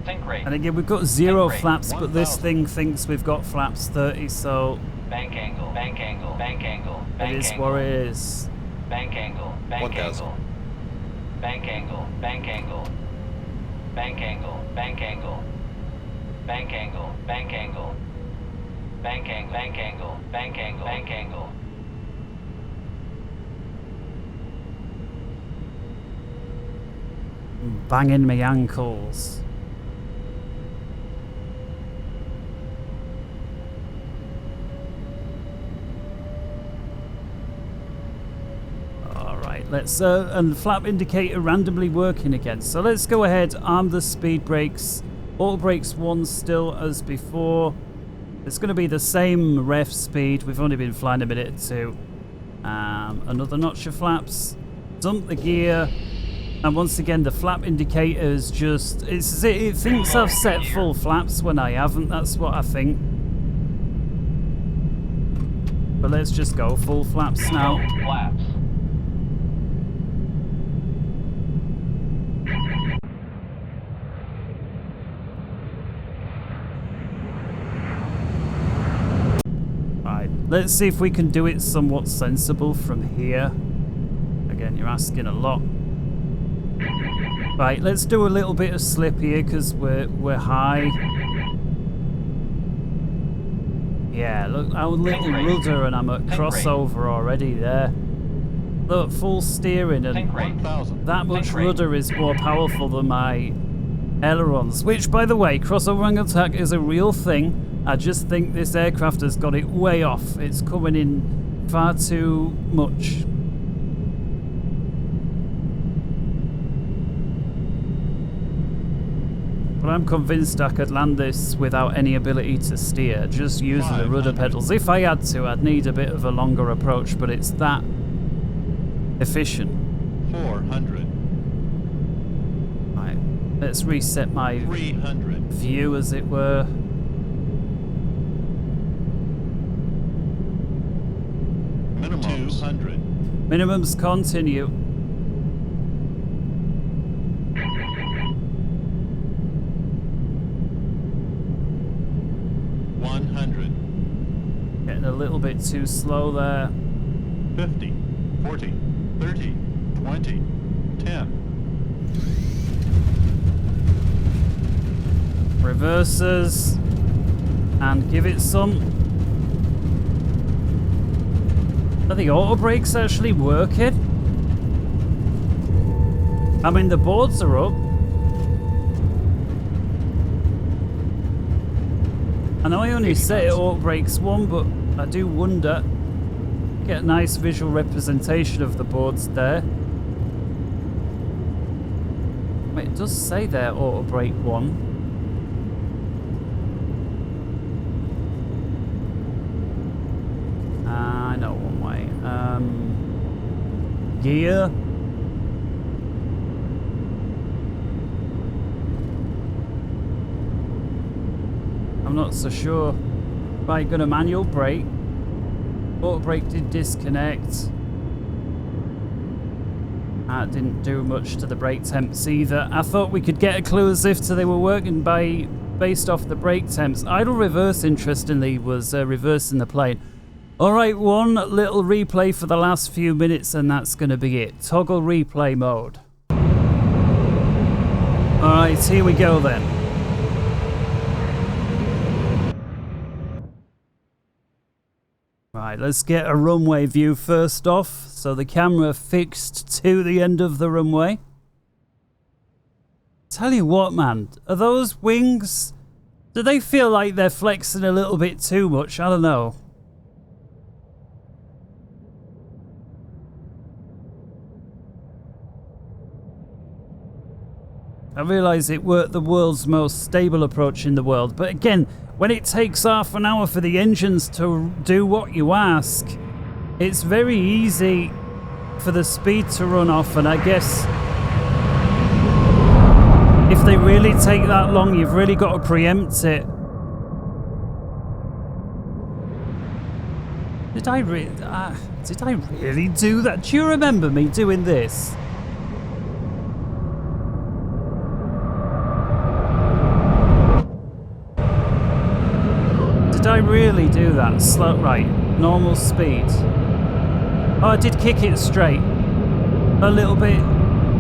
And again, we've got 0 flaps, but this thing thinks we've got flaps 30, so bank angle, bank angle, bank angle, it is what it is. Bank angle, bank angle, bank angle, bank angle, bank angle, bank angle, bank angle, bank angle, Bank angle, bank angle, bank angle, bank angle. Banging me ankles. Alright, let's and the flap indicator randomly working again. So let's go ahead, arm the speed brakes. Auto brakes 1 still as before. It's going to be the same ref speed. We've only been flying a minute or two. Another notch of flaps. Dump the gear. And once again, the flap indicators just... it thinks I've set full flaps when I haven't. That's what I think. But let's just go full flaps now. Flaps. Right, let's see if we can do it somewhat sensible from here. Again, you're asking a lot. Right, let's do a little bit of slip here because we're high. Yeah, look how little rudder and I'm at crossover already there. Look, full steering and 1,000. that much rudder is more powerful than my ailerons. Which, by the way, crossover angle attack is a real thing. I just think this aircraft has got it way off. It's coming in far too much. But I'm convinced I could land this without any ability to steer, just using the rudder pedals. If I had to, I'd need a bit of a longer approach, but it's that efficient. 400. Right, let's reset my 300. view, as it were. Minimum 200. Minimums continue. Getting a little bit too slow there. 50, 40, 30, 20, 10. Reverses. And give it some. Are the auto brakes actually working? I mean, the boards are up. I know I only set it auto brakes 1, but I do wonder. Get a nice visual representation of the boards there. Wait, it does say there auto brake 1. I know one way. Gear. I'm not so sure. Right, got a manual brake. Auto brake did disconnect. That didn't do much to the brake temps either. I thought we could get a clue as if they were working based off the brake temps. Idle reverse, interestingly, was reversing the plane. Alright, one little replay for the last few minutes and that's going to be it. Toggle replay mode. Alright, here we go then. Right, let's get a runway view first off. So the camera fixed to the end of the runway. Tell you what, man, are those wings, do they feel like they're flexing a little bit too much? I don't know. I realise it weren't the world's most stable approach in the world, but again, when it takes half an hour for the engines to do what you ask, it's very easy for the speed to run off, and I guess if they really take that long, you've really got to preempt it. Did I really do that? Do you remember me doing this? Did I really do that? Slow, right, normal speed. Oh, I did kick it straight. A little bit.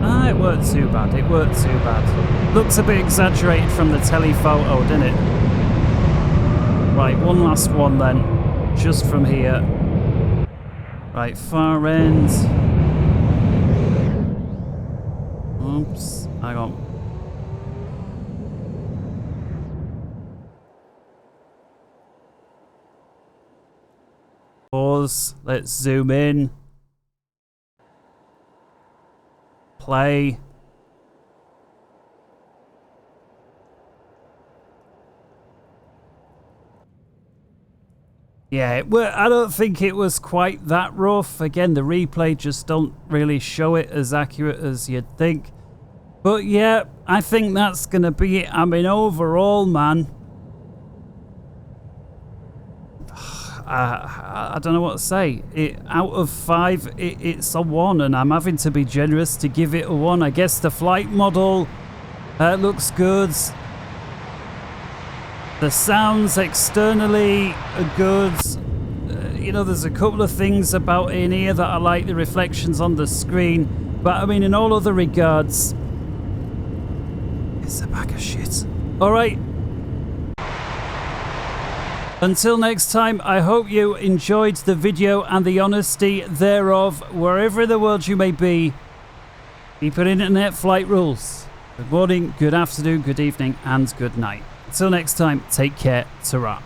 Ah, it weren't too bad. It weren't too bad. Looks a bit exaggerated from the telephoto, didn't it? Right, one last one then, just from here. Right, far end. Oops, hang on. Pause, let's zoom in. Play. Yeah, I don't think it was quite that rough. Again, the replay just don't really show it as accurate as you'd think. But yeah, I think that's going to be it. I mean, overall, man, I don't know what to say. Out of 5, it's a 1, and I'm having to be generous to give it a 1. I guess the flight model looks good. The sounds externally are good. You know, there's a couple of things about in here that I like, the reflections on the screen. But I mean, in all other regards, it's a bag of shit. Alright. Until next time, I hope you enjoyed the video and the honesty thereof. Wherever in the world you may be, keep your internet flight rules. Good morning, good afternoon, good evening, and good night. Until next time, take care. Ta-ra.